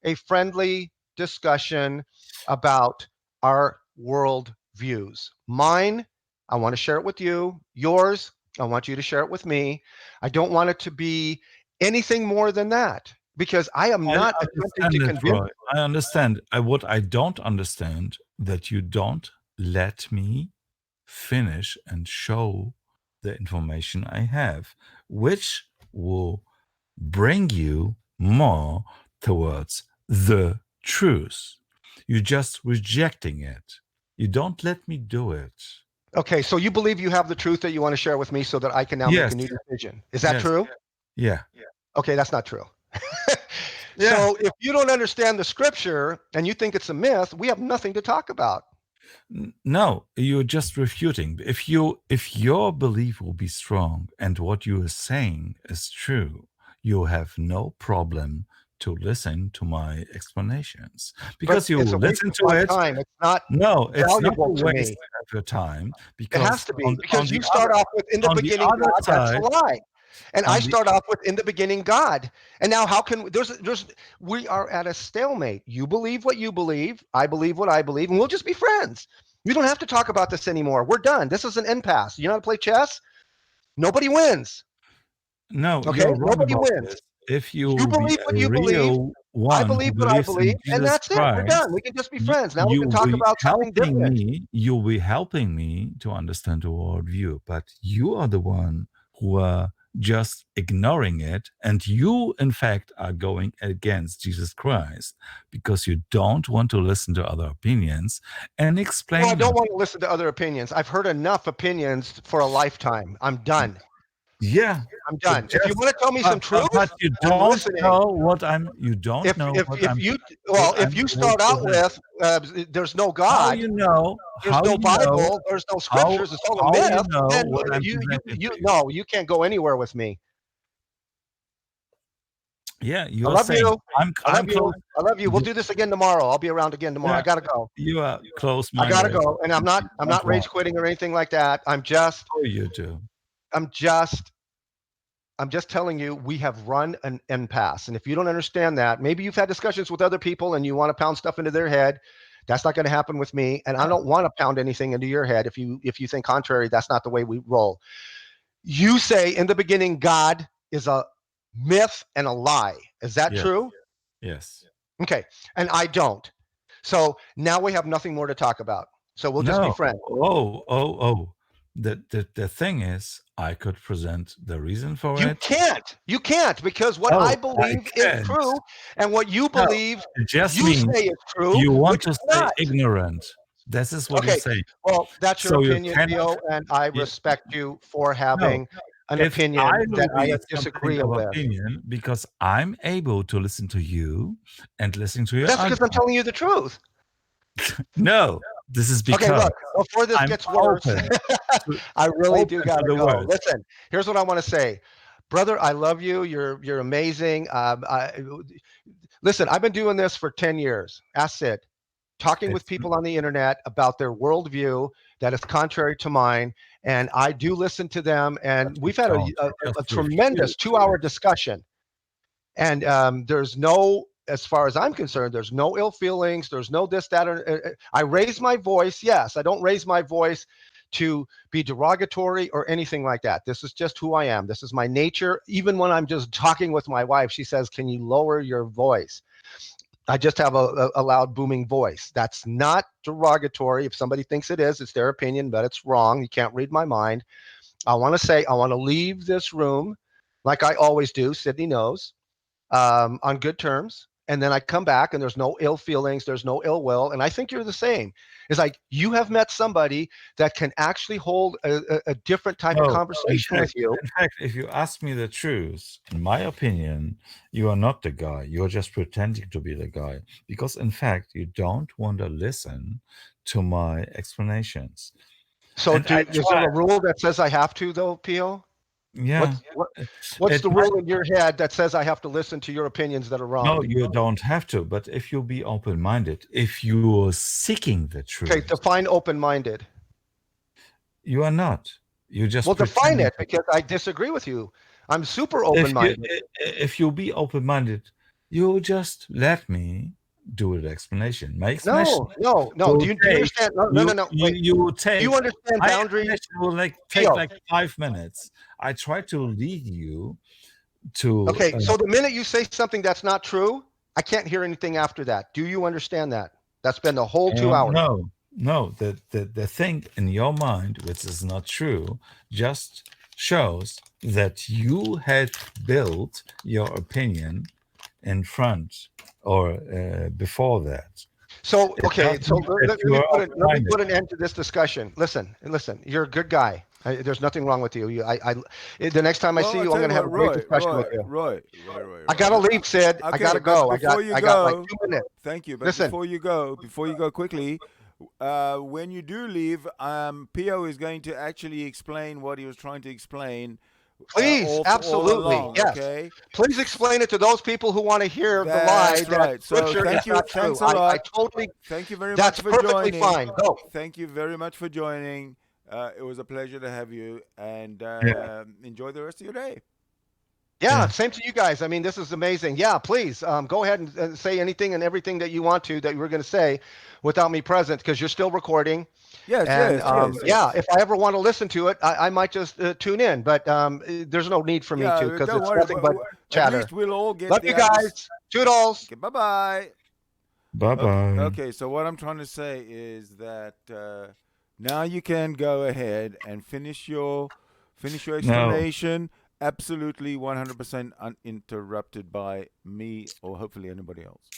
a friendly discussion about our world views. Mine, I want to share it with you. Yours, I want you to share it with me. I don't want it to be anything more than that, because I am I not attempting to understand it, convince. Roy. I understand. What I don't understand, that you don't let me finish and show the information I have, which will bring you more towards the truth. You're just rejecting it. You don't let me do it. Okay, so you believe you have the truth that you want to share with me so that I can now make Yes. a new decision. Is that Yes. true? Yeah. Okay, that's not true. Yeah. So if you don't understand the scripture and you think it's a myth, we have nothing to talk about. No, you're just refuting. If your belief will be strong and what you are saying is true, you have no problem to listen to my explanations because But you it's a waste listen of to my it. time. It's not No, it's not a valuable to waste me. of your time It because has to be on because the you start other off with in the on the beginning other God, that's a side, lie. And I on the start off with in the beginning God. And now how can there's we are at a stalemate. You believe what you believe, I believe what I believe, and we'll just be friends. We don't have to talk about this anymore. We're done. This is an impasse. You know how to play chess? Nobody wins. No, Okay? you're wrong Nobody about wins. this. If You you be believe a what you believe. real I one who believe what I believes believe, in and Jesus that's it. We're done. We Christ, can just be friends. Now we can you'll talk be about something helping different. me. You'll be helping me to understand the worldview, but you are the one who are just ignoring it, and you, in fact, are going against Jesus Christ because you don't want to listen to other opinions and No, I explain don't them. want to listen to other opinions. I've heard enough opinions for a lifetime. I'm done. Yeah, I'm but done. If you want to tell me some truth, but you I'm don't listening. know what I'm. You don't If know if what if I'm. you What if I'm you will start out present. with there's no How God, you know? there's How no you know? Bible, there's no How scriptures, it's all a how you myth, know then what I'm you you presenting you to you? no, you can't go anywhere with me. Yeah, you I are love saying you. I love I'm you. close. I love you. We'll You, do this again tomorrow. I'll be around again tomorrow. I yeah, gotta go. you are I gotta close-minded. go. And I'm And not you I'm don't not rage want. quitting or anything like that. Oh, you do. I'm just I'm just telling you, we have run an impasse. And if you don't understand that, maybe you've had discussions with other people and you want to pound stuff into their head. That's not going to happen with me. And I don't want to pound anything into your head. If you think contrary, that's not the way we roll. You say in the beginning, God is a myth and a lie. Is that Yes, true? yes. Okay. And I don't. So now we have nothing more to talk about. So we'll just be No. friends. Oh. The thing is, I could present the reason for You it. can't. You can't because what I Oh, I believe is can't. true and what you No, believe it just you means say is true, you want which to is stay not. ignorant. This is what you Okay. say. Well, that's your So you opinion, cannot. Theo, and I You, respect you for no, having an if I opinion that will I be something disagree of with. opinion because I'm able to listen to you and listen to But your that's because I'm argument. telling you the truth. No, this is Okay, because look, before this I'm gets worse, open to I really do open to gotta the go. words. Listen, here's what I want to say. Brother, I love you. You're amazing. Listen, I've been doing this for 10 years. Ask Sid. Talking with It's people on the internet about their worldview that is contrary to mine. And I do listen to them. but And you we've had don't. You a just tremendous refuse to 2 hour listen. discussion. And there's no, as far as I'm concerned, there's no ill feelings. There's no this, that, or I raise my voice. Yes, I don't raise my voice to be derogatory or anything like that. This is just who I am. This is my nature. Even when I'm just talking with my wife, she says, "Can you lower your voice?" I just have a loud booming voice. That's not derogatory. If somebody thinks it is, it's their opinion, but it's wrong. You can't read my mind. I want to say, I want to leave this room like I always do. Sidney knows, on good terms. And then I come back and there's no ill feelings, there's no ill will. And I think you're the same. It's like you have met somebody that can actually hold a different type of No, conversation with you. in fact, if you ask me the truth, in my opinion, you are not the guy. You're just pretending to be the guy because, in fact, you don't want to listen to my explanations. So And I is there try. a rule that says I have to though, Pio? Yeah, What's it the might. rule in your head that says I have to listen to your opinions that are No, wrong? you don't have to. But if you be open-minded, if you're seeking the Okay, truth, define open-minded. you are not. You're just Well, define pretending it to be. because I disagree with you. I'm super If you open-minded. if you be open-minded, you just let me do the explanation. My explanation No. will Do you take understand? No. Wait. you will Do you take understand my boundaries? explanation will take Pio. like 5 minutes. I try to lead you to Okay, so the minute you say something that's not true, I can't hear anything after that. Do you understand that? That's been the whole 2 hours. no, the thing in your mind which is not true just shows that you had built your opinion in front or before that. So, It okay, doesn't so mean that let you me are let me open-minded. put an end to this discussion. Listen, you're a good guy. There's nothing wrong with you. The next time I see Well, I'll you, I'm tell you going to have what, a great discussion with you. Roy. I got to leave, Sid. I got Okay, to but go. before you I got like go, 2 minutes. thank you. But Listen, before you go quickly, when you do leave, Pio is going to actually explain what he was trying to explain please, all absolutely, along. yes. Okay, Please explain it to those people who want to hear the lie that's that right. So scripture is thank you, not true. thanks a I lot. totally, Thank you very much that's for perfectly joining. fine. Go. Thank you very much for joining. It was a pleasure to have you, and Yeah, enjoy the rest of your day. Yeah, yeah. same to you guys. I mean, this is amazing. Yeah, please go ahead and say anything and everything that you want to that you were going to say without me present because you're still recording. Yes, And yeah, yes. if I ever want to listen to it, I might just tune in. But there's no need for me to Yeah, because don't it's worry. nothing But but at chatter. least we'll all get Love the you guys. Toodles. Okay, bye bye. Bye-bye. Okay, so what I'm trying to say is that now you can go ahead and finish your No, explanation. Absolutely 100% uninterrupted by me or hopefully anybody else.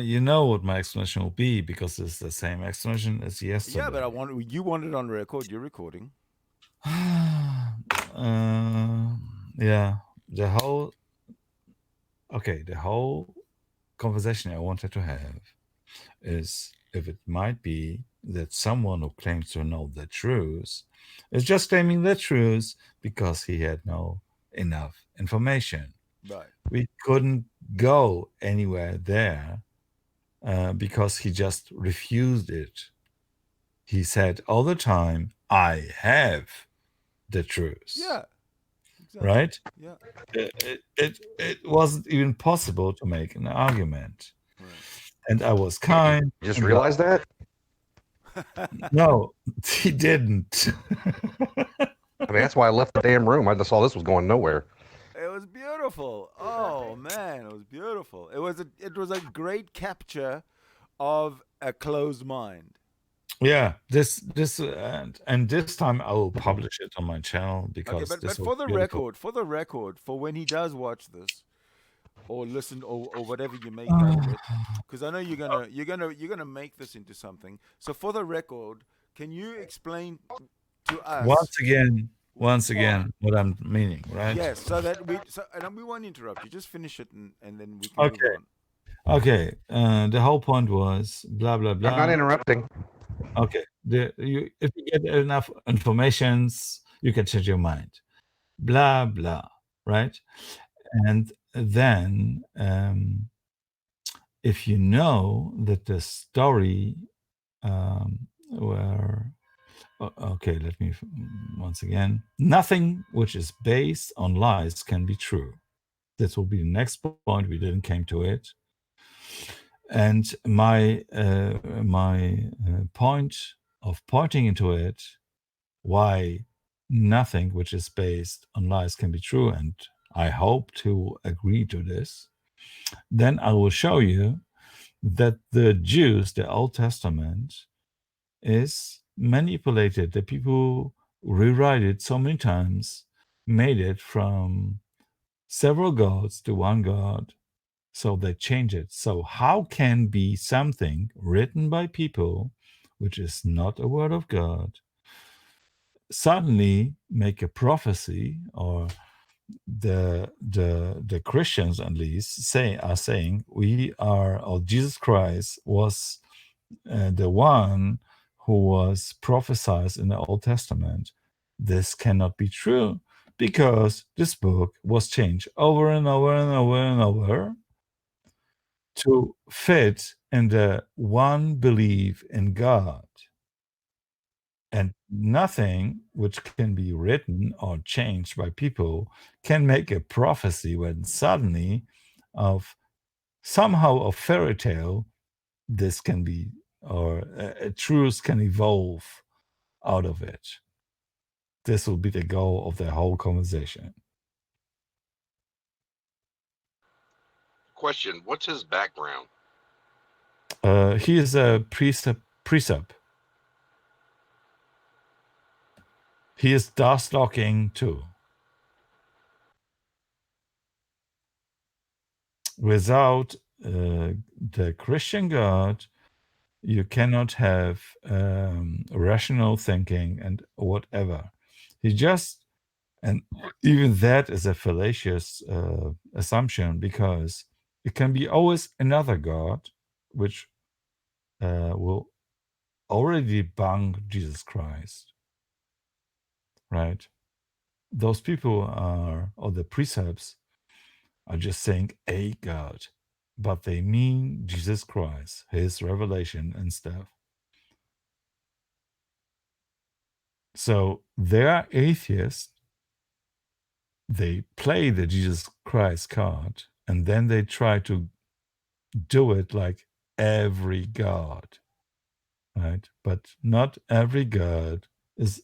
you know what my explanation will be because it's the same explanation as Yeah, but yesterday. you want it on record. You're recording. Yeah, the whole the whole conversation I wanted to have is if it might be that someone who claims to know the truth is just claiming the truth because he had no enough information. Right. We couldn't go anywhere there because he just refused it. He said all the time, I have the truth, Yeah. Exactly. right? Yeah. It wasn't even possible to make an argument. Right. And I was kind. You just And realized that? no, he didn't. I mean, that's why I left the damn room. I just saw this was going nowhere. It was beautiful. Oh man, it was beautiful. It was a great capture of a closed mind. Yeah, this and this time I will publish it on my channel Okay, because but this was for the beautiful. record, for when he does watch this or listen or whatever you make out of it, because I know you're gonna make this into something. So for the record, can you explain to us? Once again, what I'm meaning, right? Yes, so that and we won't interrupt you. Just finish it and then we can move Okay, on. okay. The whole point was blah blah I'm not blah. interrupting. Okay, if you get enough informations, you can change your mind. Blah blah, right? And then, if you know that the story where okay, let me once again. Nothing which is based on lies can be true. This will be the next point. We didn't came to it. And my point of pointing into it, why nothing which is based on lies can be true, and I hope to agree to this, then I will show you that the Jews, the Old Testament, is manipulated. The people rewrite it so many times, made it from several gods to one god, so they change it. So how can be something written by people, which is not a word of God, suddenly make a prophecy, or the Christians at least are saying we are, or Jesus Christ was the one who was prophesied in the Old Testament. This cannot be true because this book was changed over and over and over and over to fit in the one belief in God. And nothing which can be written or changed by people can make a prophecy when suddenly of somehow a fairy tale this can be, or a truth can evolve out of it. This will be the goal of the whole conversation. Question: what's his background? He is a precept. He is dust locking too. Without the Christian God, You cannot have rational thinking and whatever. He just, and even that is a fallacious assumption, because it can be always another God, which will already debunk Jesus Christ, right? Those people are, or the precepts are just saying a God, but they mean Jesus Christ, his revelation and stuff. So they are atheists. They play the Jesus Christ card, and then they try to do it like every God, right? But not every God is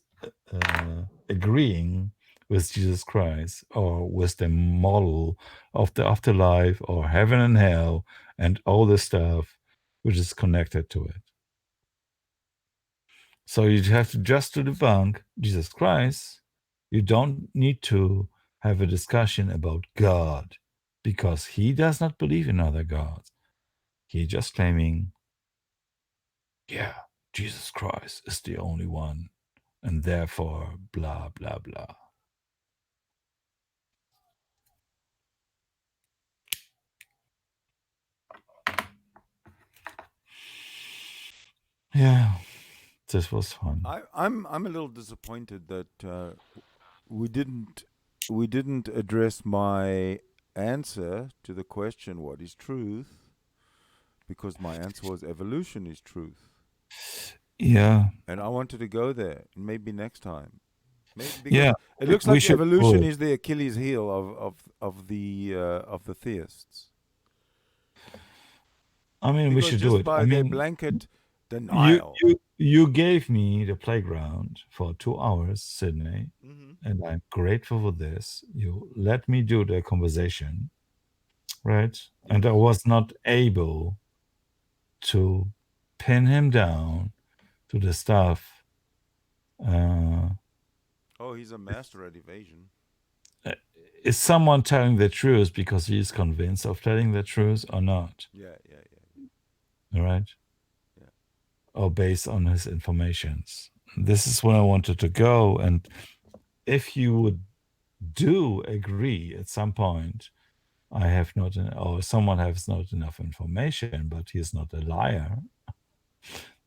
agreeing with Jesus Christ or with the model of the afterlife or heaven and hell and all the stuff which is connected to it. So you have to just to debunk Jesus Christ. You don't need to have a discussion about God, because he does not believe in other gods. He's just claiming, yeah, Jesus Christ is the only one, and therefore blah blah blah. Yeah, this was fun. I'm a little disappointed that we didn't address my answer to the question, what is truth? Because my answer was evolution is truth. Yeah, And I wanted to go there, maybe next time. Maybe because yeah. it looks we like should evolution do it. is the Achilles heel of the theists. I mean, we Because should do just it. by I their mean, blanket you denial. you gave me the playground for 2 hours, Sydney, Mm-hmm. and I'm grateful for this. You let me do the conversation, right? And I Yes. was not able to pin him down to the stuff. Oh, he's a master at evasion. Is someone telling the truth because he is convinced of telling the truth or not? Yeah. All right? Yeah. Or based on his informations. This is where I wanted to go. And if you would do agree at some point, I have not, or someone has not enough information, but he is not a liar,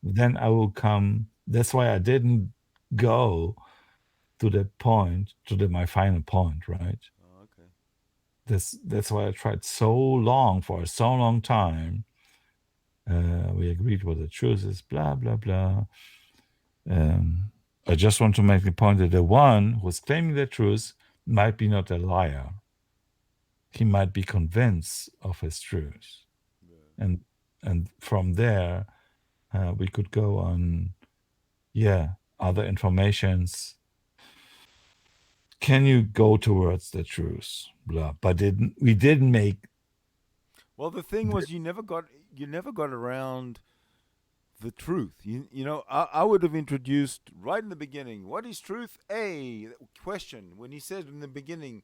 then I will come. That's why I didn't go to the point, my final point, right? Oh, okay. That's why I tried so long, for so long time. We agreed what the truth is, blah, blah, blah. I just want to make the point that the one who's claiming the truth might be not a liar. He might be convinced of his truth. Yeah. And from there, we could go on, other informations. Can you go towards the truth? Blah. But we didn't make. Well, the thing was, you never got around the truth. You know, I would have introduced right in the beginning, what is truth? A question. When he said in the beginning,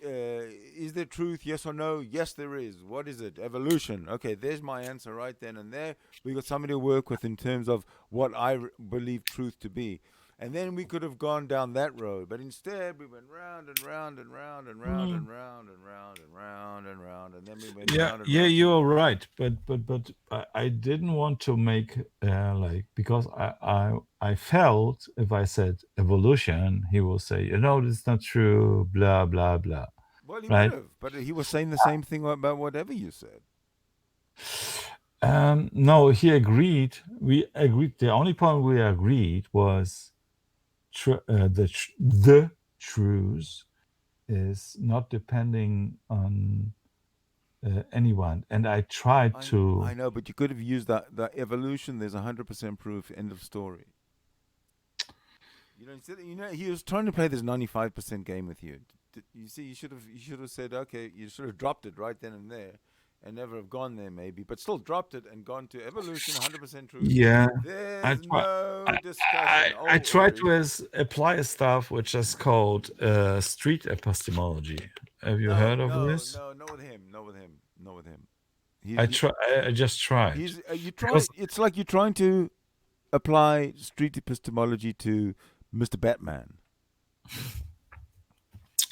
is there truth? Yes or no? Yes, there is. What is it? Evolution. Okay, there's my answer right then and there. We got somebody to work with in terms of what I believe truth to be. And then we could have gone down that road, but instead we went round and round and round and round and round and round and round and round, and then we went round and Yeah, round. you're right. But I didn't want to make because I felt if I said evolution, he will say, that's not true, blah blah blah, Well, he would right? have, but he was saying the same thing about whatever you said. No, he agreed. We agreed. The only point we agreed was the truth is not depending on anyone. And I tried to. I know, but you could have used that evolution. There's 100% proof. End of story. He was trying to play this 95% game with you. You see, you should have said, okay, you should have dropped it right then and there, and never have gone there maybe, but still dropped it and gone to evolution, 100% truth. Yeah, There's no I, discussion. I tried to apply a stuff which is called street epistemology. Have you heard of this? No, not with him. Not with him. I try. I just tried. You try. Because- It's like you're trying to apply street epistemology to Mr. Batman.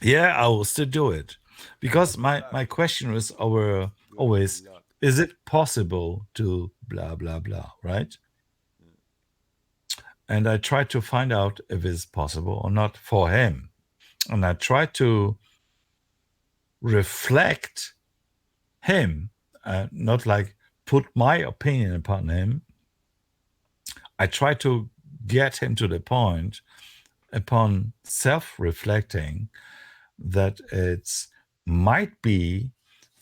Yeah, I will still do it, because my question was always, is it possible to blah blah blah, right? And I tried to find out if it's possible or not for him, and I tried to reflect him, not like put my opinion upon him. I try to get him to the point, upon self-reflecting, that it's might be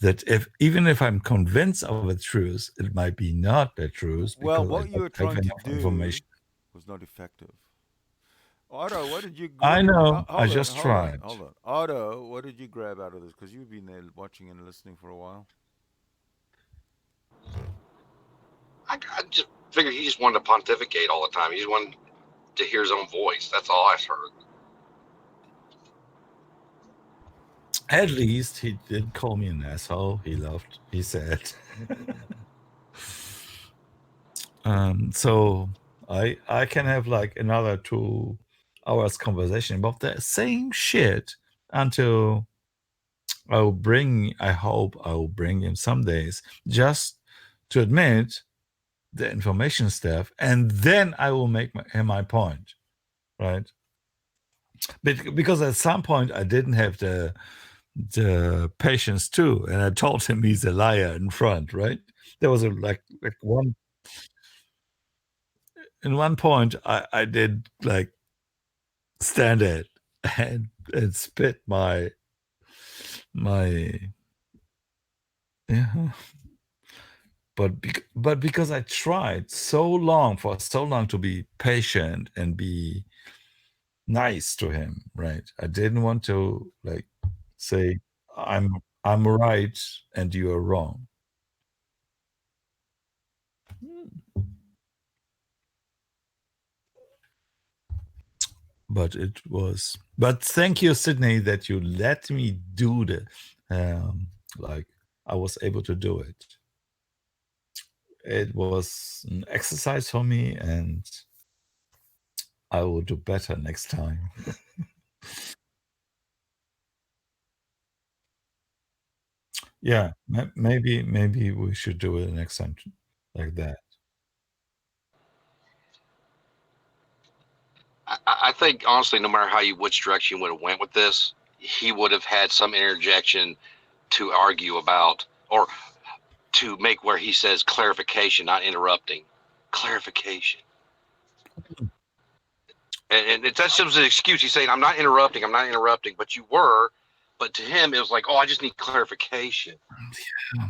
that even if I'm convinced of the truth, it might be not the truth. Well, because what I you were don't have trying to enough do information. was not effective. Otto, what did you? I know. Hold I on, just hold tried. On, hold on, Otto, what did you grab out of this? Because you've been there watching and listening for a while. I just figured he just wanted to pontificate all the time. He just wanted to hear his own voice. That's all I heard. At least he did call me an asshole. He said. So I can have like another 2 hours conversation about the same shit until I hope I will bring him some days just to admit the information stuff, and then I will make my point, right? Because at some point I didn't have the patience too, and I told him he's a liar in front, right? There was like one in one point I did like stand it and spit my yeah. But because I tried for so long to be patient and be nice to him, right? I didn't want to like say I'm right and you are wrong. But thank you, Sidney, that you let me do the like I was able to do it. It was an exercise for me, and I will do better next time. Yeah, maybe we should do it next time like that. I think honestly, no matter which direction you would have went with this, he would have had some interjection to argue about, or to make where he says clarification, not interrupting. Clarification. And that's just an excuse. He's saying, I'm not interrupting, but you were. But to him, it was like, oh, I just need clarification. Yeah.